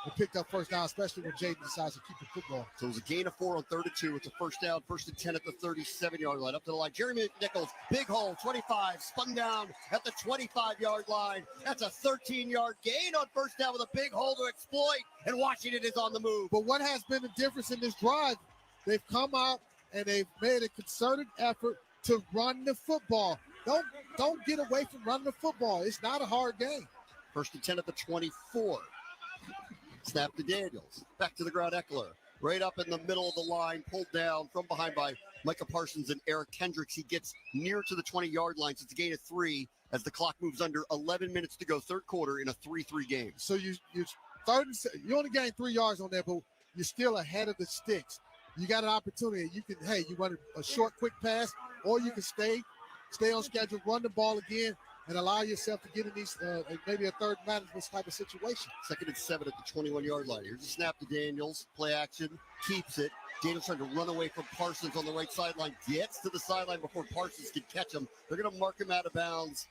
and picked up 1st down, especially when Jaden decides to keep the football. So it was a gain of 4 on 3rd and 2. It's a 1st down, 1st and 10 at the 37-yard line. Up to the line. Jeremy McNichols, big hole, 25, spun down at the 25-yard line. That's a 13-yard gain on 1st down with a big hole to exploit, and Washington is on the move. But what has been the difference in this drive? They've come out and they've made a concerted effort to run the football. Don't get away from running the football. It's not a hard game. 1st and 10 at the 24. Snap to Daniels. Back to the ground, Eckler. Right up in the middle of the line, pulled down from behind by Micah Parsons and Eric Kendricks. He gets near to the 20-yard line, so it's a gain of 3 as the clock moves under 11 minutes to go, 3rd quarter in a 3-3 game. So you only gained 3 yards on that, but you're still ahead of the sticks. You got an opportunity. You run a short, quick pass, or you can stay on schedule, run the ball again, and allow yourself to get in these maybe a 3rd management type of situation. 2nd and 7 at the 21-yard line. Here's a snap to Daniels. Play action. Keeps it. Daniels trying to run away from Parsons on the right sideline. Gets to the sideline before Parsons can catch him. They're going to mark him out of bounds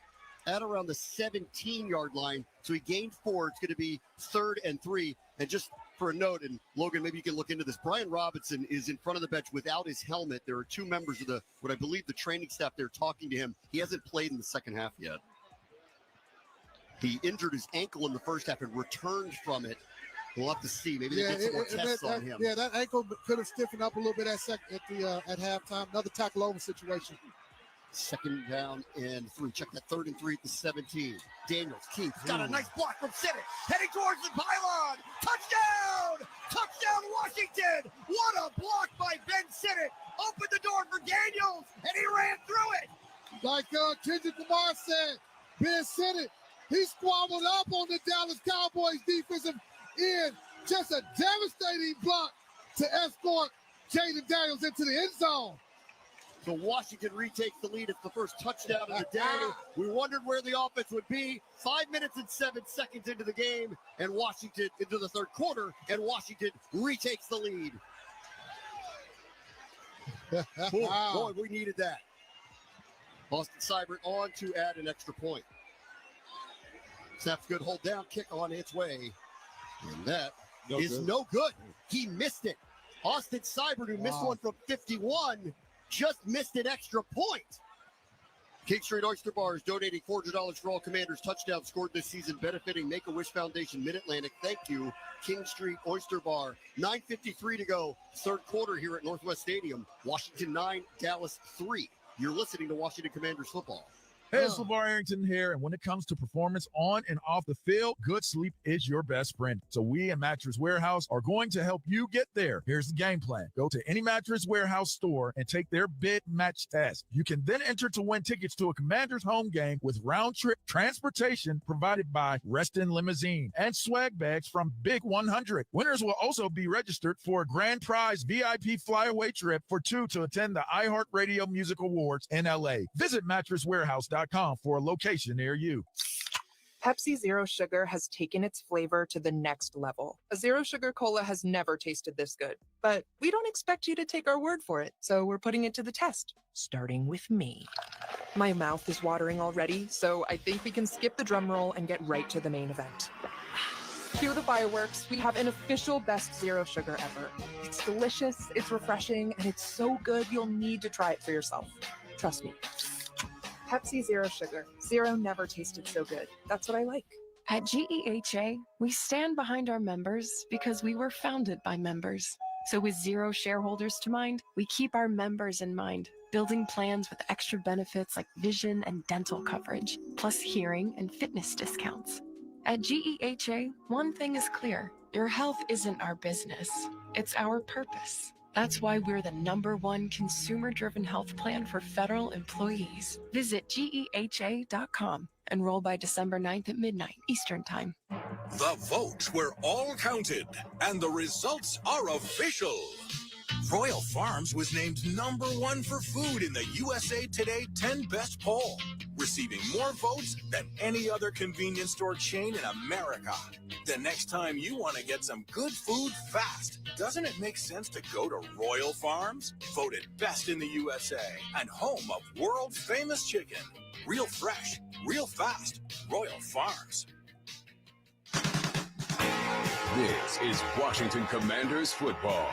at around the 17-yard line. So he gained 4. It's going to be 3rd and 3. And just for a note, and Logan, maybe you can look into this. Brian Robinson is in front of the bench without his helmet. There are 2 members of what I believe the training staff there talking to him. He hasn't played in the second half yet. He injured his ankle in the first half and returned from it. We'll have to see. Maybe they get some more tests on him. Yeah, that ankle could have stiffened up a little bit at halftime. Another tackle over situation. 2nd down and 3. Check that 3rd and 3 at the 17. Daniels keeps. Got a nice block from Sinnott. Heading towards the pylon. Touchdown! Touchdown Washington! What a block by Ben Sinnott. Opened the door for Daniels, and he ran through it. Like Kendrick Lamar said, Ben Sinnott, he squabbled up on the Dallas Cowboys defensive end. Just a devastating block to escort Jaden Daniels into the end zone. So Washington retakes the lead. It's the first touchdown of the day. We wondered where the offense would be. 5 minutes and 7 seconds into the game, and Washington into the 3rd quarter, and Washington retakes the lead. Boy, we needed that. Austin Seibert on to add an extra point. Snap's good, hold down, kick on its way. And that is no good. He missed it. Austin Seibert, who missed one from 51, just missed an extra point. King Street Oyster Bar is donating $400 for all Commanders touchdowns scored this season, benefiting Make-A-Wish Foundation Mid-Atlantic. Thank you, King Street Oyster Bar. 9:53 to go, 3rd quarter here at Northwest Stadium. Washington 9, Dallas 3. You're listening to Washington Commanders football. Hey, it's LeVar Arrington here, and when it comes to performance on and off the field, good sleep is your best friend. So we at Mattress Warehouse are going to help you get there. Here's the game plan. Go to any Mattress Warehouse store and take their bid match test. You can then enter to win tickets to a Commanders home game with round-trip transportation provided by Reston Limousine and swag bags from Big 100. Winners will also be registered for a grand prize VIP flyaway trip for two to attend the iHeartRadio Music Awards in L.A. Visit mattresswarehouse.com for a location near you. Pepsi Zero Sugar has taken its flavor to the next level. A Zero Sugar Cola has never tasted this good, but we don't expect you to take our word for it, so we're putting it to the test, starting with me. My mouth is watering already, so I think we can skip the drum roll and get right to the main event. Cue the fireworks. We have an official best Zero Sugar ever. It's delicious, it's refreshing, and it's so good you'll need to try it for yourself. Trust me. Pepsi Zero Sugar. Zero never tasted so good. That's what I like. At GEHA, we stand behind our members because we were founded by members. So with zero shareholders to mind, we keep our members in mind, building plans with extra benefits like vision and dental coverage, plus hearing and fitness discounts. At GEHA, one thing is clear. Your health isn't our business. It's our purpose. That's why we're the #1 consumer-driven health plan for federal employees. Visit GEHA.com. Enroll by December 9th at midnight Eastern Time. The votes were all counted, and the results are official. Royal Farms was named #1 for food in the USA Today 10 Best poll, receiving more votes than any other convenience store chain in America. The next time you want to get some good food fast, doesn't it make sense to go to Royal Farms? Voted best in the USA and home of world-famous chicken. Real fresh, real fast. Royal Farms. This is Washington Commanders football.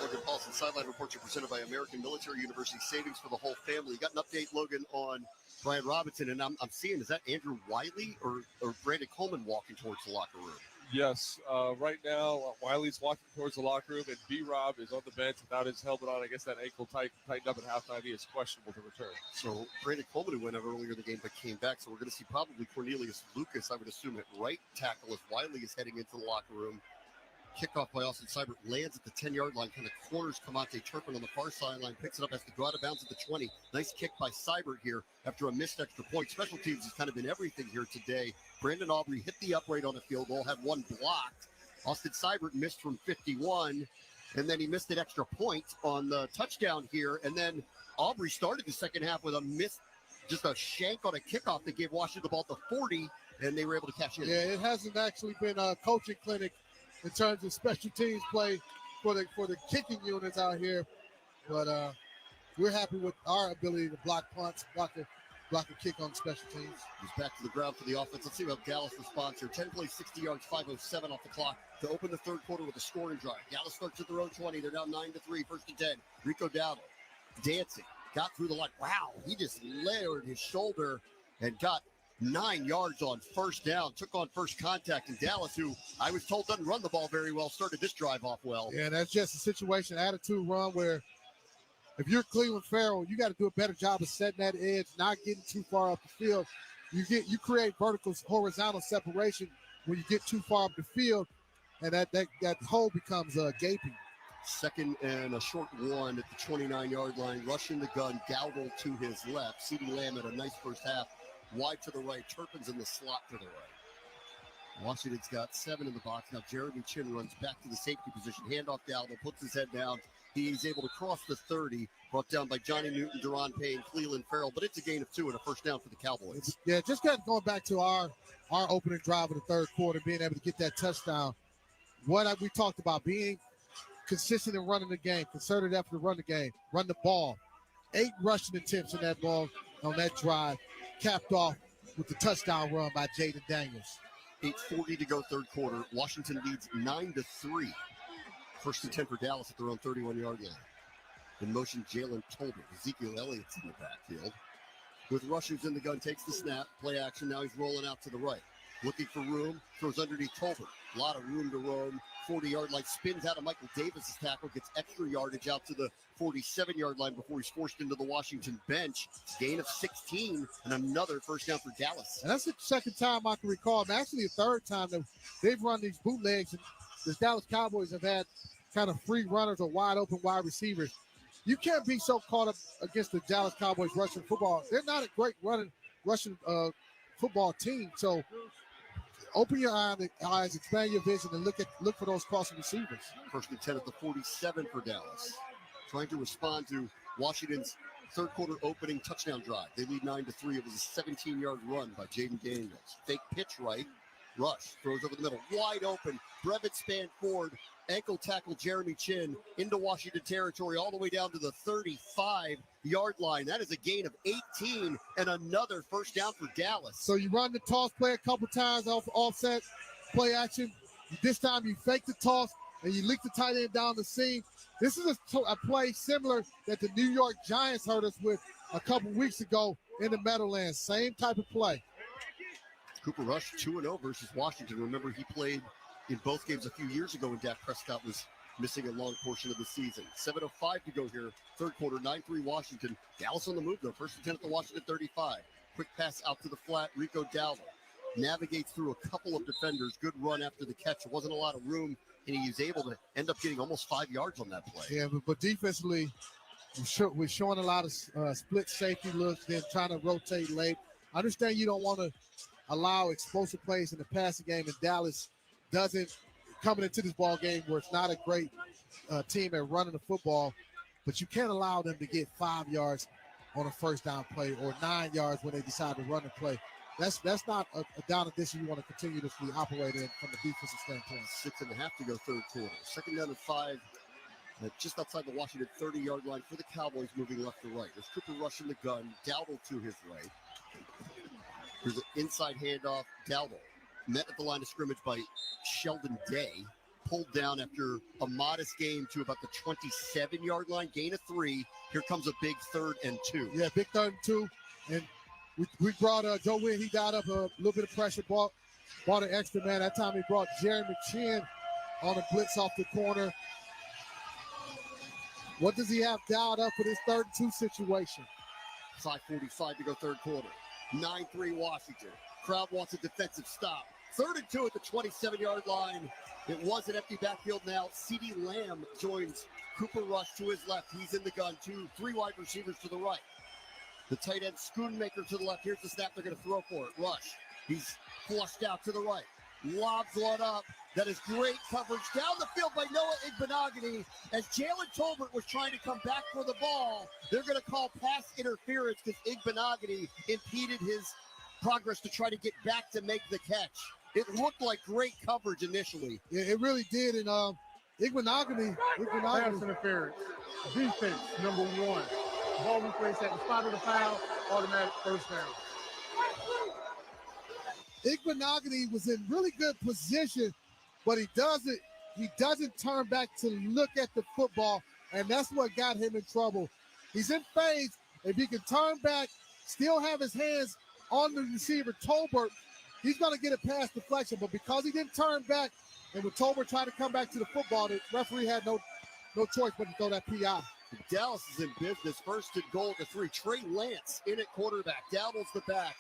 Logan Paulson sideline reports are presented by American Military University. Savings for the whole family. You got an update, Logan, on Brian Robinson, and I'm seeing, is that Andrew Wiley or Brandon Coleman walking towards the locker room? Yes, right now Wiley's walking towards the locker room, and B-Rob is on the bench without his helmet on. I guess that ankle tightened up at halftime. He is questionable to return. So Brandon Coleman, who went out earlier in the game but came back, so we're going to see probably Cornelius Lucas, I would assume, at right tackle as Wiley is heading into the locker room. Kickoff by Austin Seibert lands at the 10-yard line, kind of corners Camonte Turpin on the far sideline, picks it up, has to go out of bounds at the 20. Nice kick by Seibert here after a missed extra point. Special teams has kind of been everything here today. Brandon Aubrey hit the upright on the field goal, had one blocked. Austin Seibert missed from 51, and then he missed an extra point on the touchdown here. And then Aubrey started the second half with a miss, just a shank on a kickoff that gave Washington the ball at the 40, and they were able to cash in. Yeah, it hasn't actually been a coaching clinic in terms of special teams play for the kicking units out here, but we're happy with our ability to block punts, block a kick on special teams. He's back to the ground for the offense. Let's see how Dallas responds here. 10 plays, 60 yards, 5:07 off the clock to open the third quarter with a scoring drive. Dallas starts at their own 20. They're down 9-3, 1st and 10. Rico Dowdle dancing, got through the line. Wow, he just lowered his shoulder and got 9 yards on first down, took on first contact, and Dallas, who I was told doesn't run the ball very well, started this drive off well. Yeah, that's just a situation, attitude run where if you're Cleveland Farrell, you got to do a better job of setting that edge, not getting too far up the field. You create vertical, horizontal separation when you get too far up the field, and that hole becomes gaping. Second and a short one at the 29-yard line, rushing the gun, Dowdle to his left. CeeDee Lamb had a nice first half. Wide to the right. Turpin's in the slot to the right. Washington's got 7 in the box. Now Jeremy Chin runs back to the safety position. Handoff Dowdle, puts his head down. He's able to cross the 30. Brought down by Johnny Newton, Deron Payne, Cleveland Farrell. But it's a gain of 2 and a first down for the Cowboys. Yeah, just going back to our opening drive of the third quarter, being able to get that touchdown. What have we talked about? Being consistent in running the game, concerted effort to run the game, run the ball. 8 rushing attempts in that ball on that drive. Capped off with the touchdown run by Jaden Daniels. 8:40 to go third quarter. Washington leads 9-3. 1st and 10 for Dallas at their own 31-yard line. In motion, Jalen Tolbert. Ezekiel Elliott's in the backfield. With rushers in the gun, takes the snap, play action. Now he's rolling out to the right. looking for room, throws underneath Tolbert. A lot of room to roam. 40-yard line, spins out of Michael Davis's tackle, gets extra yardage out to the 47-yard line before he's forced into the Washington bench. Gain of 16 and another first down for Dallas. And that's the second time I can recall, and actually the third time that they've run these bootlegs, and the Dallas Cowboys have had kind of free runners or wide open wide receivers. You can't be so caught up against the Dallas Cowboys rushing football. They're not a great rushing football team. So open your eyes, expand your vision, and look for those crossing receivers. First and 10 at the 47 for Dallas. Trying to respond to Washington's third quarter opening touchdown drive. They lead 9-3. It was a 17-yard run by Jaden Daniels. Fake pitch right. Rush throws over the middle. Wide open. Brevett span forward. Ankle tackle Jeremy Chin into Washington territory all the way down to the 35-yard line. That is a gain of 18 and another first down for Dallas. So you run the toss play a couple times off offset play action. This time you fake the toss and you leak the tight end down the seam. This is a play similar that the New York Giants hurt us with a couple weeks ago in the Meadowlands. Same type of play. Cooper Rush 2-0 versus Washington. Remember, he played in both games a few years ago when Dak Prescott was missing a long portion of the season. 7:05 to go here. Third quarter, 9-3 Washington. Dallas on the move, though. First and 10 at the Washington 35. Quick pass out to the flat. Rico Dowdle navigates through a couple of defenders. Good run after the catch. There wasn't a lot of room, and he was able to end up getting almost 5 yards on that play. Yeah, but defensively, we're showing a lot of split safety looks, then trying to rotate late. I understand you don't want to allow explosive plays in the passing game, and Dallas doesn't coming into this ball game where it's not a great team at running the football, but you can't allow them to get 5 yards on a first down play or 9 yards when they decide to run the play. That's not a down addition you want to continuously operate in from the defensive standpoint. 6.5 to go third quarter. Second down and 5, just outside the Washington 30-yard line for the Cowboys, moving left to right. There's Cooper Rush in the gun, Dowdle to his right. Here's an inside handoff. Dowdle met at the line of scrimmage by Sheldon Day. Pulled down after a modest game to about the 27-yard line. Gain of 3. Here comes a big 3rd and 2. Yeah, big 3rd and 2. And we brought Joe Wynn. He got up a little bit of pressure, brought an extra man. That time he brought Jeremy Chin on a blitz off the corner. What does he have dialed up for this 3rd and 2 situation? 5:45 to go third quarter. 9-3 Washington. Crowd wants a defensive stop. 3rd and 2 at the 27-yard line. It was an empty backfield now. CeeDee Lamb joins Cooper Rush to his left. He's in the gun. 3 wide receivers to the right. The tight end Schoonmaker to the left. Here's the snap they're going to throw for it. Rush. He's flushed out to the right. Lobs one up. That is great coverage down the field by Noah Igbenogany. As Jalen Tolbert was trying to come back for the ball, they're going to call pass interference because Igbenogany impeded his progress to try to get back to make the catch. It looked like great coverage initially. Yeah, it really did. And Igbenogany. Pass interference. Defense, number 1. Ball we place at the spot of the foul, automatic first down. Igbenogany was in really good position, but he doesn't turn back to look at the football, and that's what got him in trouble. He's in phase. If he can turn back, still have his hands on the receiver, Tolbert, he's going to get a pass deflection, but because he didn't turn back, and when Tolbert tried to come back to the football, the referee had no choice but to throw that PI. Dallas is in business. First and goal to 3. Trey Lance in at quarterback. Dowdle's the back.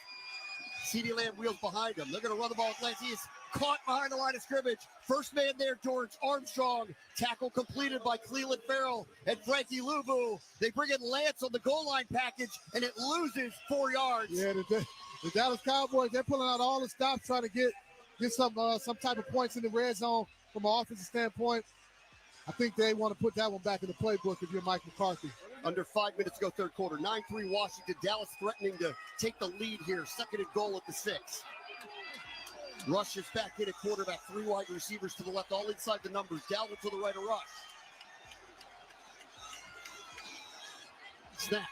CeeDee Lamb wheels behind him. They're going to run the ball with Lance. He is caught behind the line of scrimmage. First man there, George Armstrong. Tackle completed by Cleveland Farrell and Frankie Luvu. They bring in Lance on the goal line package, and it loses 4 yards. Yeah, the Dallas Cowboys, they're pulling out all the stops trying to get some type of points in the red zone from an offensive standpoint. I think they want to put that one back in the playbook if you're Mike McCarthy. Under 5 minutes to go third quarter. 9-3 Washington. Dallas threatening to take the lead here. Second and goal at the 6. Rush is back in at quarterback. 3 wide receivers to the left, all inside the numbers. Dowdle to the right of Rush. Snap.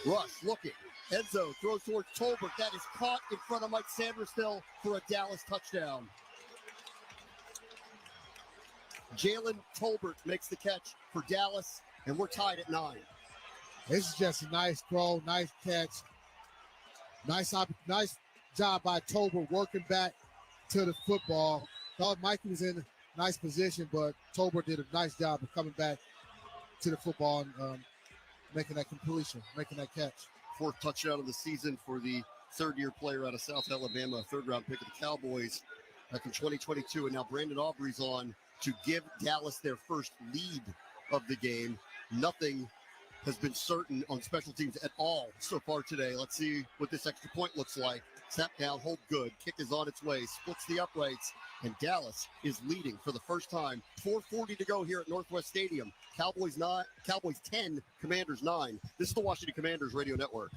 Rush looking. Enzo throws towards Tolbert. That is caught in front of Mike Sandersville for a Dallas touchdown. Jalen Tolbert makes the catch for Dallas, and we're tied at 9. This is just a nice throw, nice catch, nice job by Tober working back to the football. Thought Mikey was in a nice position, but Tober did a nice job of coming back to the football and making that completion, making that catch. Fourth touchdown of the season for the third-year player out of South Alabama, third-round pick of the Cowboys back in 2022. And now Brandon Aubrey's on to give Dallas their first lead of the game. Nothing has been certain on special teams at all so far today. Let's see what this extra point looks like. Snap down, hold good. Kick is on its way, splits the uprights, and Dallas is leading for the first time. 4:40 to go here at Northwest Stadium. Cowboys 10, Commanders 9. This is the Washington Commanders Radio Network.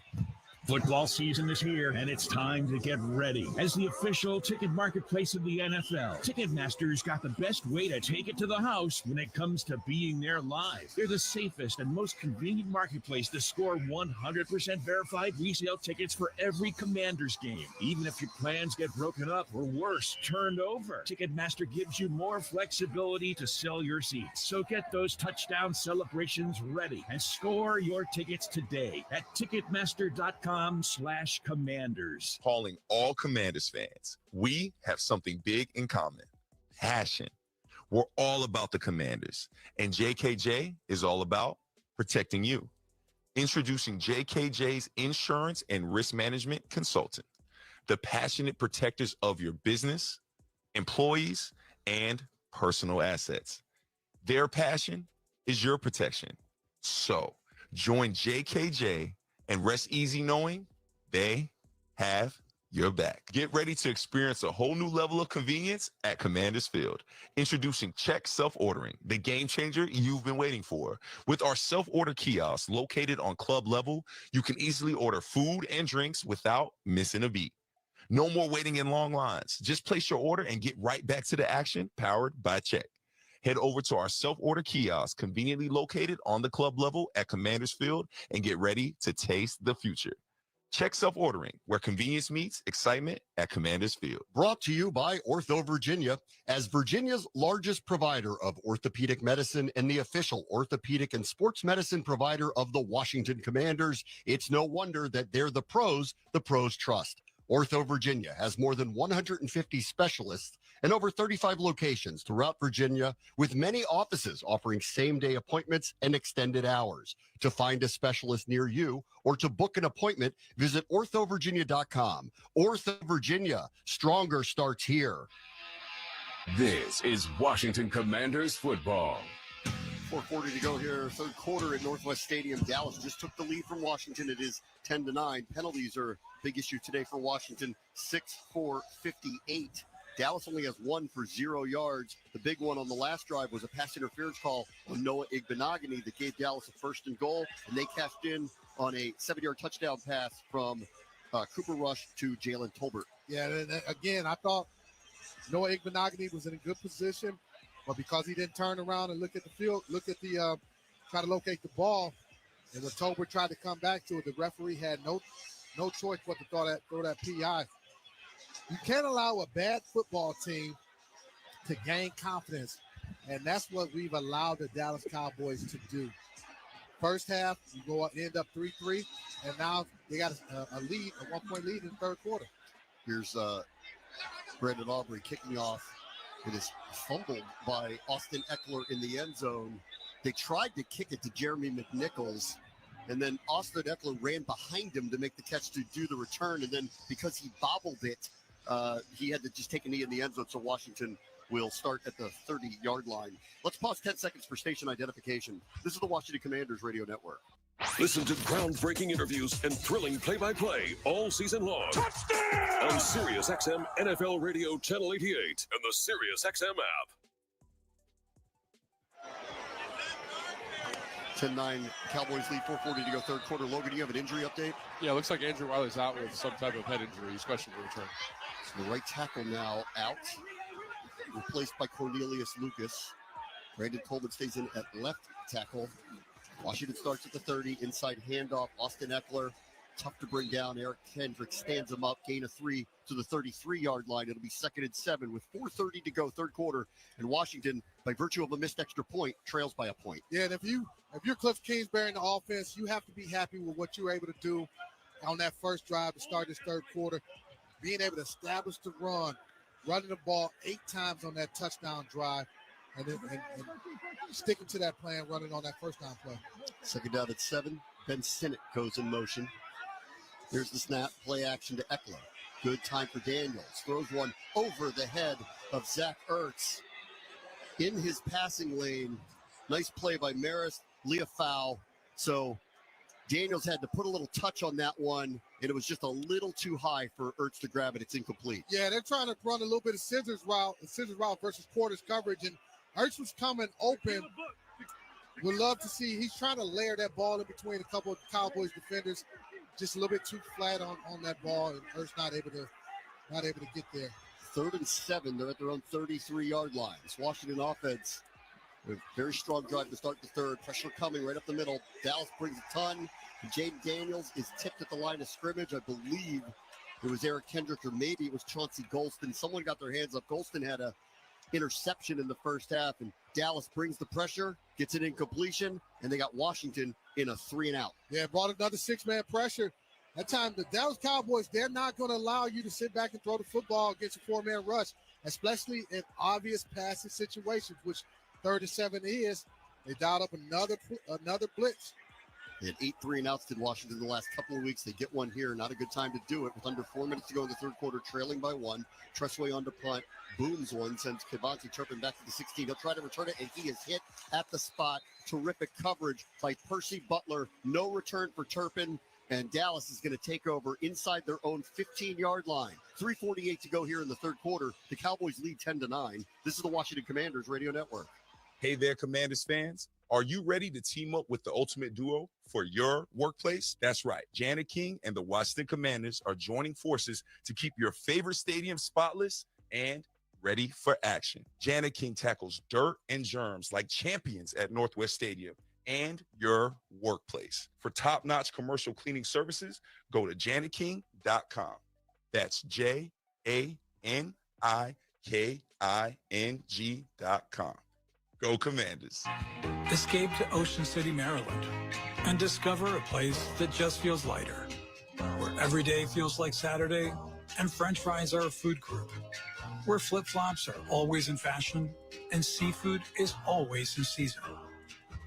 Football season is here, and it's time to get ready. As the official ticket marketplace of the NFL, Ticketmaster's got the best way to take it to the house when it comes to being there live. They're the safest and most convenient marketplace to score 100% verified resale tickets for every Commanders game, even if your plans get broken up or worse, turned over. Ticketmaster gives you more flexibility to sell your seats. So get those touchdown celebrations ready and score your tickets today at Ticketmaster.com/Commanders. Calling all Commanders fans, we have something big in common: passion. We're all about the Commanders, and JKJ is all about protecting you. Introducing JKJ's Insurance and Risk Management Consultant, the passionate protectors of your business, employees, and personal assets. Their passion is your protection. So join JKJ and rest easy knowing they have your back. Get ready to experience a whole new level of convenience at Commanders Field. Introducing Check Self-Ordering, the game changer you've been waiting for. With our self-order kiosk located on club level, you can easily order food and drinks without missing a beat. No more waiting in long lines. Just place your order and get right back to the action, powered by Check. Head over to our self-order kiosk conveniently located on the club level at Commanders Field and get ready to taste the future. Check Self-Ordering, where convenience meets excitement at Commanders Field. Brought to you by Ortho Virginia. As Virginia's largest provider of orthopedic medicine and the official orthopedic and sports medicine provider of the Washington Commanders, it's no wonder that they're the pros trust. Ortho Virginia has more than 150 specialists and over 35 locations throughout Virginia, with many offices offering same-day appointments and extended hours. To find a specialist near you or to book an appointment, visit orthovirginia.com. Ortho Virginia, stronger starts here. This is Washington Commanders football. 4:40 to go here, third quarter at Northwest Stadium. Dallas just took the lead from Washington. It is 10-9. Penalties are a big issue today for Washington. 6 for 58. Dallas only has 1 for 0 yards. The big one on the last drive was a pass interference call on Noah Igbenogany that gave Dallas a 1st and goal, and they cashed in on a 7-yard touchdown pass from Cooper Rush to Jalen Tolbert. Yeah, and again, I thought Noah Igbenogany was in a good position, but because he didn't turn around and look at the field, try to locate the ball, and when Tolbert tried to come back to it, the referee had no choice but to throw that PI. You can't allow a bad football team to gain confidence, and that's what we've allowed the Dallas Cowboys to do. First half, you go end up 3-3, and now they got a lead, a 1-point lead in the third quarter. Here's Brandon Aubrey kicking off. It is fumbled by Austin Eckler in the end zone. They tried to kick it to Jeremy McNichols, and then Austin Eckler ran behind him to make the catch to do the return, and then because he bobbled it, he had to just take a knee in the end zone, so Washington will start at the 30-yard line. Let's pause 10 seconds for station identification. This is the Washington Commanders Radio Network. Listen to groundbreaking interviews and thrilling play-by-play all season long. Touchdown! On Sirius XM NFL Radio Channel 88 and the Sirius XM app. 10-9, Cowboys lead, 4:40 to go, third quarter. Logan, do you have an injury update? Yeah, it looks like Andrew Wiley's out with some type of head injury. He's questioning the return. So the right tackle now out, replaced by Cornelius Lucas. Brandon Coleman stays in at left tackle. Washington starts at the 30, inside handoff. Austin Eckler, tough to bring down. Eric Kendrick stands him up, gain of 3 to the 33-yard line. It'll be 2nd and 7 with 4:30 to go, third quarter. And Washington, by virtue of a missed extra point, trails by a point. Yeah, and if you're Cliff Kingsbury in the offense, you have to be happy with what you were able to do on that first drive to start this third quarter. being able to establish the run, running the ball 8 times on that touchdown drive, and sticking to that plan, running on that first down play. Second down at 7. Ben Sinnott goes in motion. Here's the snap, play action to Eckler. Good time for Daniels. Throws one over the head of Zach Ertz in his passing lane. Nice play by Maris Leafau. So Daniels had to put a little touch on that one, and it was just a little too high for Ertz to grab it. It's incomplete. Yeah, they're trying to run a little bit of scissors route versus quarters coverage, and Ertz was coming open. Would love to see. He's trying to layer that ball in between a couple of Cowboys defenders. Just a little bit too flat on that ball, and Ertz not able to get there. 3rd and 7. They're at their own 33-yard line. This Washington offense, a very strong drive to start the third. Pressure coming right up the middle. Dallas brings a ton. Jaden Daniels is tipped at the line of scrimmage. I believe it was Eric Kendrick, or maybe it was Chauncey Golston. Someone got their hands up. Golston had a interception in the first half, and Dallas brings the pressure, gets it in completion, and they got Washington in a 3-and-out. Yeah, brought another 6-man pressure. That time, the Dallas Cowboys, they're not going to allow you to sit back and throw the football against a 4-man rush, especially in obvious passing situations, which 3rd and 7 is. They dialed up another blitz. They had 8 3-and-outs in Washington the last couple of weeks. They get one here. Not a good time to do it with under 4 minutes to go in the third quarter, trailing by 1. Tressway on to punt. Booms one, sends Kevontae Turpin back to the 16. He'll try to return it, and he is hit at the spot. Terrific coverage by Percy Butler. No return for Turpin, and Dallas is going to take over inside their own 15-yard line. 3:48 to go here in the third quarter. The Cowboys lead 10-9. This is the Washington Commanders Radio Network. Hey there, Commanders fans. Are you ready to team up with the ultimate duo for your workplace? That's right. Janet King and the Washington Commanders are joining forces to keep your favorite stadium spotless and ready for action. Janet King tackles dirt and germs like champions at Northwest Stadium and your workplace. For top-notch commercial cleaning services, go to janetking.com. That's JANIKING.com. Go Commanders. Escape to Ocean City, Maryland, and discover a place that just feels lighter, where every day feels like Saturday and French fries are a food group, where flip-flops are always in fashion and seafood is always in season,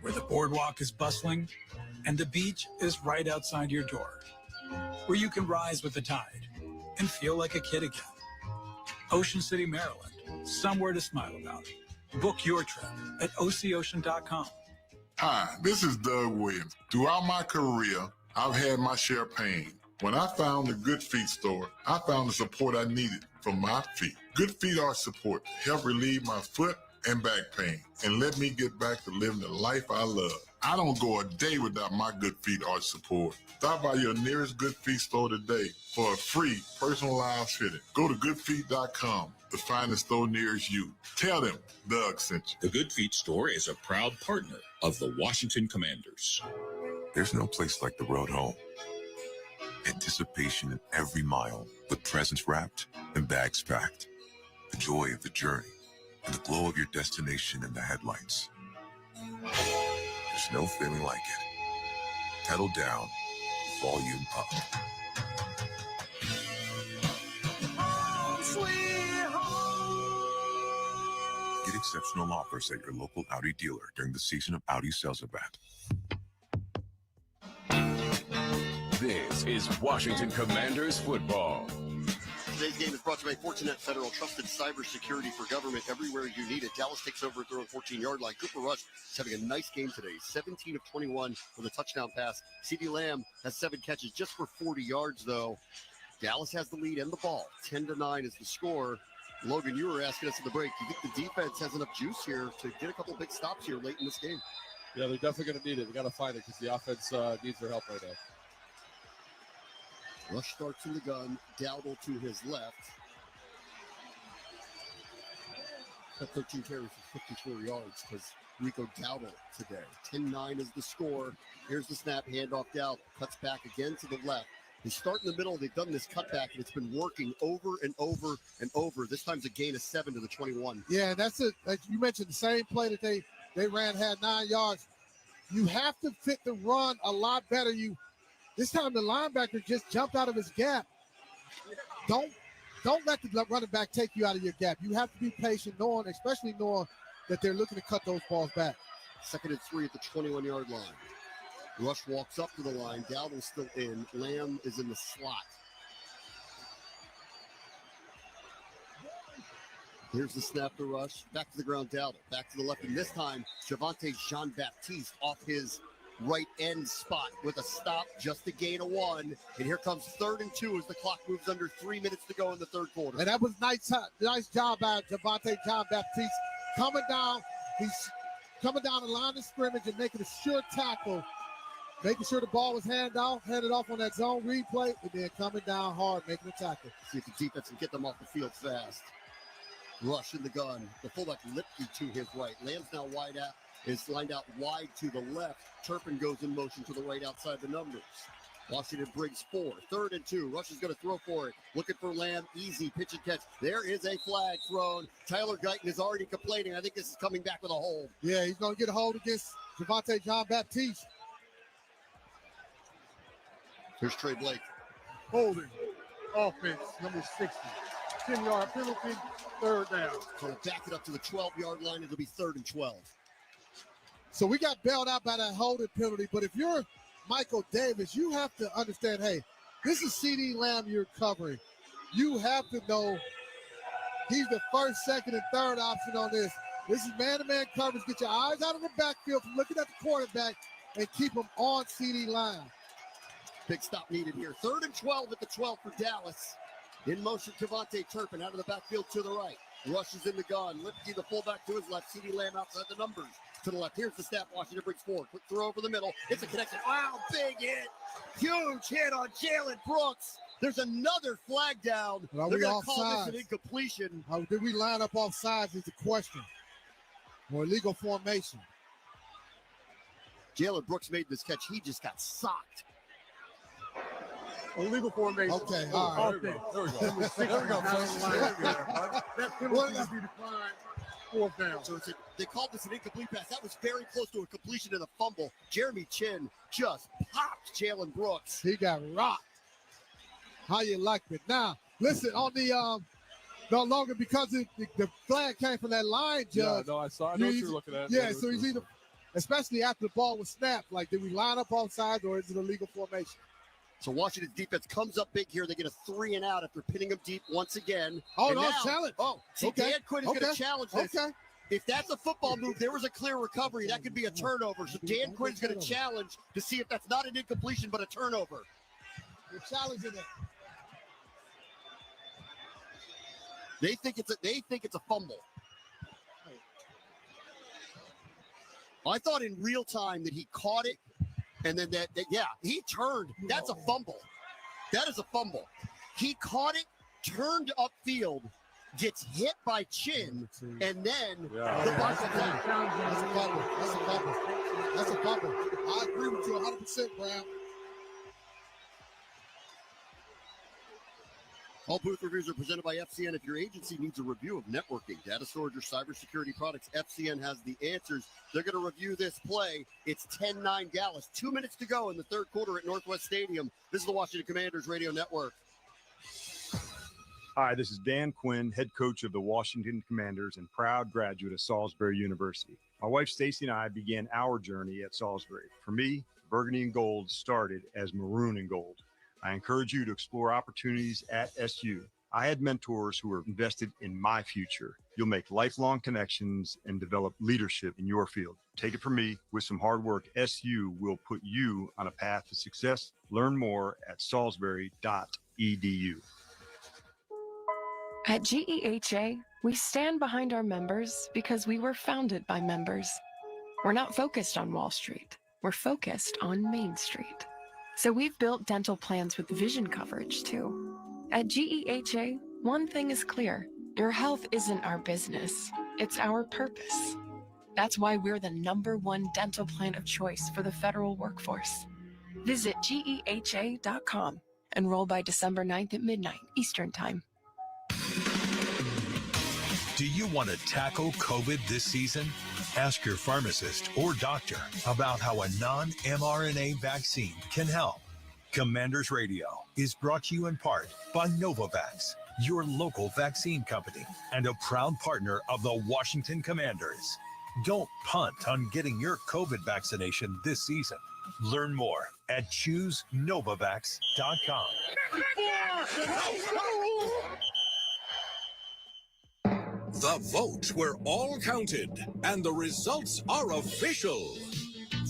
where the boardwalk is bustling and the beach is right outside your door, where you can rise with the tide and feel like a kid again. Ocean City, Maryland, somewhere to smile about. Book your trip at OCOcean.com. Hi, this is Doug Williams. Throughout my career, I've had my share of pain. When I found the Good Feet store, I found the support I needed for my feet. Good Feet Arch Support helped relieve my foot and back pain and let me get back to living the life I love. I don't go a day without my Good Feet Arch Support. Stop by your nearest Good Feet store today for a free personalized fitting. Go to goodfeet.com to find the store nearest you. Tell them Doug sent you. The Good Feet store is a proud partner of the Washington Commanders. There's no place like the road home. Anticipation in every mile, with presents wrapped and bags packed. The joy of the journey and the glow of your destination in the headlights. There's no feeling like it. Pedal down, volume up. Get exceptional offers at your local Audi dealer during the season of Audi sales event. This is Washington Commanders football. Today's game is brought to you by Fortinet Federal, trusted cybersecurity for government everywhere you need it. Dallas takes over at their own 14-yard line. Cooper Rush is having a nice game today. 17 of 21 with a touchdown pass. CeeDee Lamb has 7 catches just for 40 yards, though. Dallas has the lead and the ball. 10-9 is the score. Logan, you were asking us in the break, do you think the defense has enough juice here to get a couple big stops here late in this game? Yeah, they're definitely going to need it. They got to find it because the offense needs their help right now. Rush starts in the gun. Dowdle to his left. Got 13 carries for 54 yards because Rico Dowdle today. 10-9 is the score. Here's the snap. Handoff Dowdle. Cuts back again to the left. They start in the middle. They've done this cutback, and it's been working over and over and over. This time's a gain of 7 to the 21. Yeah, that's it. Like you mentioned, the same play that they ran had 9 yards. You have to fit the run a lot better. This time the linebacker just jumped out of his gap. Don't don't let the running back take you out of your gap. You have to be patient, especially knowing that they're looking to cut those balls back. 2nd and 3 at the 21-yard line. Rush walks up to the line. Dowdle's still in. Lamb is in the slot. Here's the snap to Rush. Back to the ground, Dowdle. Back to the left, and this time, Javonte Jean-Baptiste off his right end spot with a stop just to gain a 1. And here comes 3rd and 2 as the clock moves under 3 minutes to go in the third quarter. And that was nice job by Javonte Jean-Baptiste coming down. He's coming down the line of scrimmage and making a sure tackle, making sure the ball was handed off on that zone replay, and then coming down hard, making a tackle. See if the defense can get them off the field fast. Rush in the gun. The fullback Lipke to his right. Lamb's now wide out. Is lined out wide to the left. Turpin goes in motion to the right outside the numbers. Washington brings 4. 3rd and 2. Rush is going to throw for it. Looking for Lamb. Easy pitch and catch. There is a flag thrown. Tyler Guyton is already complaining. I think this is coming back with a hold. Yeah, he's going to get a hold against Javonte Jean-Baptiste. Here's Trey Blake. Holding. Offense, number 60. 10-yard penalty, 3rd down. So we'll back it up to the 12-yard line. It'll be 3rd and 12. So we got bailed out by that holding penalty, but if you're Michael Davis, you have to understand, hey, this is CeeDee Lamb you're covering. You have to know he's the 1st, 2nd, and 3rd option on this. This is man-to-man coverage. Get your eyes out of the backfield from looking at the quarterback and keep them on CeeDee Lamb. Big stop needed here. 3rd and 12 at the 12 for Dallas. In motion, Javonte Turpin out of the backfield to the right. Rush is in the gun. Lipke, the fullback, to his left. CeeDee Lamb outside the numbers. To the left. Here's the snap. Washington brings 4. Quick throw over the middle. It's a connection. Wow, big hit. Huge hit on Jalen Brooks. There's another flag down. Are They're we going to call offsides? this an incompletion. Did we line up off sides is the question. Or illegal formation. Jalen Brooks made this catch. He just got socked. Illegal formation. Okay, all right. There we go. There we go. That penalty will be declined. 4th down. So they called this an incomplete pass. That was very close to a completion and a fumble. Jeremy Chin just popped Jalen Brooks. He got rocked. How you like it? Now, listen, on the no longer because the flag came from that line judge. Yeah, no, I know what you're looking at. Yeah, so he's either, especially after the ball was snapped, like did we line up off sides or is it a legal formation? So Washington's defense comes up big here. They get a 3 and out after pinning them deep once again. Oh, and no, now, challenge. Oh, see, okay. Dan Quinn is going to challenge this. Okay. If that's a football move, there was a clear recovery. That could be a turnover. So Dan Quinn's going to challenge to see if that's not an incompletion but a turnover. You're challenging it. They think it's a fumble. I thought in real time that he caught it, and then he turned. That's a fumble. That is a fumble. He caught it, turned upfield, gets hit by Chin, and then the ball comes out. That's a fumble. That's a fumble. That's a fumble. I agree with you 100%, Brown. All booth reviews are presented by FCN. If your agency needs a review of networking, data storage, or cybersecurity products, FCN has the answers. They're going to review this play. It's 10-9 Dallas. 2 minutes to go in the third quarter at Northwest Stadium. This is the Washington Commanders Radio Network. Hi, this is Dan Quinn, head coach of the Washington Commanders and proud graduate of Salisbury University. My wife Stacy and I began our journey at Salisbury. For me, burgundy and gold started as maroon and gold. I encourage you to explore opportunities at SU. I had mentors who were invested in my future. You'll make lifelong connections and develop leadership in your field. Take it from me, with some hard work, SU will put you on a path to success. Learn more at salisbury.edu. At GEHA, we stand behind our members because we were founded by members. We're not focused on Wall Street. We're focused on Main Street. So we've built dental plans with vision coverage, too. At GEHA, one thing is clear. Your health isn't our business. It's our purpose. That's why we're the #1 dental plan of choice for the federal workforce. Visit GEHA.com. Enroll by December 9th at midnight, Eastern Time. Do you want to tackle COVID this season? Ask your pharmacist or doctor about how a non-mRNA vaccine can help. Commanders Radio is brought to you in part by Novavax. your local vaccine company and a proud partner of the Washington Commanders. Don't punt on getting your COVID vaccination this season. Learn more at ChooseNovavax.com. The votes were all counted, and the results are official.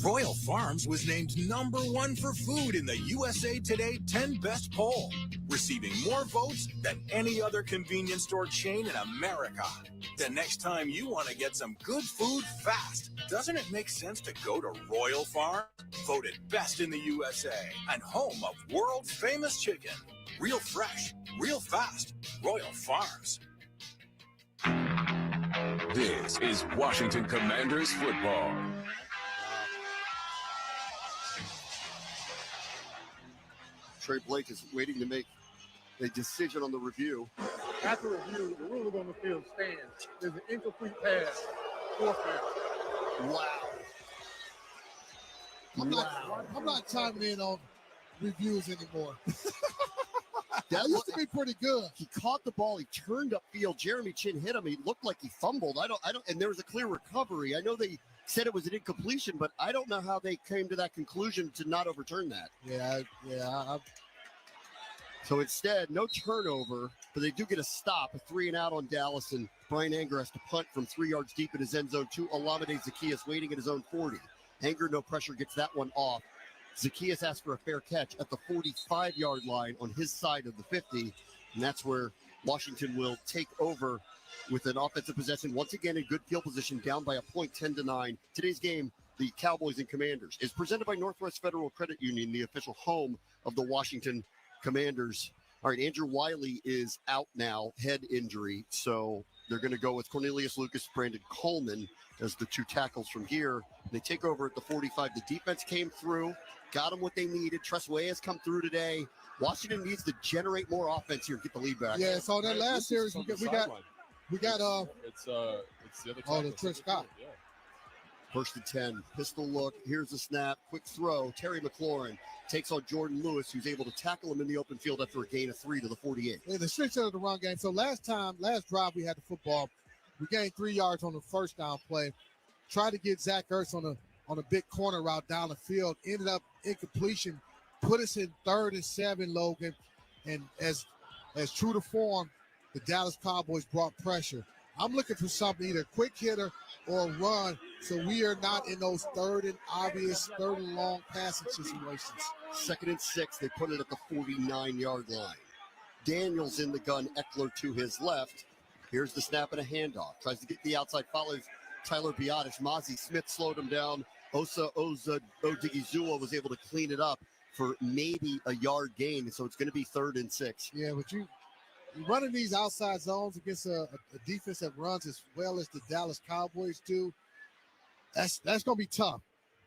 Royal Farms was named number 1 for food in the USA Today 10 Best poll, receiving more votes than any other convenience store chain in America. The next time you want to get some good food fast, doesn't it make sense to go to Royal Farms? Voted best in the USA and home of world-famous chicken. Real fresh, real fast. Royal Farms. This is Washington Commanders football. Trey Blake is waiting to make a decision on the review. After review, the rule on the field stands. There's an incomplete pass. 4th down. Wow. I'm not chiming in on reviews anymore. That used to be pretty good. He caught the ball. He turned upfield. Jeremy Chin hit him. He looked like he fumbled. I don't. And there was a clear recovery. I know they said it was an incompletion, but I don't know how they came to that conclusion to not overturn that. Yeah. So instead, no turnover, but they do get a stop, a 3-and-out on Dallas, and Brian Anger has to punt from 3 yards deep in his end zone to Olamide Zaccheaus waiting at his own 40. Anger, no pressure, gets that one off. Zaccheaus asks for a fair catch at the 45-yard line on his side of the 50, and that's where Washington will take over with an offensive possession, once again in good field position, down by a point, 10-9. Today's game, the Cowboys and Commanders, is presented by Northwest Federal Credit Union, the official home of the Washington Commanders. All right, Andrew Wiley is out now, head injury, so they're going to go with Cornelius Lucas, Brandon Coleman as the 2 tackles from here. They take over at the 45. The defense came through, got them what they needed. Tressway has come through today. Washington needs to generate more offense here, get the lead back. Yeah, so that last series we got it's the other the Trish Scott. Yeah. 1st and 10, pistol look. Here's the snap, quick throw. Terry McLaurin takes on Jordan Lewis, who's able to tackle him in the open field after a gain of 3 to the 48. Yeah, the switch of the run game. So last drive we had the football, we gained 3 yards on the first down play. Tried to get Zach Ertz on a big corner route down the field. Ended up incompletion. Put us in 3rd and 7, Logan. And as true to form, the Dallas Cowboys brought pressure. I'm looking for something, either a quick hitter or a run, so we are not in those 3rd and obvious, 3rd and long passing situations. 2nd and 6, they put it at the 49-yard line. Daniels in the gun, Eckler to his left. Here's the snap and a handoff. Tries to get the outside, follows Tyler Biotish. Mozzie Smith slowed him down. Osa Odigizua was able to clean it up for maybe a yard gain, so it's going to be 3rd and 6. Yeah, but you're running these outside zones against a defense that runs as well as the Dallas Cowboys do. That's going to be tough.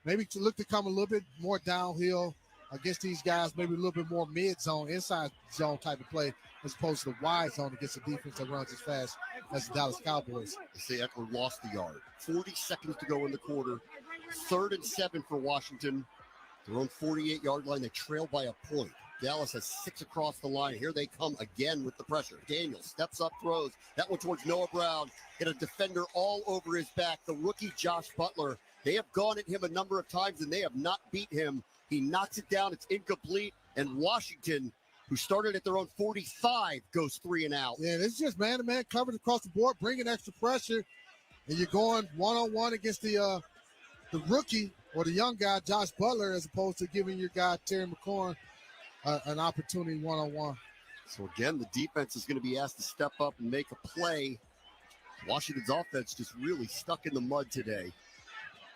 Maybe to look to come a little bit more downhill against these guys, maybe a little bit more mid-zone, inside zone type of play, as opposed to the wide zone against a defense that runs as fast as the Dallas Cowboys. They say Eckler lost the yard. 40 seconds to go in the quarter. 3rd and 7 for Washington. Their own 48-yard line. They trail by a point. Dallas has 6 across the line. Here they come again with the pressure. Daniel steps up, throws. That one towards Noah Brown. Hit a defender all over his back. The rookie Josh Butler. They have gone at him a number of times, and they have not beat him. He knocks it down. It's incomplete. And Washington, who started at their own 45, goes 3 and out. Yeah, it's just man-to-man coverage across the board, bringing extra pressure. And you're going one-on-one against the rookie or the young guy, Josh Butler, as opposed to giving your guy, Terry McLaurin, an opportunity one-on-one. So again, the defense is going to be asked to step up and make a play. Washington's offense just really stuck in the mud today.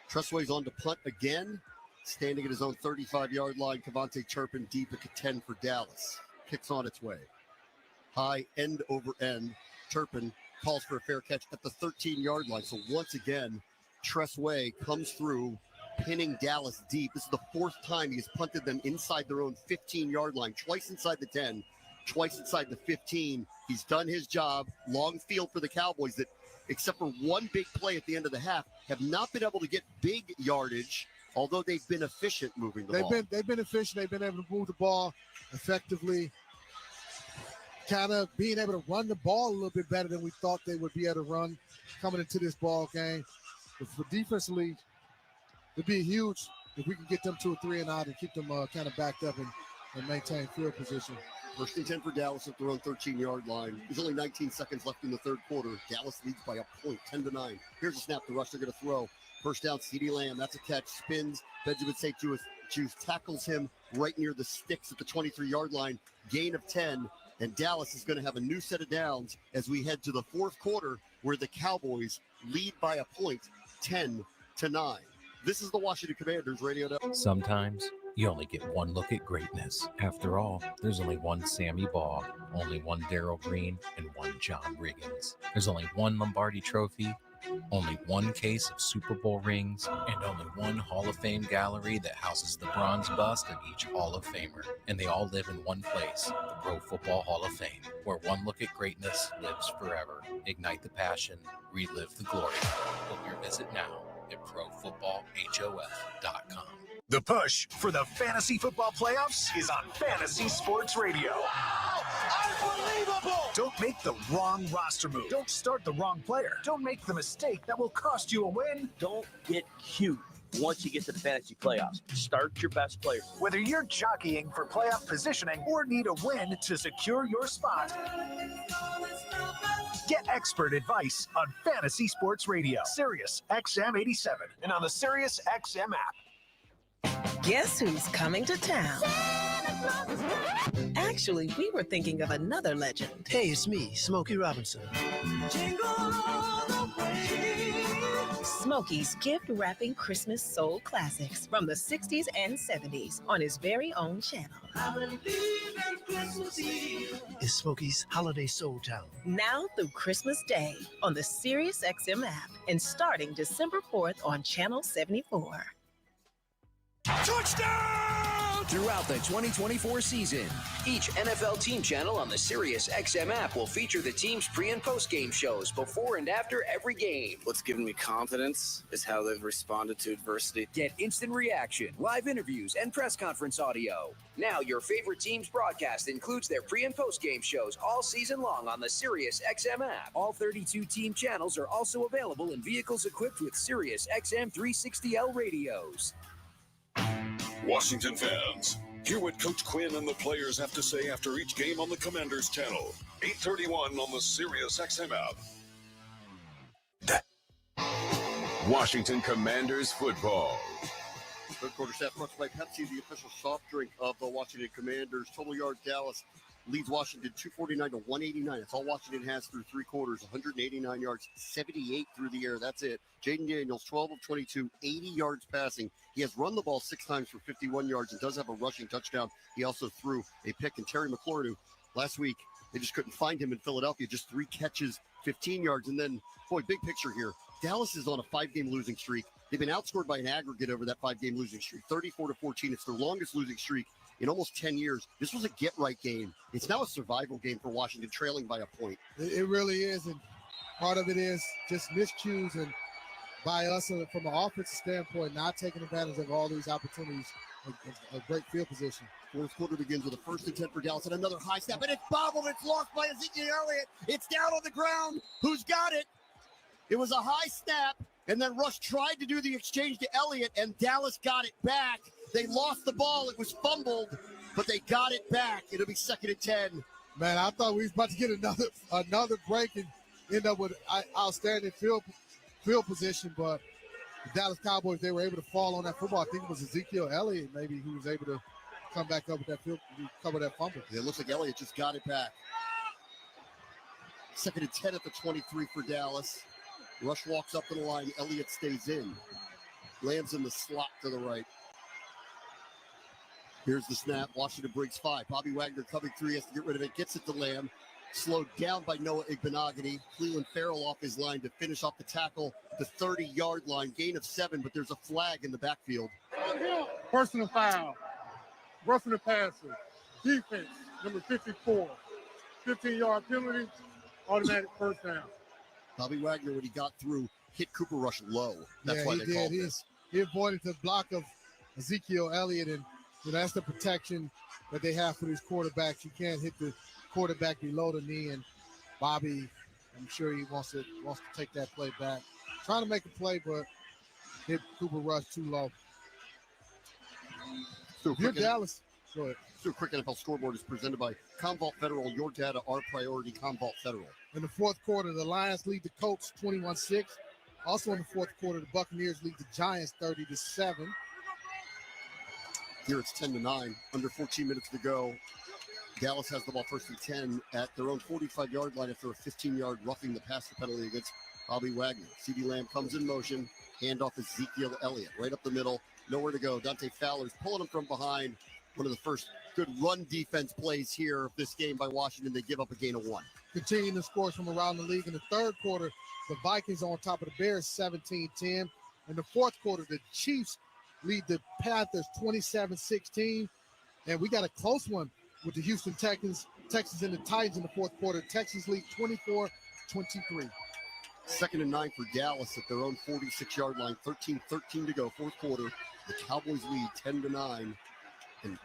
Tressway's on to punt again, standing at his own 35-yard line. Kavontae Turpin deep at 10 for Dallas. Kicks on its way. High end over end. Turpin calls for a fair catch at the 13-yard line. So once again, Tressway comes through, pinning Dallas deep. This is the 4th time he has punted them inside their own 15-yard line, twice inside the 10, twice inside the 15. He's done his job. Long field for the Cowboys that, except for one big play at the end of the half, have not been able to get big yardage, although they've been efficient moving the ball. They've been efficient. They've been able to move the ball effectively. kind of being able to run the ball a little bit better than we thought they would be able to run coming into this ball game. But for defensively, it'd be huge if we can get them to a 3-and-out and keep them kind of backed up and maintain field position. 1st and 10 for Dallas at their own 13-yard line. There's only 19 seconds left in the third quarter. Dallas leads by a point, 10-9. Here's a snap. The rush they're going to throw. First down, CeeDee Lamb. That's a catch. Spins. Benjamin St. Juice tackles him right near the sticks at the 23-yard line. Gain of 10. And Dallas is going to have a new set of downs as we head to the fourth quarter where the Cowboys lead by a point, 10-9. This is the Washington Commanders Radio Network. Sometimes you only get one look at greatness. After all, there's only one Sammy Baugh, only one Darryl Green, and one John Riggins. There's only one Lombardi Trophy, only one case of Super Bowl rings, and only one Hall of Fame gallery that houses the bronze bust of each Hall of Famer. And they all live in one place, the Pro Football Hall of Fame, where one look at greatness lives forever. Ignite the passion, relive the glory. Book your visit now at ProFootballHOF.com. The push for the fantasy football playoffs is on Fantasy Sports Radio. Wow! Unbelievable! Don't make the wrong roster move. Don't start the wrong player. Don't make the mistake that will cost you a win. Don't get cute once you get to the fantasy playoffs. Start your best player. Whether you're jockeying for playoff positioning or need a win to secure your spot, get expert advice on Fantasy Sports Radio, Sirius XM 87, and on the Sirius XM app. Guess who's coming to town? Actually, we were thinking of another legend. Hey, it's me, Smokey Robinson. Smokey's gift-wrapping Christmas soul classics from the 60s and 70s on his very own channel. It's Smokey's Holiday Soul Town. Now through Christmas Day on the Sirius XM app and starting December 4th on Channel 74. Touchdown! Throughout the 2024 season, each NFL team channel on the Sirius XM app will feature the team's pre- and post-game shows before and after every game. What's given me confidence is how they've responded to adversity. Get instant reaction, live interviews, and press conference audio. Now your favorite team's broadcast includes their pre- and post-game shows all season long on the Sirius XM app. All 32 team channels are also available in vehicles equipped with Sirius XM 360L radios. Washington fans, hear what Coach Quinn and the players have to say after each game on the Commanders channel. 8:31 on the Sirius XM app. Washington Commanders football. Third quarter stat brought to you by Pepsi, the official soft drink of the Washington Commanders. Total yards, Dallas leads Washington 249 to 189. That's all Washington has through three quarters. 189 yards, 78 through the air. That's it. Jaden Daniels, 12 of 22, 80 yards passing. He has run the ball 6 times for 51 yards and does have a rushing touchdown. He also threw a pick. And Terry McLaurin, last week, they just couldn't find him in Philadelphia. Just 3 catches, 15 yards. And then, boy, big picture here. Dallas is on a 5-game losing streak. They've been outscored by an aggregate over that 5-game losing streak, 34-14. It's their longest losing streak in almost 10 years. This was a get-right game. It's now a survival game for Washington, trailing by a point. It really is, and part of it is just miscues and by us from an offensive standpoint, not taking advantage of all these opportunities, a great field position. Fourth quarter begins with a 1st and 10 for Dallas and another high snap, and it's bobbled. It's lost by Ezekiel Elliott. It's down on the ground. Who's got it? It was a high snap, and then Rush tried to do the exchange to Elliott, and Dallas got it back. They lost the ball. It was fumbled, but they got it back. It'll be 2nd and 10. Man, I thought we was about to get another break and end up with outstanding field position, but the Dallas Cowboys, they were able to fall on that football. I think it was Ezekiel Elliott maybe who was able to come back up with that field, cover that fumble. It looks like Elliott just got it back. 2nd and 10 at the 23 for Dallas. Rush walks up to the line. Elliott stays in. Lands in the slot to the right. Here's the snap. Washington brings 5. Bobby Wagner coming through. He has to get rid of it. Gets it to Lamb. Slowed down by Noah Igbenogany. Cleveland Farrell off his line to finish off the tackle. The 30-yard line. Gain of 7, but there's a flag in the backfield. Personal foul. Roughing the passer. Defense, number 54. 15-yard penalty. Automatic first down. Bobby Wagner, when he got through, hit Cooper Rush low. That's why they called this. He avoided the block of Ezekiel Elliott, and that's the protection that they have for these quarterbacks. You can't hit the quarterback below the knee, and Bobby, I'm sure he wants to take that play back. Trying to make a play, but hit Cooper Rush too low. So you're Dallas. Go ahead. So quick NFL scoreboard is presented by Commvault Federal. Your data, our priority. Commvault Federal. In the fourth quarter, the Lions lead the Colts 21-6. Also in the fourth quarter, the Buccaneers lead the Giants 30-7. Here it's 10-9. Under 14 minutes to go. Dallas has the ball first and 10 at their own 45-yard line after a 15-yard roughing the passer penalty against Bobby Wagner. CeeDee Lamb comes in motion. Handoff is Ezekiel Elliott. Right up the middle. Nowhere to go. Dante Fowler's pulling him from behind. One of the first good run defense plays here of this game by Washington. They give up a gain of 1. Continuing the scores from around the league in the third quarter, the Vikings on top of the Bears 17-10. In the fourth quarter, the Chiefs lead the Panthers 27-16. And we got a close one with the Houston Texans and the Titans in the fourth quarter. Texans lead 24-23. 2nd and 9 for Dallas at their own 46-yard line. 13-13 to go. Fourth quarter. The Cowboys lead 10-9. And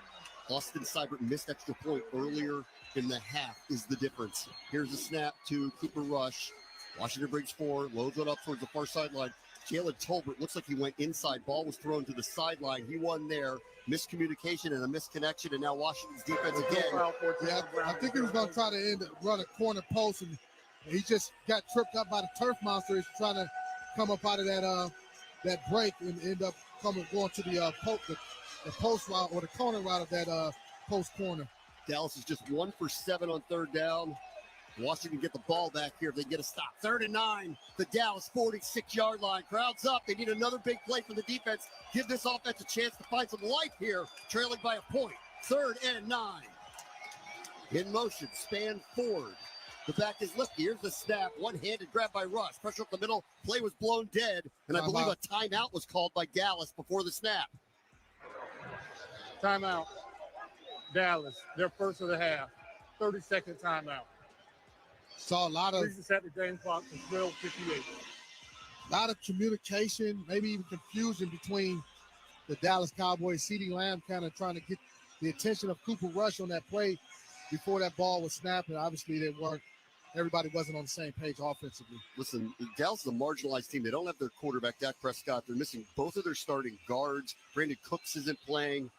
Austin Seibert missed extra point earlier in the half is the difference. Here's a snap to Cooper Rush. Washington brings 4, loads it up towards the far sideline. Jalen Tolbert looks like he went inside. Ball was thrown to the sideline. He won there. Miscommunication and a misconnection, and now Washington's defense again. Yeah, I think he was going to try to run a corner post, and he just got tripped up by the turf monster. He's trying to come up out of that break and end up going to the post route or the corner route of that post corner. Dallas is just 1 for 7 on third down. Washington get the ball back here if they get a stop. 3rd and 9, the Dallas 46-yard line. Crowd's up. They need another big play from the defense. Give this offense a chance to find some life here, trailing by a point. 3rd and 9. In motion, span forward. The back is lifted. Here's the snap. One-handed grab by Rush. Pressure up the middle. Play was blown dead. And I believe a timeout was called by Dallas before the snap. Timeout. Dallas, their first of the half. 30-second timeout. Saw a lot of set the game clock to 12:58. A lot of communication, maybe even confusion between the Dallas Cowboys. CeeDee Lamb kind of trying to get the attention of Cooper Rush on that play before that ball was snapped, and obviously everybody wasn't on the same page offensively. Listen, Dallas is a marginalized team. They don't have their quarterback, Dak Prescott. They're missing both of their starting guards. Brandon Cooks isn't playing.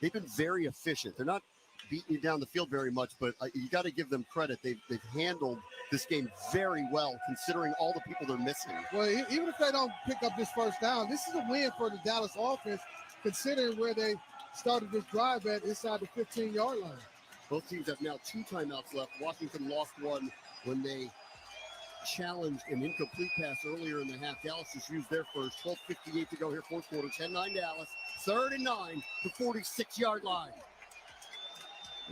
They've been very efficient. They're not beating you down the field very much, but you got to give them credit. They've handled this game very well, considering all the people they're missing. Well, even if they don't pick up this first down, this is a win for the Dallas offense, considering where they started this drive at inside the 15-yard line. Both teams have now 2 timeouts left. Washington lost one when they challenged an incomplete pass earlier in the half. Dallas just used their first. 12:58 to go here, fourth quarter. 10-9 Dallas. 3rd and 9, the 46-yard line.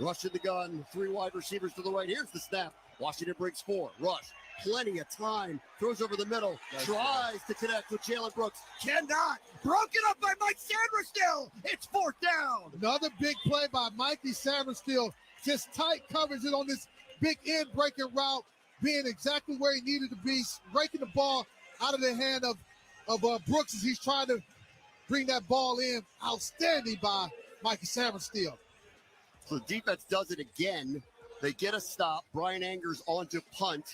Rush in the gun, 3 wide receivers to the right. Here's the snap. Washington breaks 4. Rush, plenty of time. Throws over the middle. Tries to connect with Jalen Brooks. Cannot. Broken up by Mike Sainristil. It's 4th down. Another big play by Mikey Sainristil. Just tight coverage it on this big end breaking route, being exactly where he needed to be, breaking the ball out of the hand of Brooks as he's trying to bring that ball in. Outstanding by Mikey Sainristil. So the defense does it again. They get a stop. Brian Angers on to punt.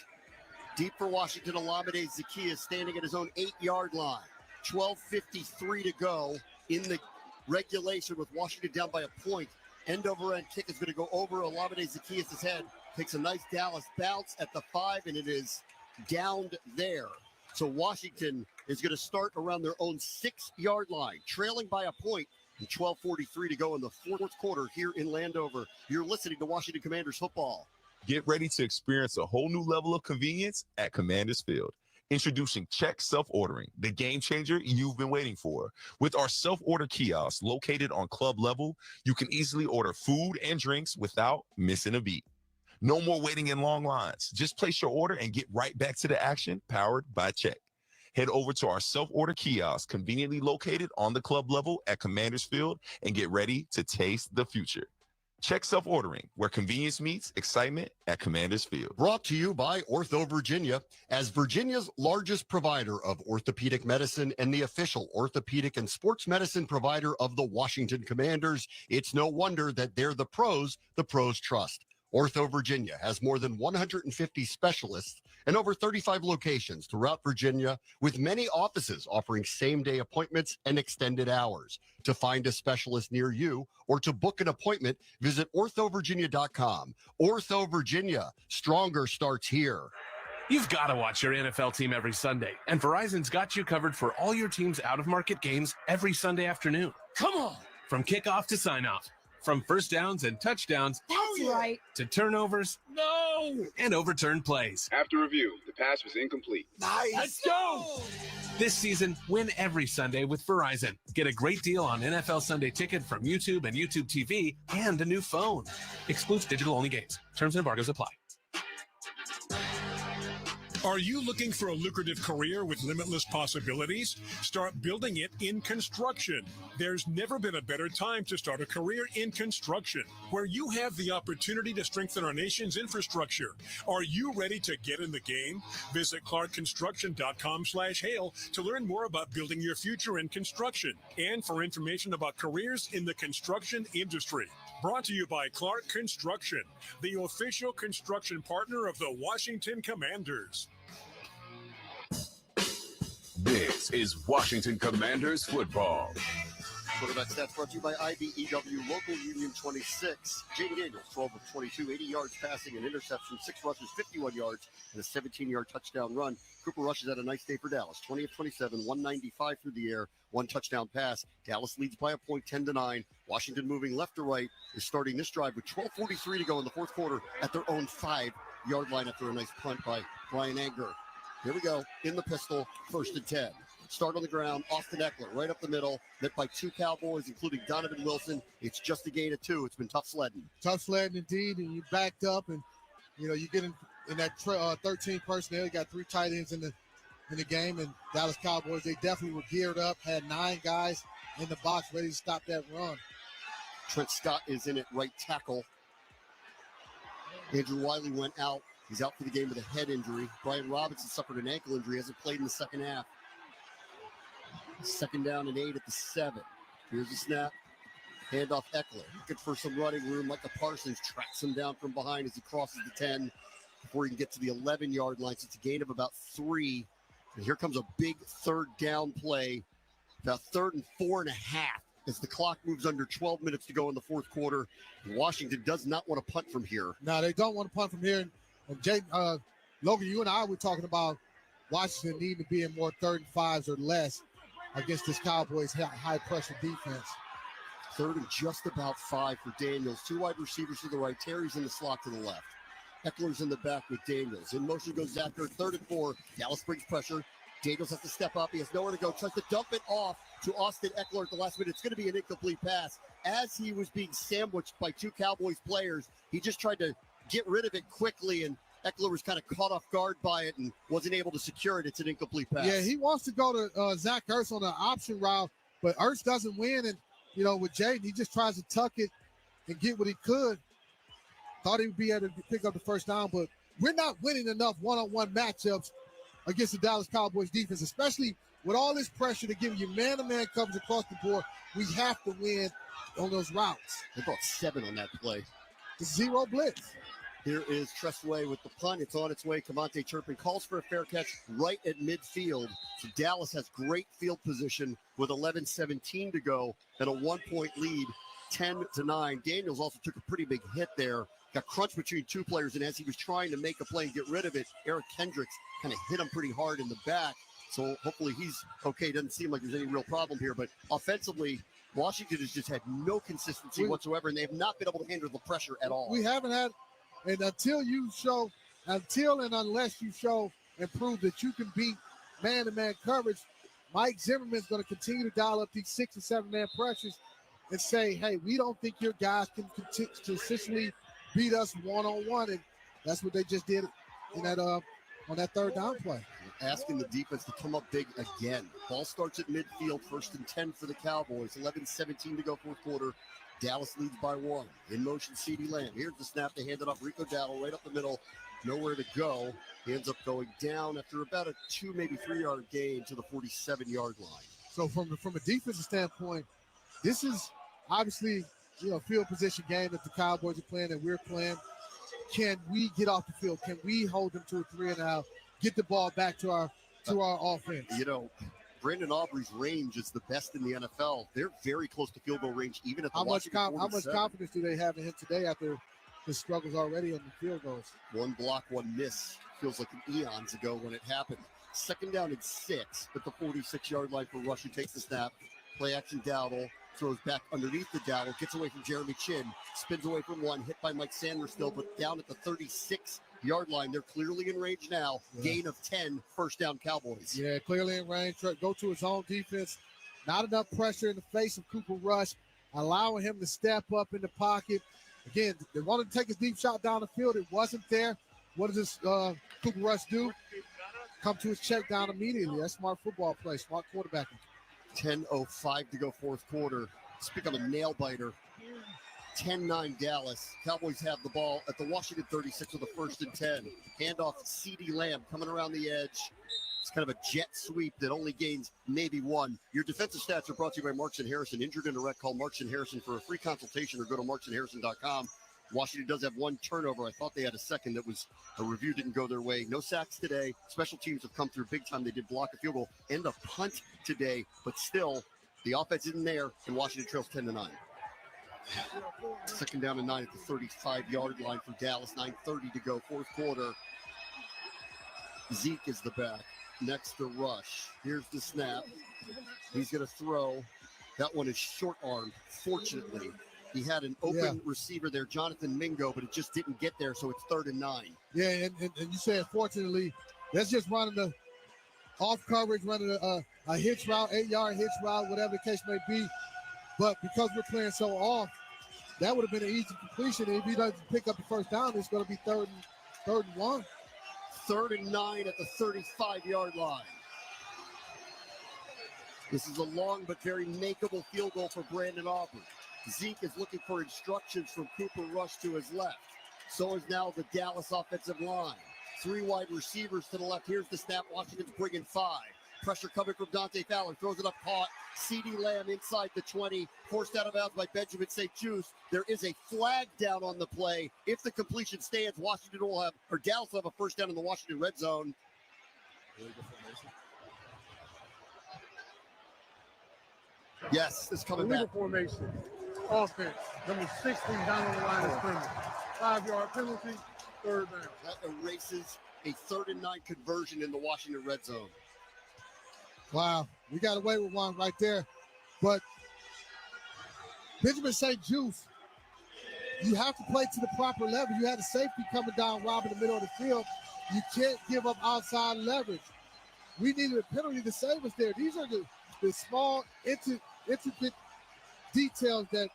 Deep for Washington. Olamide Zaccheaus standing at his own 8-yard line. 12:53 to go in the regulation with Washington down by a point. End over end kick is going to go over Olamide Zaccheaus' head. Takes a nice Dallas bounce at the 5, and it is downed there. So Washington is going to start around their own 6-yard line, trailing by a point. And 12:43 to go in the fourth quarter here in Landover. You're listening to Washington Commanders football. Get ready to experience a whole new level of convenience at Commanders Field. Introducing Check Self-Ordering, the game changer you've been waiting for. With our self-order kiosk located on club level, you can easily order food and drinks without missing a beat. No more waiting in long lines. Just place your order and get right back to the action, powered by Check. Head over to our self-order kiosk conveniently located on the club level at Commanders Field and get ready to taste the future. Check Self-Ordering, where convenience meets excitement at Commanders Field. Brought to you by Ortho Virginia. As Virginia's largest provider of orthopedic medicine and the official orthopedic and sports medicine provider of the Washington Commanders, it's no wonder that they're the pros trust. Ortho Virginia has more than 150 specialists and over 35 locations throughout Virginia, with many offices offering same-day appointments and extended hours. To find a specialist near you or to book an appointment, visit orthovirginia.com. Ortho Virginia, stronger starts here. You've got to watch your NFL team every Sunday, and Verizon's got you covered for all your team's out-of-market games every Sunday afternoon. Come on! From kickoff to sign-off, from first downs and touchdowns, that's right, to turnovers, no, and overturned plays. After review, the pass was incomplete. Nice! Let's go! This season, win every Sunday with Verizon. Get a great deal on NFL Sunday Ticket from YouTube and YouTube TV, and a new phone. Excludes digital-only games. Terms and embargoes apply. Are you looking for a lucrative career with limitless possibilities? Start building it in construction. There's never been a better time to start a career in construction, where you have the opportunity to strengthen our nation's infrastructure. Are you ready to get in the game? Visit clarkconstruction.com/hail to learn more about building your future in construction and for information about careers in the construction industry. Brought to you by Clark Construction, the official construction partner of the Washington Commanders. This is Washington Commanders football. Quarterback stats brought to you by IBEW Local Union 26. Jaden Daniels, 12 of 22, 80 yards passing, an interception, 6 rushes, 51 yards, and a 17-yard touchdown run. Cooper Rush has had a nice day for Dallas. 20 of 27, 195 through the air, 1 touchdown pass. Dallas leads by a point, 10-9. Washington moving left to right is starting this drive with 12:43 to go in the fourth quarter at their own 5-yard line after a nice punt by Brian Anger. Here we go, in the pistol, 1st and 10. Start on the ground, Austin Eckler, right up the middle, met by 2 Cowboys, including Donovan Wilson. It's just a gain of 2. It's been tough sledding. Tough sledding indeed, and you backed up, and you get in that 13 personnel. You got 3 tight ends in the game, and Dallas Cowboys, they definitely were geared up, had 9 guys in the box ready to stop that run. Trent Scott is in at right tackle. Andrew Wiley went out. He's out for the game with a head injury. Brian Robinson suffered an ankle injury, hasn't played in the second half. 2nd down and 8 at the 7. Here's the snap. Handoff Eckler. Looking for some running room. Micah Parsons tracks him down from behind as he crosses the 10 before he can get to the 11-yard line. So it's a gain of about 3. And here comes a big 3rd down play. About 3rd and 4.5 as the clock moves under 12 minutes to go in the fourth quarter. Washington does not want to punt from here. No, they don't want to punt from here. And Jay, Logan, you and I were talking about Washington needing to be in more 3rd and 5s or less against this Cowboys high-pressure defense. 3rd and just about 5 for Daniels. 2 wide receivers to the right. Terry's in the slot to the left. Eckler's in the back with Daniels. In motion goes Zach Ertz, 3rd and 4. Dallas brings pressure. Daniels has to step up. He has nowhere to go. Tries to dump it off to Austin Eckler at the last minute. It's going to be an incomplete pass. As he was being sandwiched by 2 Cowboys players, he just tried to get rid of it quickly, and Eckler was kind of caught off guard by it and wasn't able to secure it. It's an incomplete pass. Yeah, he wants to go to Zach Ertz on the option route, but Ertz doesn't win. And, with Jaden, he just tries to tuck it and get what he could. Thought he would be able to pick up the 1st down, but we're not winning enough one-on-one matchups against the Dallas Cowboys defense, especially with all this pressure to give you man-to-man coverage across the board. We have to win on those routes. They brought 7 on that play. The 0 blitz. Here is Tressway with the punt. It's on its way. Cavante Turpin calls for a fair catch right at midfield. So Dallas has great field position with 11:17 to go and a 1-point lead, 10-9. Daniels also took a pretty big hit there. Got crunched between 2 players, and as he was trying to make a play and get rid of it, Eric Kendricks kind of hit him pretty hard in the back. So hopefully he's okay. Doesn't seem like there's any real problem here. But offensively, Washington has just had no consistency whatsoever, and they have not been able to handle the pressure at all. We haven't had, and unless you show and prove that you can beat man-to-man coverage, Mike Zimmerman's going to continue to dial up these 6 and 7-man pressures and say, hey, we don't think your guys can consistently beat us one-on-one. And that's what they just did in that on that 3rd down play. Asking the defense to come up big again. Ball starts at midfield, 1st and 10 for the Cowboys. 11:17 to go fourth quarter. Dallas leads by 1. In motion, CeeDee Lamb. Here's the snap. They hand it off. Rico Dowdle right up the middle. Nowhere to go. He ends up going down after about a 2, maybe 3-yard gain to the 47-yard line. So from a defensive standpoint, this is obviously field position game that the Cowboys are playing and we're playing. can we get off the field? Can we hold them to a 3-and-out, get the ball back to our offense? You know, Brandon Aubrey's range is the best in the NFL. They're very close to field goal range, even at the Washington 47. How much confidence do they have in him today after his struggles already on the field goals? One block, one miss. Feels like eons ago when it happened. 2nd down and 6 at the 46-yard line for Rush, who takes the snap. Play action Dowdle. Throws back underneath the Dowdle. Gets away from Jeremy Chin. Spins away from one. Hit by Mike Sanders still, but down at the 36-yard line. They're clearly in range now. Yeah. Gain of 10. First down Cowboys. Yeah, clearly in range. Go to his own defense. Not enough pressure in the face of Cooper Rush. Allowing him to step up in the pocket. Again, they wanted to take a deep shot down the field. It wasn't there. What does this Cooper Rush do? Come to his check down immediately. That's smart football play, smart quarterbacking. 10:05 to go fourth quarter. Speak of a nail biter. 10-9 Dallas. Cowboys have the ball at the Washington 36 with a 1st and 10. Handoff to CeeDee Lamb coming around the edge. It's kind of a jet sweep that only gains maybe 1. Your defensive stats are brought to you by Marks and Harrison. Injured in a wreck, call Marks and Harrison for a free consultation or go to marksandharrison.com. Washington does have 1 turnover. I thought they had a second that was a review, didn't go their way. No sacks today. Special teams have come through big time. They did block a field goal and a punt today, but still the offense isn't there, and Washington trails 10-9. 2nd down and 9 at the 35-yard line for Dallas. 9:30 to go, fourth quarter. Zeke is the back. Next to Rush. Here's the snap. He's going to throw. That one is short-armed, fortunately. He had an open receiver there, Jonathan Mingo, but it just didn't get there, so it's 3rd and 9. Yeah, and you said, fortunately, that's just running the off coverage, running a hitch route, 8-yard hitch route, whatever the case may be. But because we're playing so off, that would have been an easy completion. If he doesn't pick up the first down, it's going to be third and 1. 3rd and 9 at the 35-yard line. This is a long but very makeable field goal for Brandon Aubrey. Zeke is looking for instructions from Cooper Rush to his left. So is now the Dallas offensive line. 3 wide receivers to the left. Here's the snap. Washington's bringing 5. Pressure coming from Dante Fowler. Throws it up, caught. CeeDee Lamb inside the 20. Forced out of bounds by Benjamin St. Juste. There is a flag down on the play. If the completion stands, Washington will have, or Dallas will have a first down in the Washington red zone. Yes, it's coming back. Formation. Offense. Number 16 down on the line of scrimmage. 5-yard penalty. 3rd down. That erases a 3rd and 9 conversion in the Washington red zone. Wow, we got away with one right there. But Benjamin St. Juste, you have to play to the proper level. You had a safety coming down, robbing the middle of the field. You can't give up outside leverage. We needed a penalty to save us there. These are the small, intricate details that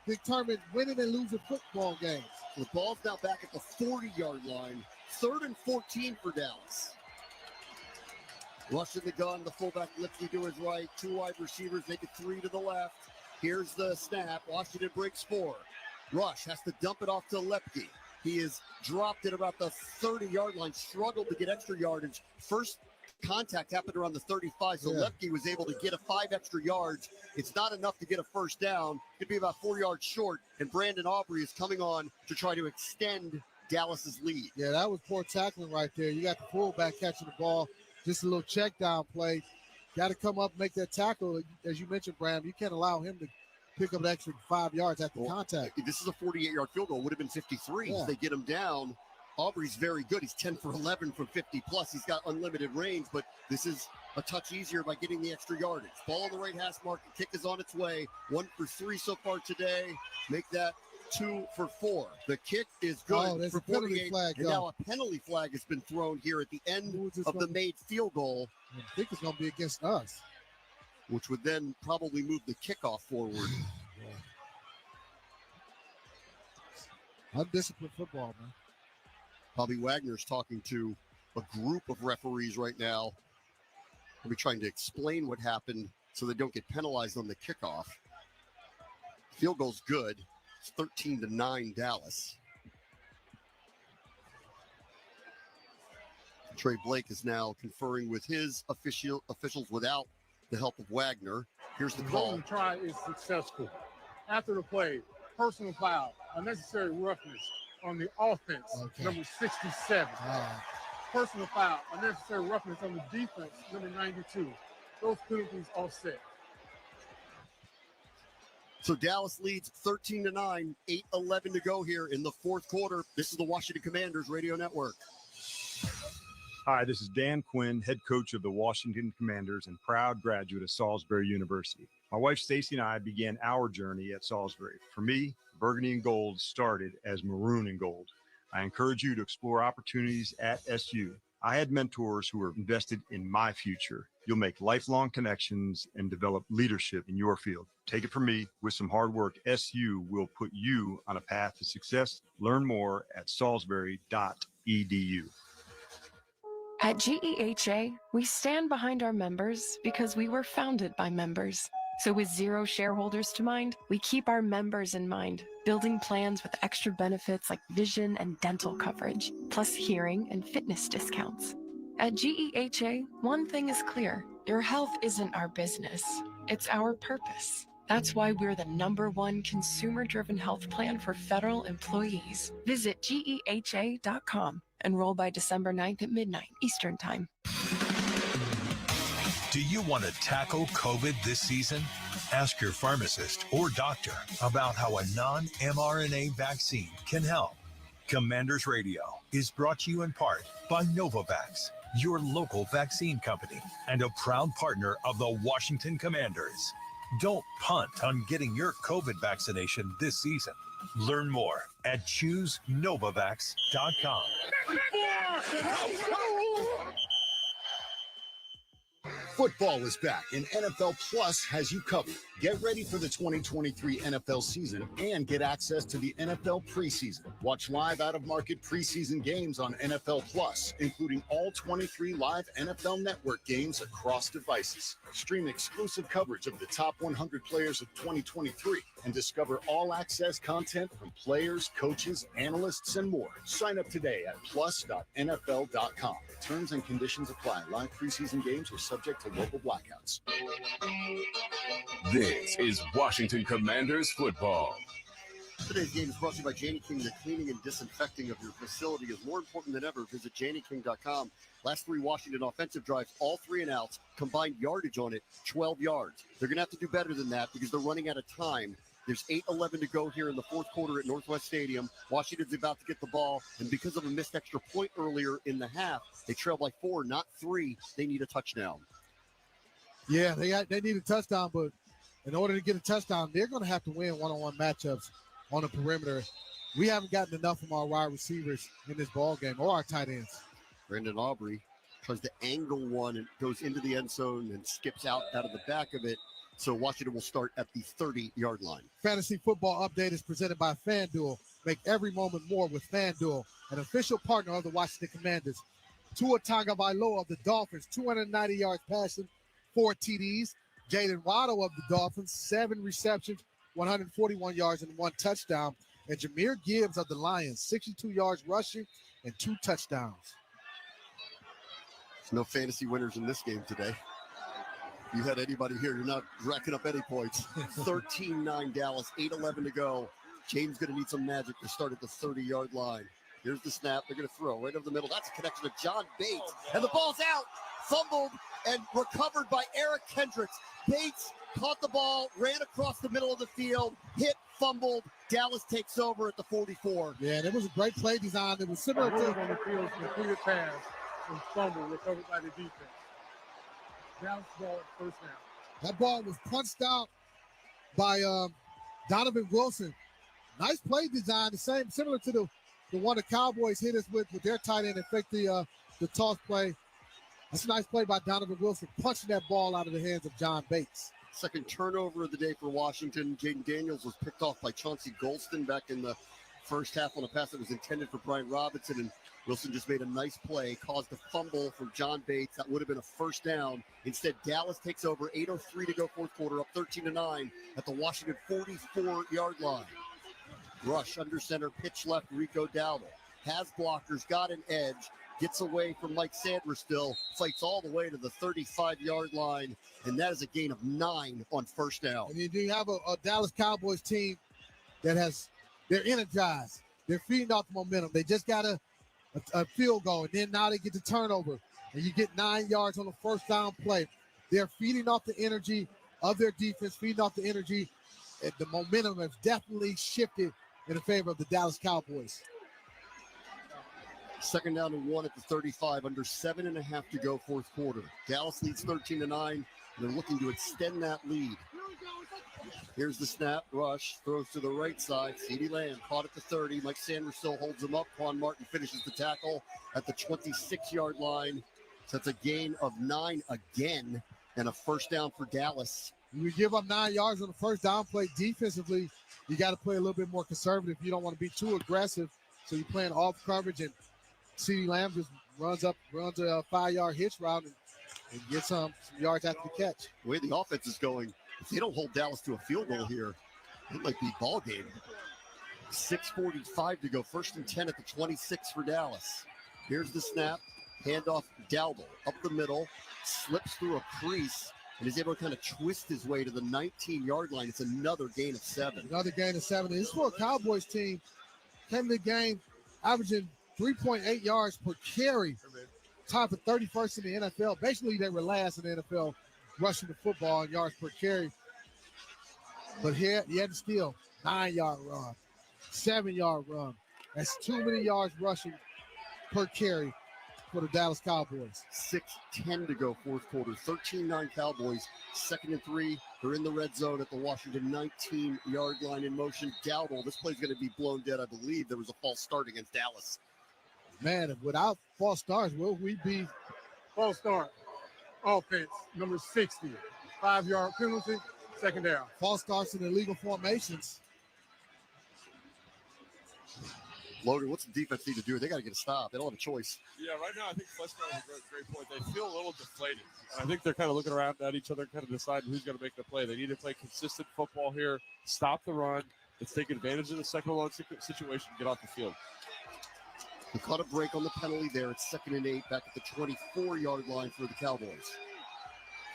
determine winning and losing football games. The ball's now back at the 40-yard line. 3rd and 14 for Dallas. Rushing the gun, the fullback Lipsy to his right. 2 wide receivers, make it 3 to the left. Here's the snap. Washington breaks 4. Rush has to dump it off to Lepke. He is dropped at about the 30-yard line, struggled to get extra yardage. First contact happened around the 35, so Lepke was able to get a 5 extra yards. It's not enough to get a first down. Could be about 4 yards short, and Brandon Aubrey is coming on to try to extend Dallas's lead. Yeah, that was poor tackling right there. You got the fullback catching the ball. Just a little check down play. Got to come up and make that tackle. As you mentioned, Bram, you can't allow him to pick up an extra 5 yards after contact. This is a 48-yard field goal. Would have been 53 if they get him down. Aubrey's very good. He's 10 for 11 from 50+. He's got unlimited range, but this is a touch easier by getting the extra yardage. Ball on the right hash mark. The kick is on its way. 1 for 3 so far today. Make that 2 for 4. The kick is good for 48. Flag, and now a penalty flag has been thrown here at the end of the made field goal. I think it's going to be against us. Which would then probably move the kickoff forward. Undisciplined football, man. Bobby Wagner's talking to a group of referees right now. They'll be trying to explain what happened so they don't get penalized on the kickoff. Field goal's good. It's 13-9 Dallas. Trey Blake is now conferring with his officials without the help of Wagner. Here's the call. The try is successful. After the play, personal foul, unnecessary roughness, on the offense, number 67. Personal foul, unnecessary roughness on the defense, number 92. Those penalties offset. So Dallas leads 13-9, 8:11 to go here in the fourth quarter. This is the Washington Commanders Radio Network. Hi, this is Dan Quinn, head coach of the Washington Commanders and proud graduate of Salisbury University. My wife Stacy and I began our journey at Salisbury. For me, burgundy and gold started as maroon and gold. I encourage you to explore opportunities at SU. I had mentors who were invested in my future. You'll make lifelong connections and develop leadership in your field. Take it from me, with some hard work, SU will put you on a path to success. Learn more at salisbury.edu. At GEHA, we stand behind our members because we were founded by members. So with zero shareholders to mind, we keep our members in mind, building plans with extra benefits like vision and dental coverage, plus hearing and fitness discounts. At GEHA, one thing is clear: your health isn't our business, it's our purpose. That's why we're the #1 consumer-driven health plan for federal employees. Visit GEHA.com. Enroll by December 9th at midnight Eastern Time. Do you want to tackle COVID this season? Ask your pharmacist or doctor about how a non-mRNA vaccine can help. Commanders Radio is brought to you in part by Novavax, your local vaccine company, and a proud partner of the Washington Commanders. Don't punt on getting your COVID vaccination this season. Learn more at ChooseNovavax.com. Football is back, and NFL Plus has you covered. Get ready for the 2023 NFL season and get access to the NFL preseason. Watch live out-of-market preseason games on NFL Plus, including all 23 live NFL Network games across devices. Stream exclusive coverage of the top 100 players of 2023 and discover all-access content from players, coaches, analysts, and more. Sign up today at plus.nfl.com. Terms and conditions apply. Live preseason games are subject to local blackouts. This is Washington Commanders football. Today's game is brought to you by Janie King. The cleaning and disinfecting of your facility is more important than ever. Visit JanieKing.com. Last 3 Washington offensive drives, all 3 and outs, combined yardage on it, 12 yards. They're going to have to do better than that because they're running out of time. There's 8:11 to go here in the fourth quarter at Northwest Stadium. Washington's about to get the ball, and because of a missed extra point earlier in the half, they trail by 4, not 3. They need a touchdown. Yeah, they need a touchdown, but in order to get a touchdown, they're going to have to win one-on-one matchups on the perimeter. We haven't gotten enough from our wide receivers in this ball game or our tight ends. Brandon Aubrey tries to angle one and goes into the end zone and skips out of the back of it. So Washington will start at the 30-yard line. Fantasy Football Update is presented by FanDuel. Make every moment more with FanDuel, an official partner of the Washington Commanders. Tua Tagovailoa of the Dolphins, 290 yards passing, 4 TDs. Jaden Waddle of the Dolphins, 7 receptions, 141 yards and 1 touchdown. And Jahmyr Gibbs of the Lions, 62 yards rushing and 2 touchdowns. There's no fantasy winners in this game today. You had anybody here, you're not racking up any points. 13-9 Dallas, 8:11 to go. James going to need some magic to start at the 30-yard line. Here's the snap. They're going to throw right over the middle. That's a connection to John Bates. And the ball's out. Fumbled and recovered by Eric Kendricks. Bates caught the ball, ran across the middle of the field, hit, fumbled. Dallas takes over at the 44. Yeah, and it was a great play design. It was similar to on the field, completed pass and fumble recovered by the defense. Dallas ball at first down. That ball was punched out by Donovan Wilson. Nice play design, similar to the one the Cowboys hit us with their tight end and fake the toss play. That's a nice play by Donovan Wilson, punching that ball out of the hands of John Bates. Second turnover of the day for Washington. Jaden Daniels was picked off by Chauncey Golston back in the first half on a pass that was intended for Brian Robinson, and Wilson just made a nice play, caused a fumble from John Bates. That would have been a first down. Instead, Dallas takes over, 8:03 to go fourth quarter, up 13-9 at the Washington 44-yard line. Rush under center, pitch left, Rico Dowdle. Has blockers, got an edge, gets away from Mike Sanders still, fights all the way to the 35-yard line, and that is a gain of 9 on first down. And you do have a Dallas Cowboys team that they're energized. they're feeding off the momentum. They just got a field goal, and then now they get the turnover, and you get 9 yards on the first down play. They're feeding off the energy of their defense, feeding off the energy. And the momentum has definitely shifted in favor of the Dallas Cowboys. Second down and 1 at the 35, under 7.5 to go, fourth quarter. Dallas leads 13-9. They're looking to extend that lead. Here's the snap, rush, throws to the right side. CeeDee Lamb caught at the 30. Mike Sanders still holds him up. Quan Martin finishes the tackle at the 26-yard line. So that's a gain of 9 again, and a first down for Dallas. You give up 9 yards on the first down play defensively. You got to play a little bit more conservative. You don't want to be too aggressive. So you're playing off coverage, and CeeDee Lamb just runs a 5-yard hitch route and gets some yards after the catch. The way the offense is going, if they don't hold Dallas to a field goal here, it might be ball game. 6:45 to go. First and 10 at the 26 for Dallas. Here's the snap. Handoff Dowdle up the middle. Slips through a crease and is able to kind of twist his way to the 19-yard line. It's another gain of 7. Another gain of 7. This is for a Cowboys team. Came to the game averaging 3.8 yards per carry. Tied for 31st in the NFL. Basically, they were last in the NFL rushing the football in yards per carry. But here, he had to steal 9-yard run, 7-yard run. That's too many yards rushing per carry for the Dallas Cowboys. 6:10 to go, fourth quarter. 13-9 Cowboys. 2nd and 3. They're in the red zone at the Washington 19-yard line in motion. Dowdle, this play's going to be blown dead, I believe. There was a false start against Dallas. Man, without false starts, will we be? False start. Offense, number 60. 5-yard penalty, second down. False starts in illegal formations. Logan, what's the defense need to do? They got to get a stop. They don't have a choice. Yeah, right now I think Fleshman has a great point. They feel a little deflated. I think they're kind of looking around at each other, kind of deciding who's going to make the play. They need to play consistent football here, stop the run. Let's take advantage of the second and long situation, get off the field. They caught a break on the penalty there. It's 2nd and 8 back at the 24-yard line for the Cowboys.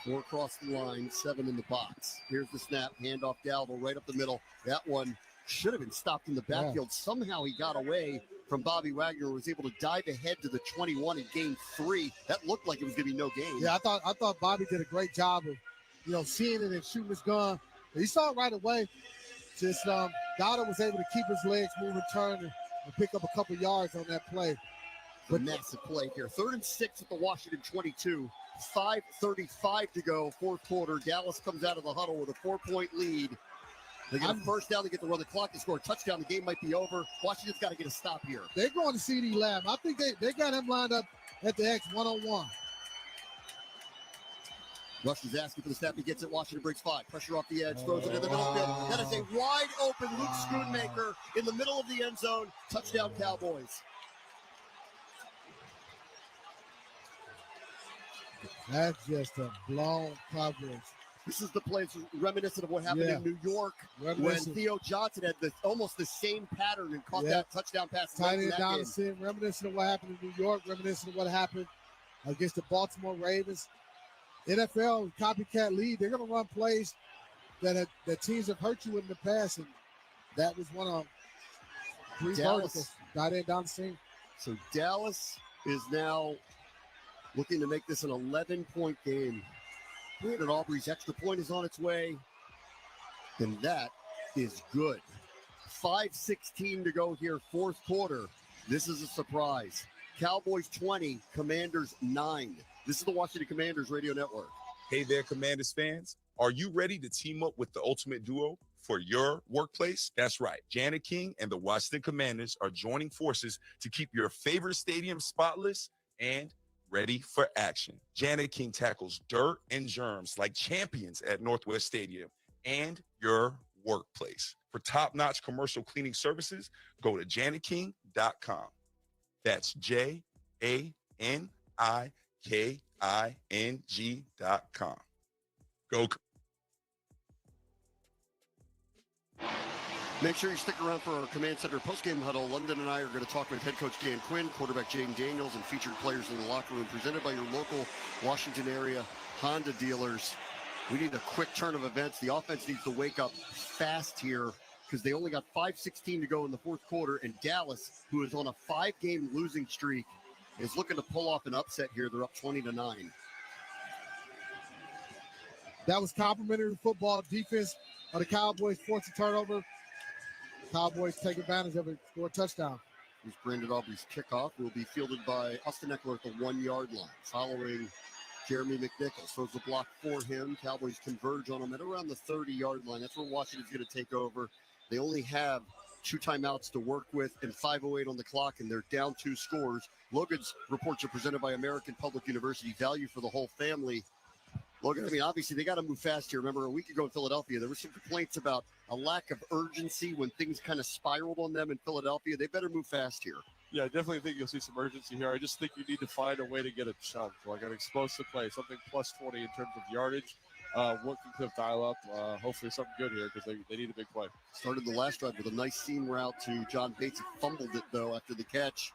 4 across the line, 7 in the box. Here's the snap, handoff Dowdle right up the middle. That one should have been stopped in the backfield. Yeah. Somehow he got away from Bobby Wagner, was able to dive ahead to the 21 and gain 3. That looked like it was going to be no gain. Yeah, I thought Bobby did a great job of, seeing it and shooting his gun. He saw it right away. Just Dowdle was able to keep his legs moving, turn, and pick up a couple yards on that play. But massive play here. 3rd and 6 at the Washington 22. 5:35 to go, fourth quarter. Dallas comes out of the huddle with a 4-point lead. They get a first down. They get to run the clock. They score a touchdown. The game might be over. Washington's got to get a stop here. They're going to CeeDee Lamb. I think they got him lined up at the X 101. Rush is asking for the snap. He gets it. Washington breaks 5. Pressure off the edge. Throws it in the middle of the field. That is a wide open Luke Schoonmaker in the middle of the end zone. Touchdown Cowboys. That's just a blown coverage. This is the play reminiscent of what happened in New York when Theo Johnson had almost the same pattern and caught that touchdown pass. Tight end down the scene, reminiscent of what happened in New York, reminiscent of what happened against the Baltimore Ravens. NFL copycat lead. They're going to run plays that teams have hurt you in the past, and that was one of them. 3 verticals. Tight end down the scene. So Dallas is now looking to make this an 11-point game. Brandon Aubrey's extra point is on its way, and that is good. 5:16 to go here, fourth quarter. This is a surprise. Cowboys 20, Commanders 9. This is the Washington Commanders Radio Network. Hey there, Commanders fans. Are you ready to team up with the ultimate duo for your workplace? That's right. Janet King and the Washington Commanders are joining forces to keep your favorite stadium spotless and ready for action. Janet King tackles dirt and germs like champions at Northwest Stadium and your workplace. For top-notch commercial cleaning services, go to janetking.com. That's JANIKING.com. Go. Make sure you stick around for our Command Center postgame huddle. London and I are going to talk with head coach Dan Quinn, quarterback Jane Daniels, and featured players in the locker room, presented by your local Washington area Honda dealers. We need a quick turn of events. The offense needs to wake up fast here because they only got 5:16 to go in the fourth quarter, and Dallas, who is on a 5-game losing streak, is looking to pull off an upset here. They're up 20-9. That was complimentary football defense of the Cowboys. Forced a turnover. Cowboys take advantage of it, score a touchdown. Here's Brandon Aubrey's kickoff. Will be fielded by Austin Eckler at the 1-yard line. Following Jeremy McNichols. Throws the block for him. Cowboys converge on him at around the 30-yard line. That's where Washington's going to take over. They only have 2 timeouts to work with and 5:08 on the clock, and they're down 2 scores. Logan's reports are presented by American Public University. Value for the whole family. Logan, I mean, obviously, they got to move fast here. Remember, a week ago in Philadelphia, there were some complaints about a lack of urgency when things kind of spiraled on them in Philadelphia. They better move fast here. Yeah, I definitely think you'll see some urgency here. I just think you need to find a way to get a chunk, like an explosive play, something plus 20 in terms of yardage. What can Cliff dial up? Hopefully something good here because they need a big play. Started the last drive with a nice seam route to John Bates. He fumbled it, though, after the catch.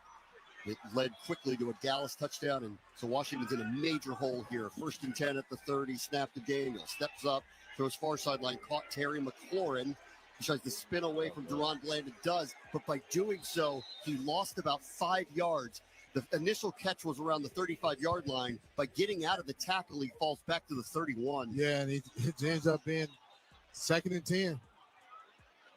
It led quickly to a Dallas touchdown, and so Washington's in a major hole here. 1st and 10 at the 30, snap to Daniel. Steps up, throws far sideline, caught Terry McLaurin. He tries to spin away from Deron Bland. It does, but by doing so, he lost about 5 yards. The initial catch was around the 35-yard line. By getting out of the tackle, he falls back to the 31. Yeah, and it ends up being 2nd and 10.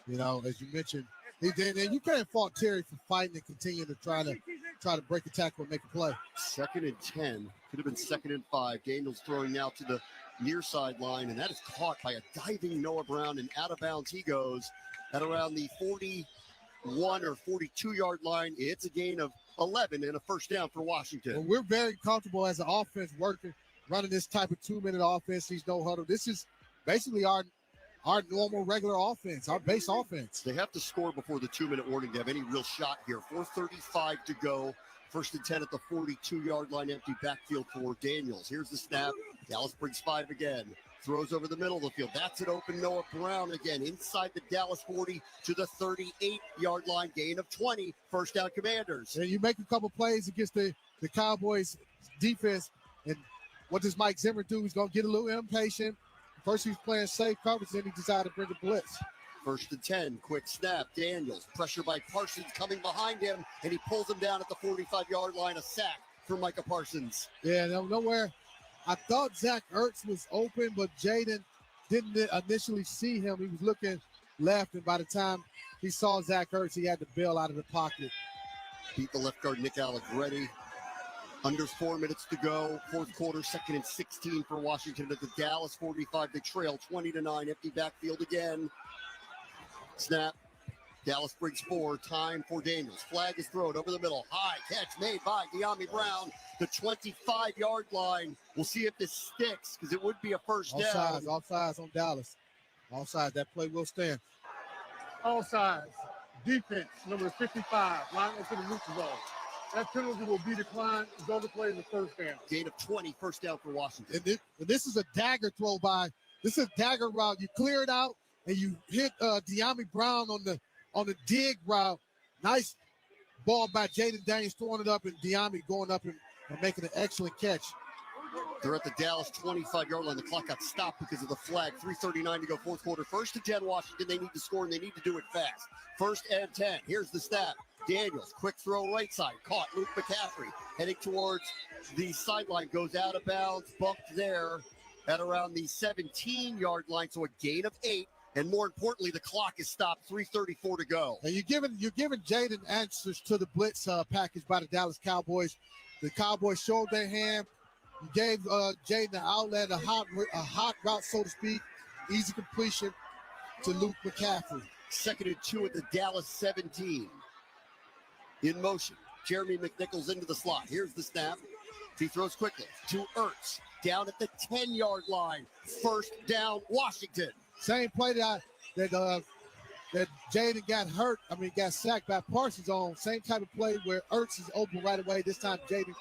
You know, as you mentioned, and you can't fault Terry for fighting and continuing to try to break a tackle and make a play. 2nd and 10. Could have been 2nd and 5. Daniels throwing now to the near sideline, and that is caught by a diving Noah Brown, and out of bounds he goes at around the 41 or 42-yard line. It's a gain of 11 and a first down for Washington. Well, we're very comfortable as an offense running this type of 2-minute offense. These no huddle. This is basically our normal regular offense, our base offense. They have to score before the 2-minute warning to have any real shot here. 4:35 to go. 1st and 10 at the 42-yard line. Empty backfield for Daniels. Here's the snap. Dallas brings 5 again. Throws over the middle of the field. That's an open Noah Brown again. Inside the Dallas 40 to the 38-yard line. Gain of 20. First down, Commanders. And you make a couple plays against the Cowboys defense. And what does Mike Zimmer do? He's going to get a little impatient. First he's playing safe coverage, then he decided to bring a blitz. 1st and 10, quick snap. Daniels, pressure by Parsons coming behind him, and he pulls him down at the 45-yard line. A sack for Micah Parsons. Yeah, nowhere. I thought Zach Ertz was open, but Jaden didn't initially see him. He was looking left, and by the time he saw Zach Ertz, he had to bail out of the pocket. Beat the left guard, Nick Allegretti. Under 4 minutes to go. Fourth quarter, 2nd and 16 for Washington at the Dallas 45. They trail 20-9. Empty backfield again. Snap. Dallas brings 4. Time for Daniels. Flag is thrown over the middle. High catch made by De'Ami Brown. The 25-yard line. We'll see if this sticks because it would be a first down. Offsides on Dallas. Offsides. That play will stand. Offsides. Defense, number 55. Line up to the neutral zone. That penalty will be declined. It's on the play in the first down. Gain of 20, first down for Washington. And this is a dagger throw by. This is a dagger route. You clear it out and you hit De'Ami Brown on the dig route. Nice ball by Jaden Daniels throwing it up, and De'Ami going up and making an excellent catch. They're at the Dallas 25-yard line. The clock got stopped because of the flag. 3:39 to go, fourth quarter. 1st and 10, Washington. They need to score, and they need to do it fast. 1st and 10. Here's the snap. Daniels, quick throw right side. Caught. Luke McCaffrey heading towards the sideline. Goes out of bounds. Bumped there at around the 17-yard line. So a gain of 8. And more importantly, the clock is stopped. 3:34 to go. And you're giving Jaden answers to the blitz package by the Dallas Cowboys. The Cowboys showed their hand. You gave Jaden the outlet, a hot route, so to speak. Easy completion to Luke McCaffrey. 2nd and 2 at the Dallas 17. In motion. Jeremy McNichols into the slot. Here's the snap. He throws quickly to Ertz. Down at the 10-yard line. First down, Washington. Same play that Jaden got sacked by Parsons on. Same type of play where Ertz is open right away. This time Jaden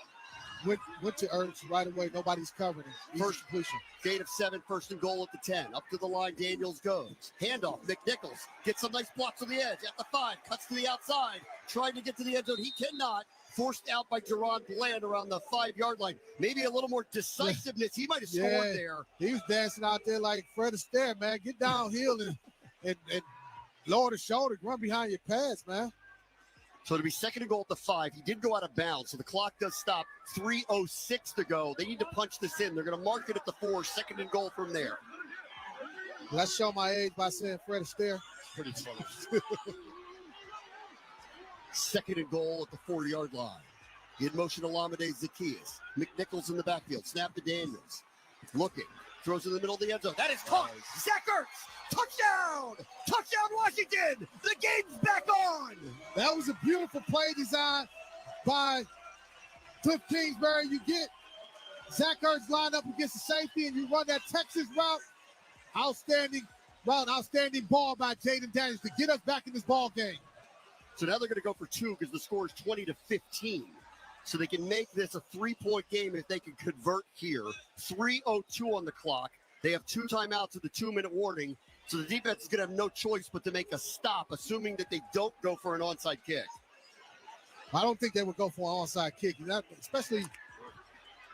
went to Ertz right away. Nobody's covering him. First completion. Gain of 7, 1st and goal at the 10. Up to the line, Daniels goes. Handoff, McNichols gets some nice blocks on the edge. At the 5, cuts to the outside. Trying to get to the end zone. He cannot. Forced out by Deron Bland around the 5-yard line. Maybe a little more decisiveness. He might have scored there. He was dancing out there like Fred Astaire, man. Get downhill and lower the shoulder, run behind your pads, man. So it'll be 2nd and goal at the 5. He did go out of bounds, so the clock does stop. 3:06 to go. They need to punch this in. They're going to mark it at the 4, 2nd and goal from there. Let's show my age by saying Fred Astaire. Pretty funny. 2nd and goal at the 4-yard line. In motion, Olamide Zacchaeus. McNichols in the backfield. Snap to Daniels. Looking. Throws in the middle of the end zone. That is caught. Zach Ertz. Touchdown! Touchdown, Washington! The game's back on! That was a beautiful play design by Cliff Kingsbury. You get Zach Ertz lined up against the safety, and you run that Texas route. Outstanding route, outstanding ball by Jaden Daniels to get us back in this ball game. So now they're going to go for 2 because the score is 20-15. So they can make this a 3-point game if they can convert here. 3:02 on the clock. They have 2 timeouts with a 2-minute warning. So the defense is going to have no choice but to make a stop, assuming that they don't go for an onside kick. I don't think they would go for an onside kick. Especially,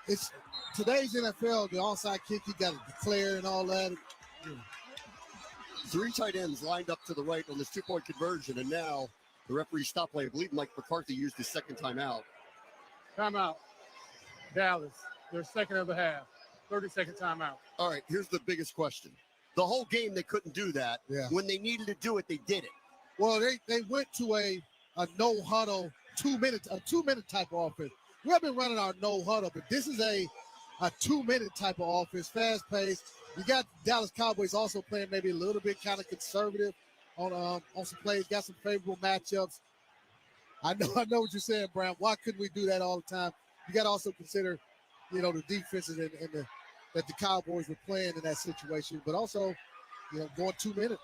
it's today's NFL, the onside kick, you got to declare and all that. 3 tight ends lined up to the right on this 2-point conversion, and now the referee stopped play. I believe Mike McCarthy used his 2nd timeout. Timeout. Dallas, their 2nd of the half. 30-second timeout. All right, here's the biggest question. The whole game, they couldn't do that. Yeah. When they needed to do it, they did it. Well, they went to a no huddle 2-minute type of offense. We have been running our no huddle, but this is a 2-minute type of offense, fast paced. You got Dallas Cowboys also playing maybe a little bit kind of conservative on some plays. Got some favorable matchups. I know what you're saying, Brown. Why couldn't we do that all the time? You got to also consider, the defenses that the Cowboys were playing in that situation, but also, going 2 minutes.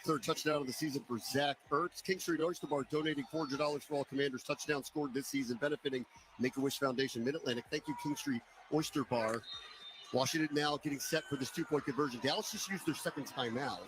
3rd touchdown of the season for Zach Ertz. King Street Oyster Bar donating $400 for all Commanders touchdowns scored this season, benefiting Make-A-Wish Foundation, Mid-Atlantic. Thank you, King Street Oyster Bar. Washington now getting set for this 2-point conversion. Dallas just used their 2nd timeout.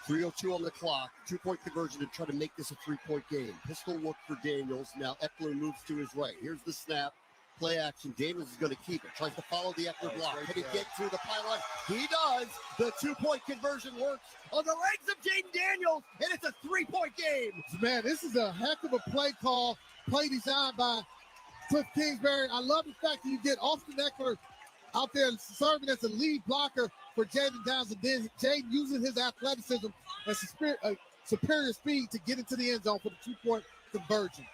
3:02 on the clock. 2-point conversion to try to make this a 3-point game. Pistol look for Daniels. Now Eckler moves to his right. Here's the snap. Play action. Daniels is going to keep it. Tries to follow the Eckler block. Can he get to the pylon? He does. The 2-point conversion works on the legs of Jaden Daniels, and it's a 3-point game. Man, this is a heck of a play call, play designed by Cliff Kingsbury. I love the fact that you get Austin Eckler out there serving as a lead blocker for Jaden Daniels, and then Jaden using his athleticism and superior speed to get into the end zone for the 2-point conversion.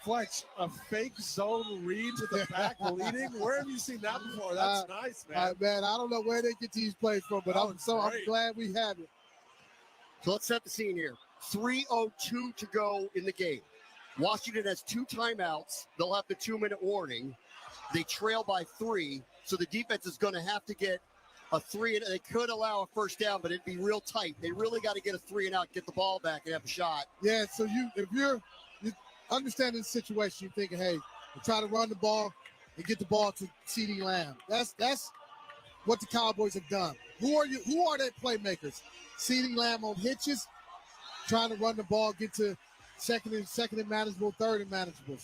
Flex, a fake zone read to the back leading. Where have you seen that before? That's nice, man. Man, I don't know where they get these plays from, but I'm glad we have it. So let's set the scene here. 3:02 to go in the game. Washington has 2 timeouts. They'll have the 2-minute warning. They trail by 3, so the defense is going to have to get a 3, and they could allow a 1st down, but it'd be real tight. They really got to get a 3 and out, get the ball back, and have a shot. Yeah, so if you're understanding the situation, you're thinking, hey, we'll try to run the ball and get the ball to CeeDee Lamb. That's what the Cowboys have done. Who are their playmakers? CeeDee Lamb on hitches, trying to run the ball, get to second and manageable, 3rd and manageable.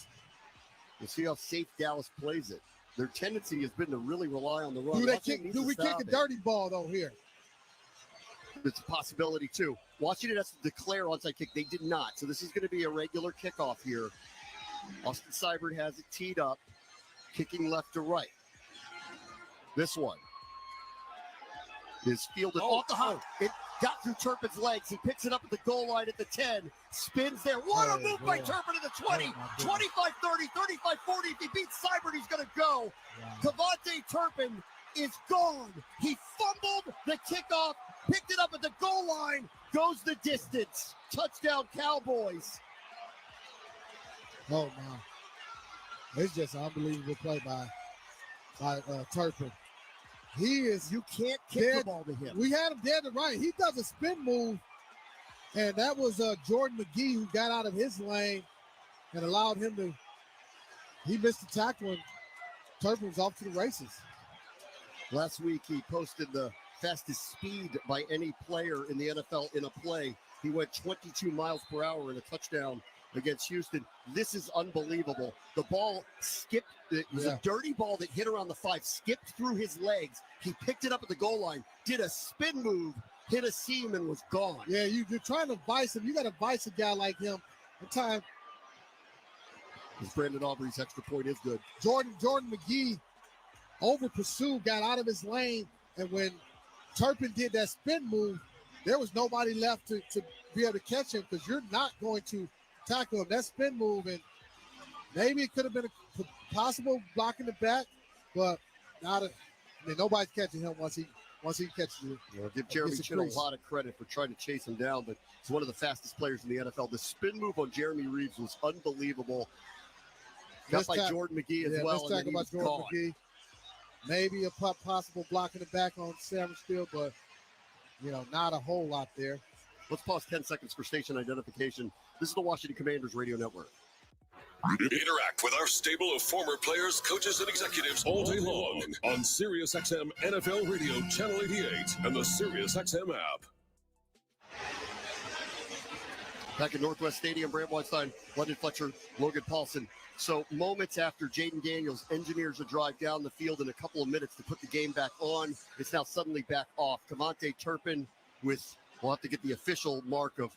We'll see how safe Dallas plays it. Their tendency has been to really rely on the run. Do we kick a dirty ball, though, here? It's a possibility, too. Washington has to declare onside kick. They did not. So this is going to be a regular kickoff here. Austin Seibert has it teed up, kicking left to right. This one is fielded off the hop. It got through Turpin's legs. He picks it up at the goal line at the 10. Spins there. What a move by Turpin to the 20. 25-30, 35-40. If he beats Seibert, he's going to go. Kavontae Turpin is gone. He fumbled the kickoff, picked it up at the goal line, goes the distance. Touchdown, Cowboys. Oh, man. It's just an unbelievable play by Turpin. You can't kick the ball to him. We had him dead to right. He does a spin move, and that was Jordan McGee who got out of his lane and allowed him to. He missed the tackle, and Turpin was off to the races. Last week, he posted the fastest speed by any player in the NFL in a play. He went 22 miles per hour in a touchdown against Houston. This is unbelievable. The ball skipped. It was a dirty ball that hit around the 5, skipped through his legs. He picked it up at the goal line, did a spin move, hit a seam and was gone. Yeah, you're trying to vice him. You got to vice a guy like him. The time. Brandon Aubrey's extra point is good. Jordan McGee over pursued, got out of his lane, and when Turpin did that spin move, there was nobody left to be able to catch him because you're not going to tackle him. That spin move, and maybe it could have been a possible block in the back, but nobody's catching him once he catches you. Give Jeremy Chin a lot of credit for trying to chase him down, but he's one of the fastest players in the NFL. The spin move on Jeremy Reeves was unbelievable. Got by Jordan McGee as well. Let's talk about Jordan McGee. Maybe a possible block in the back on Savage Field, but not a whole lot there. Let's pause 10 seconds for station identification. This is the Washington Commanders Radio Network. Interact with our stable of former players, coaches, and executives all day long on SiriusXM NFL Radio Channel 88 and the SiriusXM app. Back at Northwest Stadium, Brant Weinstein, London Fletcher, Logan Paulson. So moments after Jaden Daniels engineers a drive down the field in a couple of minutes to put the game back on, it's now suddenly back off. Cavante Turpin we'll have to get the official mark of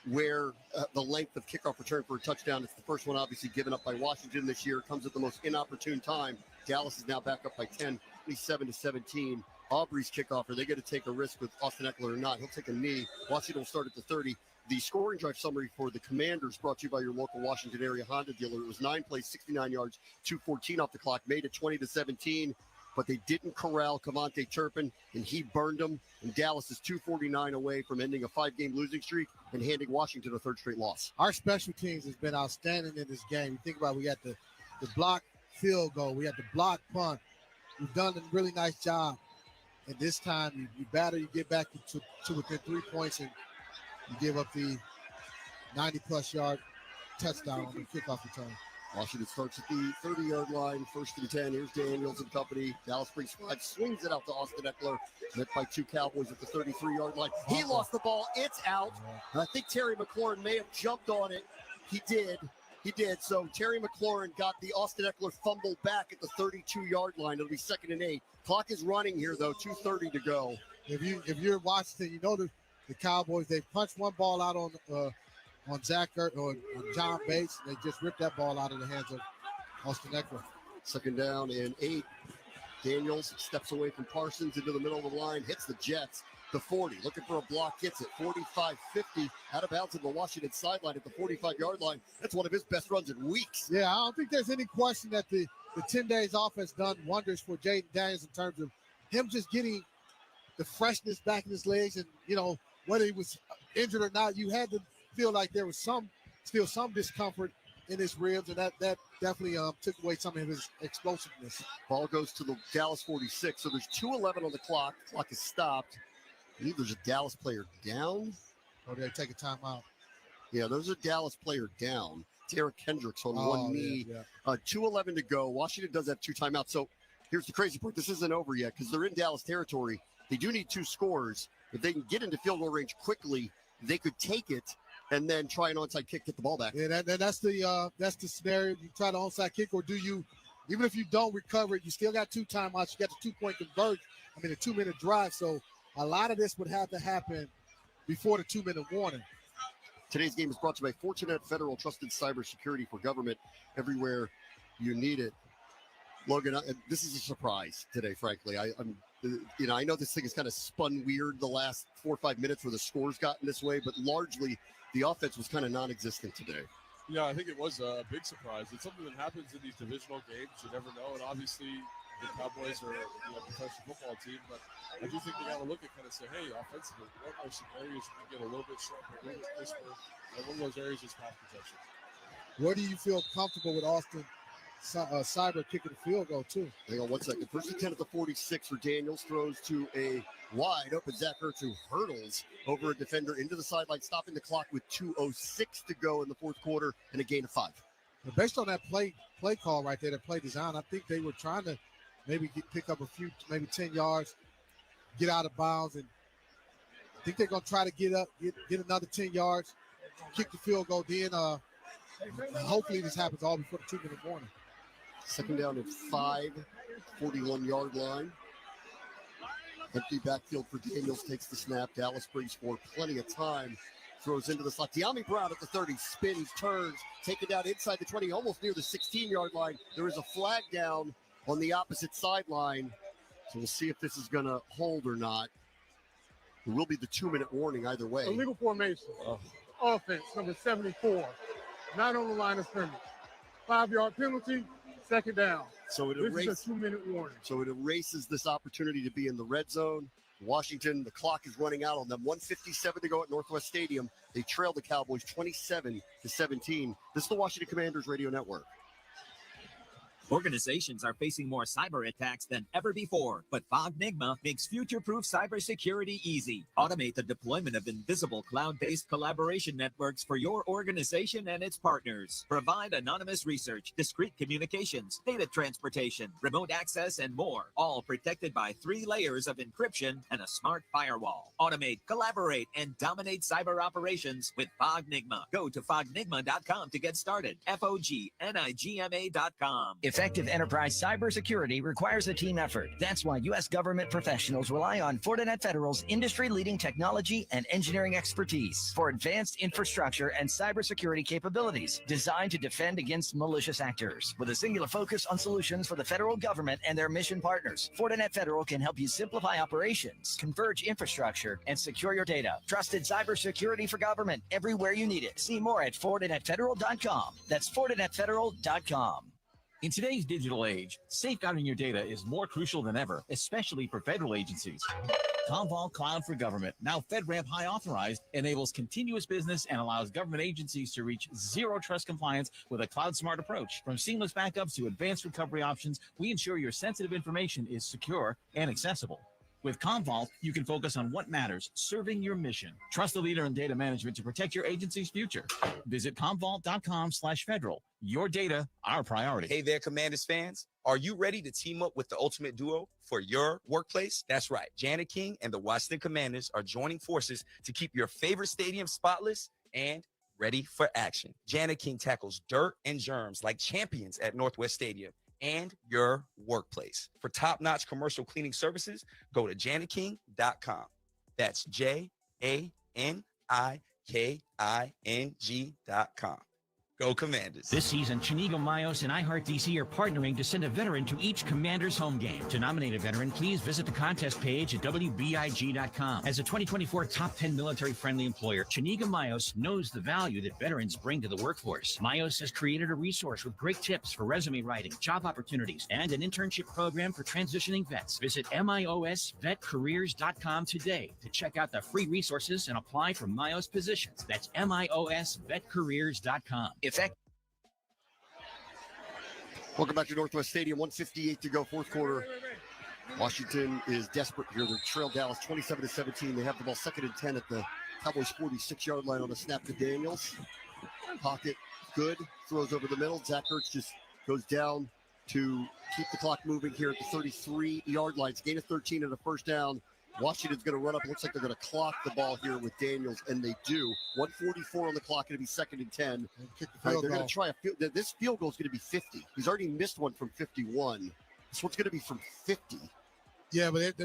where the length of kickoff return for a touchdown. It's the first one obviously given up by Washington this year. It comes at the most inopportune time. Dallas is now back up by 10, 27-17. Aubrey's kickoff. Are they going to take a risk with Austin Eckler or not? He'll take a knee. Washington will start at the 30. The scoring drive summary for the Commanders brought to you by your local Washington area Honda dealer. It was 9 plays, 69 yards, 2:14 off the clock, made it 20-17, but they didn't corral Cavante Turpin, and he burned them. And Dallas is 249 away from ending a 5-game losing streak and handing Washington a third straight loss. Our special teams has been outstanding in this game. You think about it, we got the block field goal, we got the block punt. We've done a really nice job. And this time, you battle, you get back to within 3 points, and you give up the 90-plus yard touchdown on the kickoff return. Washington starts at the 30-yard line, 1st and 10. Here's Daniels and company. Dallas brings 5, swings it out to Austin Eckler. Met by 2 Cowboys at the 33-yard line. He lost the ball. It's out. I think Terry McLaurin may have jumped on it. He did. So Terry McLaurin got the Austin Eckler fumble back at the 32-yard line. It'll be 2nd and 8. Clock is running here, though. 2:30 to go. If you're Washington, the Cowboys, they punched one ball out on Zach or on John Bates, and they just ripped that ball out of the hands of Austin Eckler. 2nd down and 8. Daniels steps away from Parsons into the middle of the line, hits the Jets. The 40, looking for a block, gets it. 45-50, out of bounds on the Washington sideline at the 45-yard line. That's one of his best runs in weeks. Yeah, I don't think there's any question that the 10 days off has done wonders for Jaden Daniels in terms of him just getting the freshness back in his legs. And, whether he was injured or not, you had to feel like there was still some discomfort in his ribs, and that definitely took away some of his explosiveness. Ball goes to the Dallas 46, so there's 2:11 on the clock. Clock is stopped. I believe there's a Dallas player down. Oh, they take a timeout. Yeah, there's a Dallas player down. Derek Kendricks on one knee. Yeah. 2:11 to go. Washington does have 2 timeouts. So here's the crazy part. This isn't over yet because they're in Dallas territory. They do need 2 scores. If they can get into field goal range quickly, they could take it and then try an onside kick, get the ball back. Yeah, that's the scenario. You try the onside kick, or do you, even if you don't recover it, you still got 2 timeouts. You got the 2-point conversion. A 2-minute drive. So a lot of this would have to happen before the 2-minute warning. Today's game is brought to you by Fortinet Federal, trusted cybersecurity for government everywhere you need it. Logan, this is a surprise today, frankly. I know this thing has kind of spun weird the last 4 or 5 minutes where the score's gotten this way, but largely the offense was kind of non-existent today. Yeah, I think it was a big surprise. It's something that happens in these divisional games. You never know, and obviously the Cowboys are a professional football team, but I do think they got to look at kind of say, hey, offensively, what are some areas we can get a little bit sharper, a little bit crisper, and one of those areas is pass protection. Where do you feel comfortable with Austin Cyber kicking the field goal, too? Hang on 1 second. 1st and 10 at the 46 for Daniels. Throws to a wide open Zach Ertz, who hurdles over a defender into the sideline, stopping the clock with 2:06 to go in the 4th quarter and a gain of 5. But based on that play call right there, that play design, I think they were trying to maybe pick up a few, maybe 10 yards, get out of bounds, and I think they're going to try to get another 10 yards, kick the field goal, then hopefully this happens all before the 2-minute warning. 2nd down and 5, 41-yard line. Empty backfield for Daniels, takes the snap. Dallas brings for plenty of time. Throws into the slot. De'Ami Brown at the 30, spins, turns, taken down inside the 20, almost near the 16-yard line. There is a flag down on the opposite sideline. So we'll see if this is going to hold or not. It will be the 2-minute warning either way. Illegal formation. Offense, number 74. Not on the line of scrimmage. 5-yard penalty, second down. So This is a 2-minute warning. So it erases this opportunity to be in the red zone. Washington, the clock is running out on them. 1:57 to go at Northwest Stadium. They trail the Cowboys 27-17. This is the Washington Commanders Radio Network. Organizations are facing more cyber attacks than ever before, but Fognigma makes future-proof cybersecurity easy. Automate the deployment of invisible cloud-based collaboration networks for your organization and its partners. Provide anonymous research, discrete communications, data transportation, remote access, and more, all protected by 3 layers of encryption and a smart firewall. Automate, collaborate, and dominate cyber operations with Fognigma. Go to fognigma.com to get started. Fognigma.com. Effective enterprise cybersecurity requires a team effort. That's why U.S. government professionals rely on Fortinet Federal's industry-leading technology and engineering expertise for advanced infrastructure and cybersecurity capabilities designed to defend against malicious actors. With a singular focus on solutions for the federal government and their mission partners, Fortinet Federal can help you simplify operations, converge infrastructure, and secure your data. Trusted cybersecurity for government everywhere you need it. See more at FortinetFederal.com. That's FortinetFederal.com. In today's digital age, safeguarding your data is more crucial than ever, especially for federal agencies. Commvault Cloud for Government, now FedRAMP High authorized, enables continuous business and allows government agencies to reach zero trust compliance with a cloud smart approach. From seamless backups to advanced recovery options, we ensure your sensitive information is secure and accessible. With Commvault, you can focus on what matters, serving your mission. Trust the leader in data management to protect your agency's future. Visit commvault.com/federal. Your data, our priority. Hey there, Commanders fans. Are you ready to team up with the ultimate duo for your workplace? That's right. Janet King and the Washington Commanders are joining forces to keep your favorite stadium spotless and ready for action. Janet King tackles dirt and germs like champions at Northwest Stadium and your workplace. For top-notch commercial cleaning services, go to janetking.com. That's JANIKING.com. Go Commanders. This season, Chinigo Mayos and iHeartDC are partnering to send a veteran to each Commanders home game. To nominate a veteran, please visit the contest page at WBIG.com. As a 2024 top 10 military-friendly employer, Chinigo Mayos knows the value that veterans bring to the workforce. Mayos has created a resource with great tips for resume writing, job opportunities, and an internship program for transitioning vets. Visit MIOSVetCareers.com today to check out the free resources and apply for Mayos positions. That's MIOSVetCareers.com. Welcome back to Northwest Stadium. 1:58 to go, fourth quarter. Washington is desperate here. They trail Dallas 27-17. They have the ball 2nd and 10 at the Cowboys' 46-yard line on a snap to Daniels. Pocket good. Throws over the middle. Zach Ertz just goes down to keep the clock moving here at the 33-yard line. It's gain of 13 and a first down. Washington's going to run up. It looks like they're going to clock the ball here with Daniels, and they do. 1:44 on the clock. Going to be 2nd and 10. They're going to try a field. This field goal is going to be 50. He's already missed one from 51. This one's going to be from 50. Yeah, but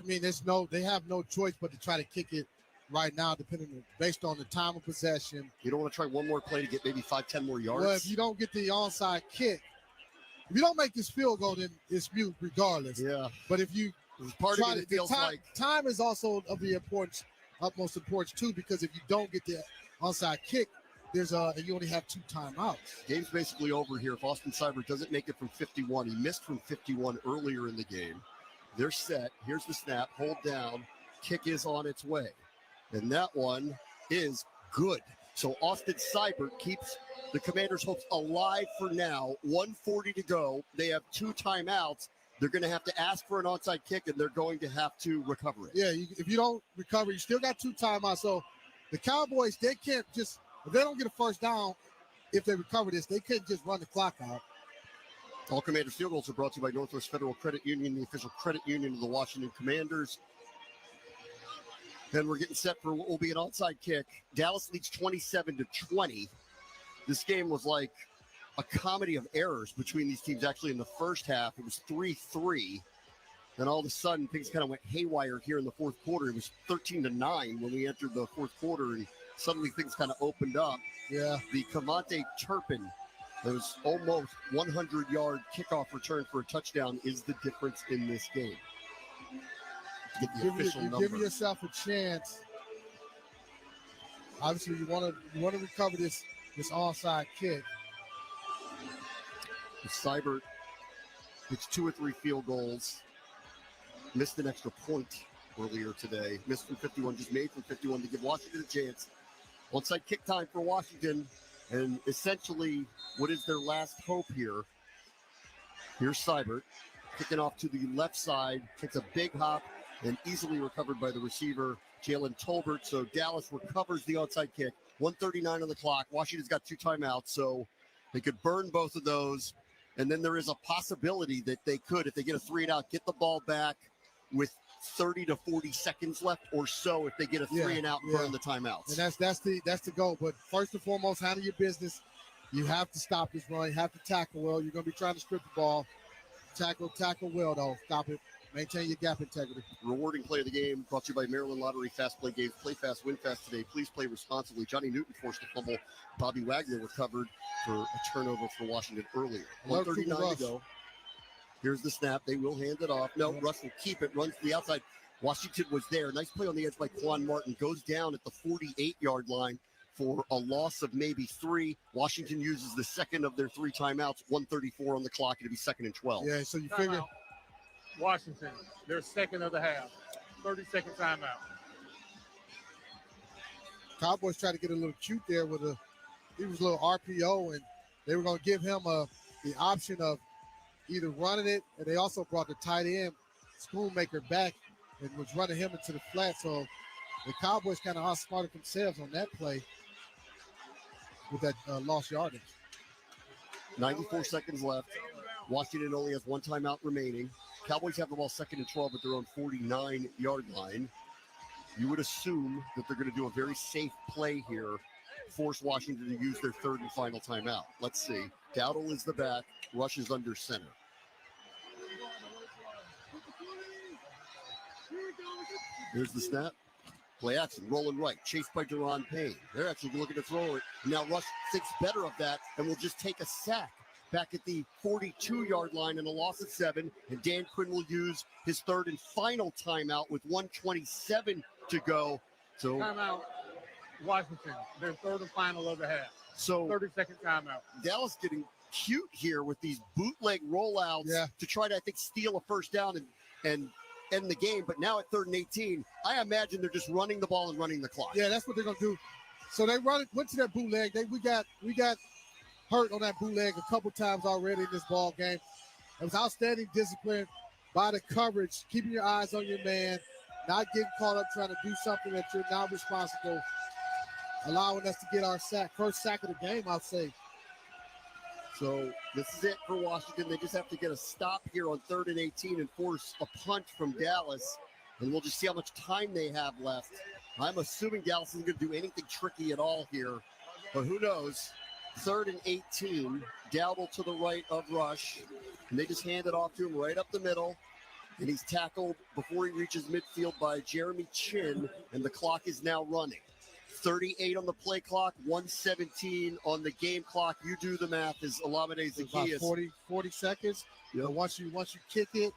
they have no choice but to try to kick it right now, based on the time of possession. You don't want to try one more play to get maybe 5-10 more yards. Well, if you don't get the onside kick, if you don't make this field goal, then it's mute regardless. Yeah. But if you time is also of the utmost importance too, because if you don't get the onside kick, and you only have 2 timeouts. Game's basically over here. If Austin Seibert doesn't make it from 51, he missed from 51 earlier in the game. They're set. Here's the snap. Hold down. Kick is on its way. And that one is good. So Austin Seibert keeps the Commanders' hopes alive for now. 1:40 to go. They have 2 timeouts. They're going to have to ask for an onside kick, and they're going to have to recover it. Yeah, if you don't recover, you still got 2 timeouts. So the Cowboys, they can't just – if they don't get a first down, if they recover this, they can't just run the clock out. All Commanders field goals are brought to you by Northwest Federal Credit Union, the official credit union of the Washington Commanders. Then we're getting set for what will be an onside kick. Dallas leads 27-20. This game was like a comedy of errors between these teams. Actually, in the first half, it was 3-3. Then all of a sudden, things kind of went haywire here in the fourth quarter. It was 13-9 when we entered the fourth quarter, and suddenly things kind of opened up. Yeah. The Kamante Turpin, those almost 100-yard kickoff return for a touchdown, is the difference in this game. Get the official number. Give yourself a chance. Obviously, you want to recover this onside kick. Seibert gets 2 or 3 field goals. Missed an extra point earlier today. Missed from 51, just made from 51 to give Washington a chance. Onside kick time for Washington, and essentially what is their last hope here. Here's Seibert kicking off to the left side, takes a big hop, and easily recovered by the receiver, Jalen Tolbert. So Dallas recovers the onside kick. 1:39 on the clock. Washington's got 2 timeouts, so they could burn both of those. And then there is a possibility that they could, if they get a 3-and-out, get the ball back with 30 to 40 seconds left or so if they get a 3-and-out and burn the timeouts. And that's the goal. But first and foremost, handle your business. You have to stop this run. You have to tackle well. You're going to be trying to strip the ball. Tackle well, though. Stop it. Maintain your gap integrity. Rewarding play of the game brought to you by Maryland Lottery Fast Play Games. Play fast, win fast today. Please play responsibly. Johnny Newton forced a fumble. Bobby Wagner recovered for a turnover for Washington earlier. 1:39 to go. Here's the snap. They will hand it off. No, Russ will keep it. Runs to the outside. Washington was there. Nice play on the edge by Quan Martin. Goes down at the 48-yard line for a loss of maybe 3. Washington uses the second of their 3 timeouts. 1:34 on the clock. It'll be 2nd and 12. Yeah, so you figure Washington, their second of the half. 30-second timeout. Cowboys tried to get a little cute there with he was a little RPO, and they were going to give him the option of either running it, and they also brought the tight end, Schoonmaker, back and was running him into the flat. So the Cowboys kind of outsmarted themselves on that play with that lost yardage. 94 seconds left. Washington only has 1 timeout remaining. Cowboys have the ball 2nd and 12 at their own 49-yard line. You would assume that they're going to do a very safe play here, force Washington to use their 3rd and final timeout. Let's see. Dowdle is the back. Rush is under center. Here's the snap. Play action, rolling right, chased by Deron Payne. They're actually looking to throw it. Now Rush thinks better of that and will just take a sack back at the 42-yard line and a loss of 7. And Dan Quinn will use his 3rd and final timeout with 1:27 to go. So timeout, Washington, their 3rd and final of the half. So 30-second timeout. Dallas getting cute here with these bootleg rollouts to try to, I think, steal a first down and end the game. But now at 3rd and 18, I imagine they're just running the ball and running the clock. Yeah, that's what they're going to do. So they went to that bootleg. We got hurt on that bootleg a couple times already in this ball game. It was outstanding discipline by the coverage, keeping your eyes on your man, not getting caught up trying to do something that you're not responsible, allowing us to get our first sack of the game, I'll say. So this is it for Washington. They just have to get a stop here on 3rd and 18 and force a punt from Dallas, and we'll just see how much time they have left. I'm assuming Dallas isn't going to do anything tricky at all here, but who knows? 3rd and 18, Dowdle to the right of Rush, and they just hand it off to him right up the middle, and he's tackled before he reaches midfield by Jeremy Chin, and the clock is now running. 38 on the play clock, 1:17 on the game clock. You do the math as Olamide Zaccheaus. About 40 seconds. You know, once you kick it,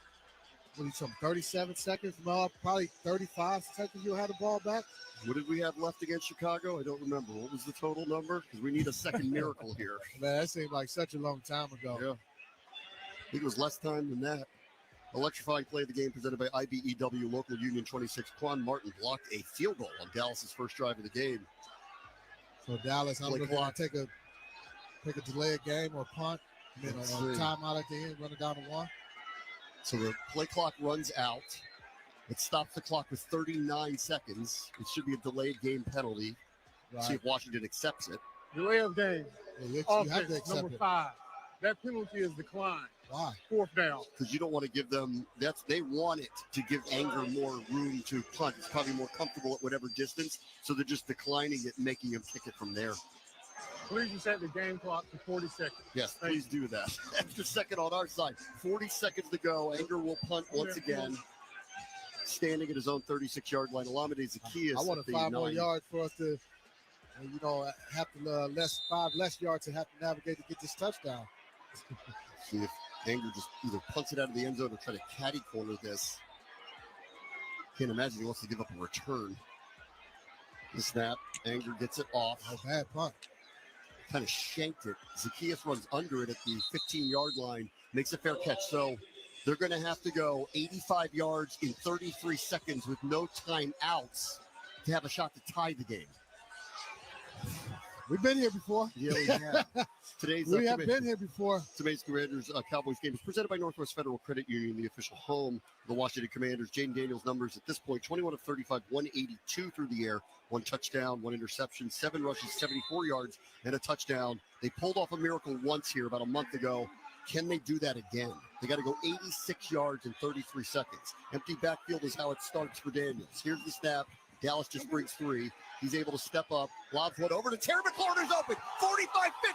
what is some 37 seconds? No, probably 35 seconds you'll have the ball back. What did we have left against Chicago? I don't remember. What was the total number? Because we need a second miracle here. Man, that seemed like such a long time ago. Yeah. I think it was less time than that. Electrifying play of the game presented by IBEW Local Union 26. Quan Martin blocked a field goal on Dallas's first drive of the game. So Dallas, I'm going to take a delayed game or punt, and then a timeout at the end, run it down to 1. So the play clock runs out. It stops the clock with 39 seconds. It should be a delayed game penalty. Right. See if Washington accepts it. Delay of game. You have to accept number 5. That penalty is declined. Why? 4th down. Because you don't want to give them they want it to give Anger more room to punt. It's probably more comfortable at whatever distance. So they're just declining it and making him kick it from there. Please reset the game clock to 40 seconds. Yes, please do that. Extra second on our side. 40 seconds to go. Anger will punt once again. Standing at his own 36-yard line. Alameda Zacchaeus. I want 5 more yards for us to, have to 5 less yards to have to navigate to get this touchdown. See if Anger just either punts it out of the end zone or try to caddy corner this. Can't imagine he wants to give up a return. The snap. Anger gets it off. A bad punt. Kind of shanked it. Zacchaeus runs under it at the 15-yard line. Makes a fair catch. So they're going to have to go 85 yards in 33 seconds with no timeouts to have a shot to tie the game. We've been here before. Yeah, we have. We have been here before. Today's Commanders Cowboys game is presented by Northwest Federal Credit Union, the official home of the Washington Commanders. Jaden Daniels' numbers at this point, 21 of 35, 182 through the air, 1 touchdown, 1 interception, 7 rushes, 74 yards, and a touchdown. They pulled off a miracle once here about a month ago. Can they do that again? They got to go 86 yards in 33 seconds. Empty backfield is how it starts for Daniels. Here's the snap. Dallas just brings 3. He's able to step up, lobs one over to Terry McLaurin's open. 45-50,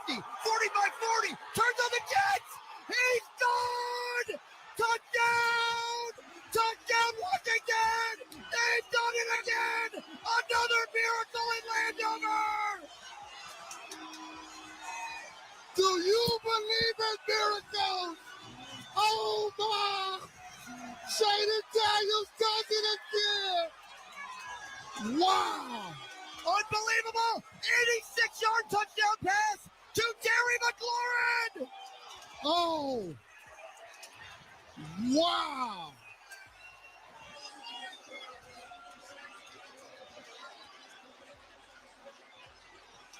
45-40, turns on the Jets. He's gone! Touchdown! Touchdown, Washington! They've done it again! Another miracle in Landover! Do you believe in miracles? Oh, my! Jaden Daniels does it again! Wow! Unbelievable! 86-yard touchdown pass to Terry McLaurin! Oh! Wow!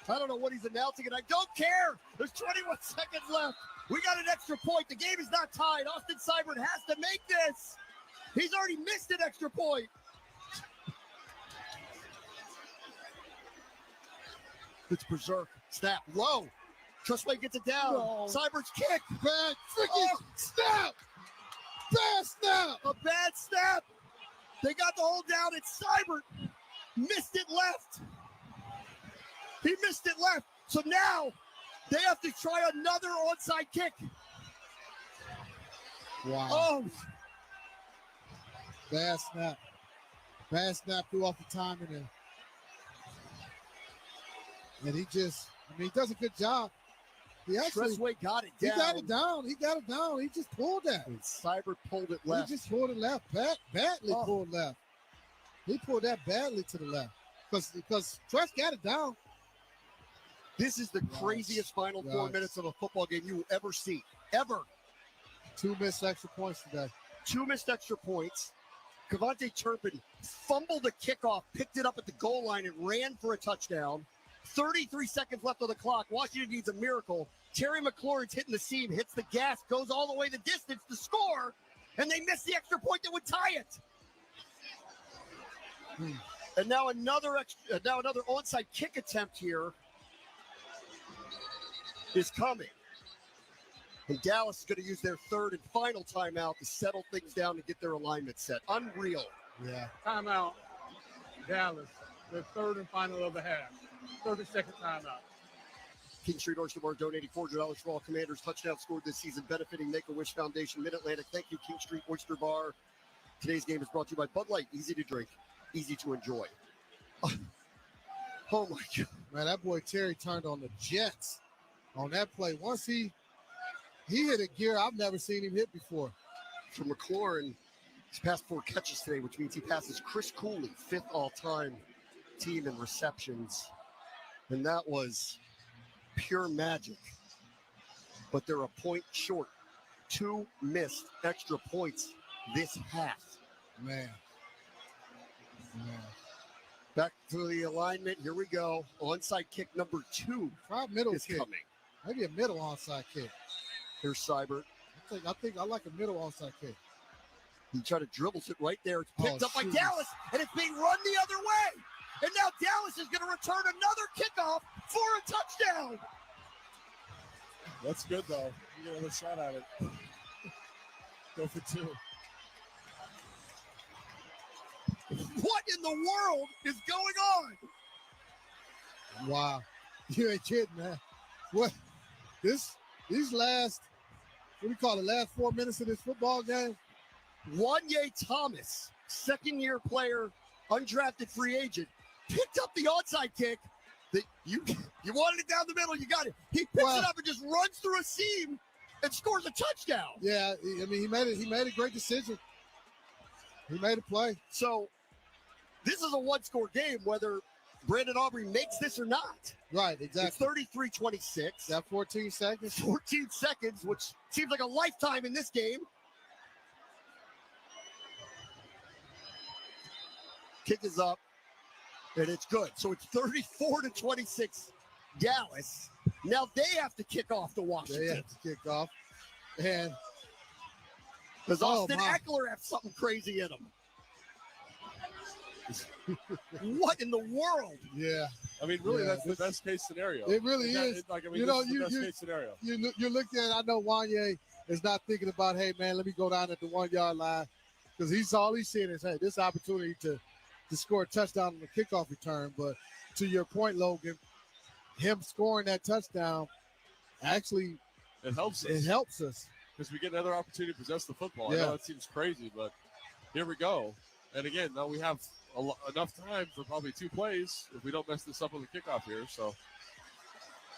I don't know what he's announcing, and I don't care. There's 21 seconds left. We got an extra point. The game is not tied. Austin Seibert has to make this. He's already missed an extra point. It's berserk. Snap. Low. Trustway gets it down. No. Seibert's kick. Bad freaking snap. Bad snap. A bad snap. They got the hold down. It's Seibert. Missed it left. He missed it left. So now they have to try another onside kick. Wow. Oh. Bad snap. Bad snap threw off the timing there. And he does a good job. He actually got it down. He got it down. He just pulled that. And Seibert pulled it left. He just pulled it left. Badly pulled left. He pulled that badly to the left. Because Trust got it down. This is the craziest final 4 minutes of a football game you will ever see. Ever. 2 missed extra points today. 2 missed extra points. Kavontae Turpin fumbled a kickoff, picked it up at the goal line, and ran for a touchdown. 33 seconds left on the clock. Washington needs a miracle. Terry McLaurin's hitting the seam, hits the gas, goes all the way the distance to score, and they miss the extra point that would tie it. And now another onside kick attempt here is coming. And Dallas is going to use their third and final timeout to settle things down and get their alignment set. Unreal. Yeah. Timeout. Dallas. The third and final of the half. 30-second timeout. King Street Oyster Bar donating $400 for all Commanders touchdowns scored this season, benefiting Make-A-Wish Foundation, Mid-Atlantic. Thank you, King Street Oyster Bar. Today's game is brought to you by Bud Light. Easy to drink, easy to enjoy. Oh, my God. Man, that boy Terry turned on the Jets on that play. Once he hit a gear I've never seen him hit before. For McLaurin, he's passed 4 catches today, which means he passes Chris Cooley, 5th all-time team in receptions. And that was pure magic. But they're a point short. 2 missed extra points this half. Man. Back to the alignment. Here we go. Onside kick number 2. Try middle is kick. coming. Maybe a middle onside kick. Here's Seibert. I think I like a middle onside kick. He tried to dribble it right there. It's picked up by shoot. Dallas, and it's being run the other way. And now Dallas is going to return another kickoff for a touchdown. That's good, though. You get another shot at it. Go for 2. What in the world is going on? Wow. You ain't kidding, man. What? These last, what do you call it, last 4 minutes of this football game? Wanye Thomas, second-year player, undrafted free agent, picked up the onside kick. That you wanted it down the middle, you got it. He picks it up and just runs through a seam and scores a touchdown. Yeah, I mean, he made a great decision. He made a play. So this is a one-score game, whether Brandon Aubrey makes this or not. Right, exactly. It's 33-26. That 14 seconds. 14 seconds, which seems like a lifetime in this game. Kick is up, and it's good. So it's 34-26 Dallas. Now they have to kick off the Washington. They have to kick off. And does Austin Eckler have something crazy in him? What in the world? Yeah. I mean, really, that's the best case scenario. It really is. You know, the best case scenario. You're looking at, I know Wanye is not thinking about, hey, man, let me go down at the 1 yard line. Because he's seeing is, hey, this opportunity to score a touchdown on the kickoff return. But to your point, Logan, him scoring that touchdown actually it helps us. It helps us. Because we get another opportunity to possess the football. Yeah. I know it seems crazy, but here we go. And again, now we have enough time for probably 2 plays if we don't mess this up on the kickoff here. So,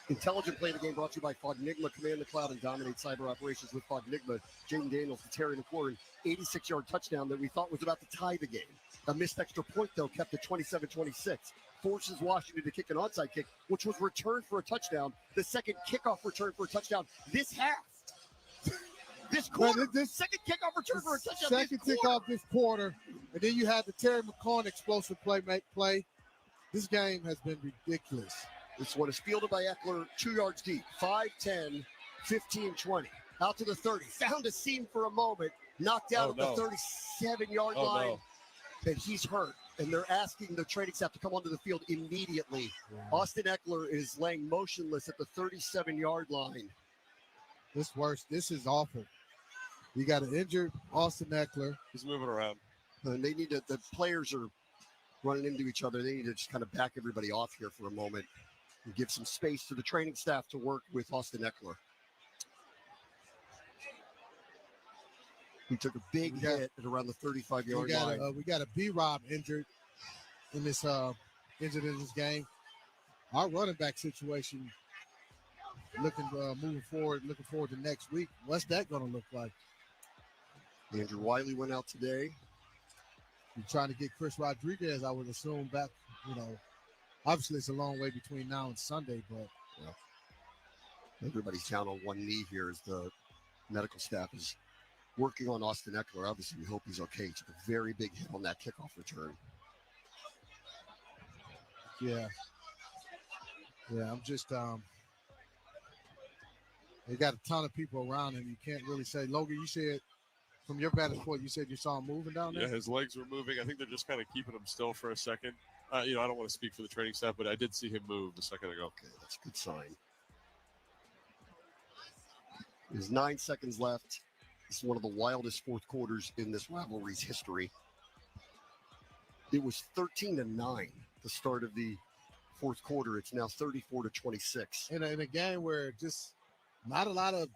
Intelligent Play of the Game brought to you by Fognigma. Command the cloud and dominate cyber operations with Fognigma. Jaden Daniels to Terry McLaurin, 86-yard touchdown that we thought was about to tie the game. A missed extra point, though, kept it 27-26. Forces Washington to kick an onside kick, which was returned for a touchdown. The second kickoff return for a touchdown this half. This quarter, this second kickoff return for a touchdown. Second kickoff this quarter, and then you had the Terry McLaurin explosive play. This game has been ridiculous. This one is fielded by Eckler, 2 yards deep, 5, 10, 15, 20. Out to the 30. Found a seam for a moment. Knocked out at the 37-yard line. No. And he's hurt. And they're asking the training staff to come onto the field immediately. Yeah. Austin Eckler is laying motionless at the 37-yard line. This worse. This is awful. You got an injured Austin Eckler. He's moving around. And they need to, the players are running into each other. They need to just kind of back everybody off here for a moment and give some space to the training staff to work with Austin Eckler. He took a big hit at around the 35-yard line. We got a B-Rob injured in this game. Our running back situation moving forward to next week. What's that going to look like? Andrew Wiley went out today. You're trying to get Chris Rodriguez, I would assume, back. Obviously it's a long way between now and Sunday, but everybody's down on one knee here as the medical staff is working on Austin Eckler. Obviously, we hope he's okay. He took a very big hit on that kickoff return. Yeah, I'm just they got a ton of people around him. You can't really say. Logan, you said from your vantage point, you said you saw him moving down there? Yeah, his legs were moving. I think they're just kind of keeping him still for a second. I don't want to speak for the training staff, but I did see him move a second ago. Okay, that's a good sign. There's 9 seconds left. This is one of the wildest fourth quarters in this rivalry's history. It was 13-9 the start of the fourth quarter. It's now 34-26. In a game where just not a lot of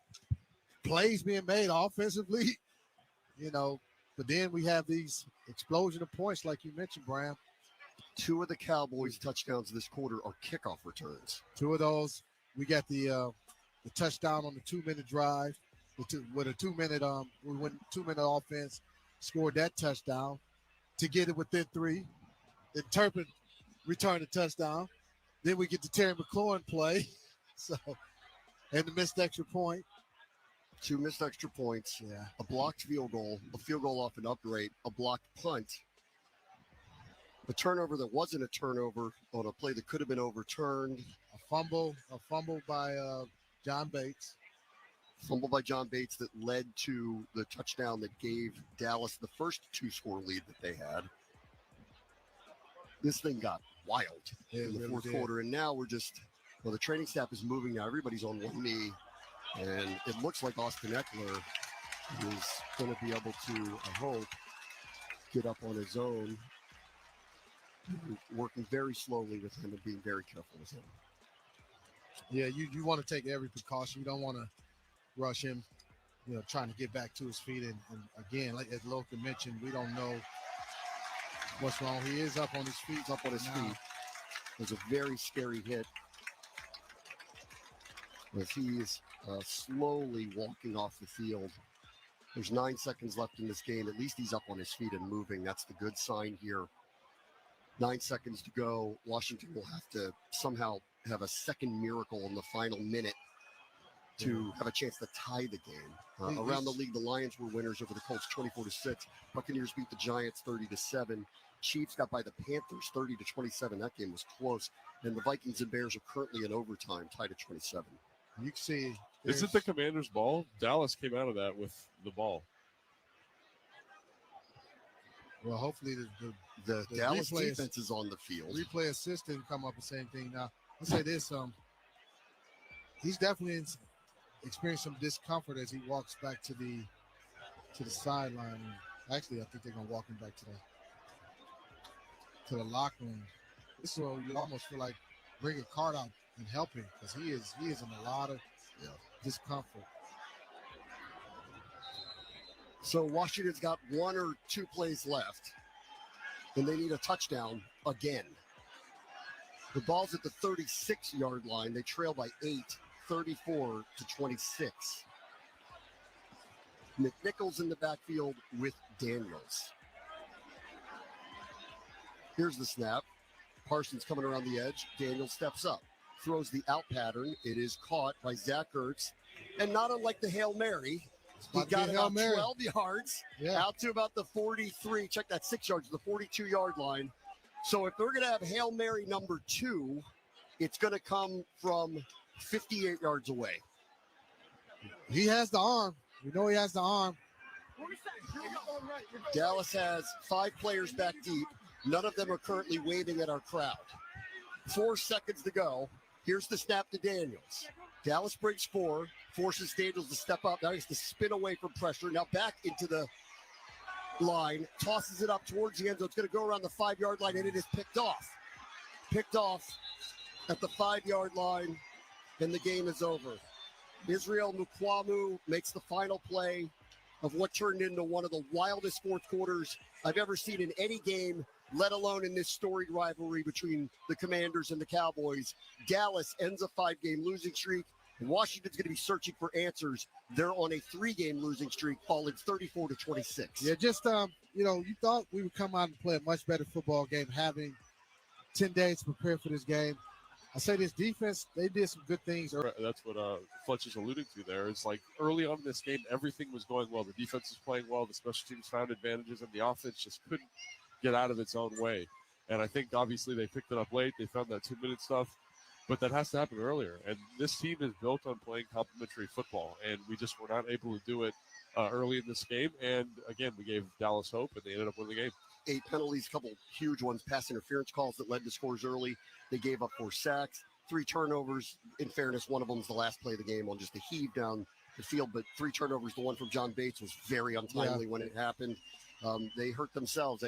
plays being made offensively, but then we have these explosion of points like you mentioned, Bram. 2 of the Cowboys' touchdowns this quarter are kickoff returns. 2 of those. We got the touchdown on the 2-minute drive. With a 2-minute, we went 2-minute offense, scored that touchdown to get it within 3. Then Turpin returned a touchdown. Then we get the Terry McLaurin play. And the missed extra point. 2 missed extra points. Yeah. A blocked field goal, a field goal off an upright, a blocked punt. A turnover that wasn't a turnover on a play that could have been overturned. A fumble by John Bates. Fumble by John Bates that led to the touchdown that gave Dallas the first 2-score lead that they had. This thing got wild in the fourth quarter, and now we're just, the training staff is moving now. Everybody's on one knee, and it looks like Austin Eckler is going to be able to, I hope, get up on his own. Working very slowly with him and being very careful with him. Yeah, you want to take every precaution. You don't want to rush him, trying to get back to his feet. And again, like as Logan mentioned, we don't know what's wrong. He is up on his feet. Up on his feet. It was a very scary hit as he is slowly walking off the field. There's 9 seconds left in this game. At least he's up on his feet and moving. That's the good sign here. 9 seconds to go. Washington will have to somehow have a second miracle in the final minute to have a chance to tie the game. Around the league, the Lions were winners over the Colts 24-6. Buccaneers beat the Giants 30-7. Chiefs got by the Panthers 30-27. That game was close. And the Vikings and Bears are currently in overtime, tied at 27. You can see. Is it the Commanders' ball? Dallas came out of that with the ball. Well, hopefully the Dallas defense is on the field. Replay assistant come up with the same thing. Now, I'll say this: he's definitely experienced some discomfort as he walks back to the sideline. Actually, I think they're gonna walk him back to the locker room. This is where you almost feel like bring a card out and help him because he is in a lot of discomfort. So Washington's got 1 or 2 plays left, and they need a touchdown again. The ball's at the 36-yard line. They trail by 8, 34-26. McNichols in the backfield with Daniels. Here's the snap. Parsons coming around the edge. Daniels steps up. Throws the out pattern. It is caught by Zach Ertz. And not unlike the Hail Mary, he got about 12 yards out to about the 43. Check that 6 yards, the 42-yard line. So if they're going to have Hail Mary number 2, it's going to come from 58 yards away. He has the arm. We know he has the arm. Dallas has 5 players back deep. None of them are currently waving at our crowd. 4 seconds to go. Here's the snap to Daniels. Dallas breaks 4, forces Daniels to step up. Now he has to spin away from pressure. Now back into the line, tosses it up towards the end zone. It's going to go around the 5-yard line, and it is picked off. Picked off at the 5-yard line, and the game is over. Israel Mukwamu makes the final play of what turned into one of the wildest fourth quarters I've ever seen in any game, let alone in this storied rivalry between the Commanders and the Cowboys. Dallas ends a 5-game losing streak. Washington's going to be searching for answers. They're on a 3-game losing streak, falling 34-26. Yeah, just, you thought we would come out and play a much better football game, having 10 days to prepare for this game. I say this defense, they did some good things. That's what Fletcher's alluding to there. It's like early on in this game, everything was going well. The defense was playing well. The special teams found advantages, and the offense just couldn't get out of its own way. And I think, obviously, they picked it up late. They found that 2-minute stuff. But that has to happen earlier. And this team is built on playing complementary football, and we just were not able to do it early in this game. And, again, we gave Dallas hope, and they ended up winning the game. 8 penalties, a couple huge ones, pass interference calls that led to scores early. They gave up 4 sacks, 3 turnovers. In fairness, one of them was the last play of the game on just a heave down the field, but 3 turnovers. The one from John Bates was very untimely when it happened. They hurt themselves.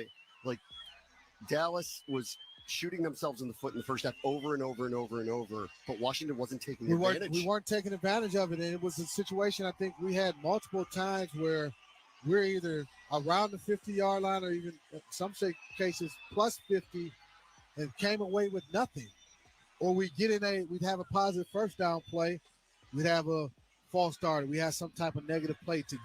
Dallas was shooting themselves in the foot in the first half over and over and over and over, but Washington wasn't taking advantage. We weren't taking advantage of it, and it was a situation I think we had multiple times where we're either around the 50-yard line or even in some cases plus 50 and came away with nothing. Or we'd have a positive first down play. We'd have a false start. We had some type of negative play to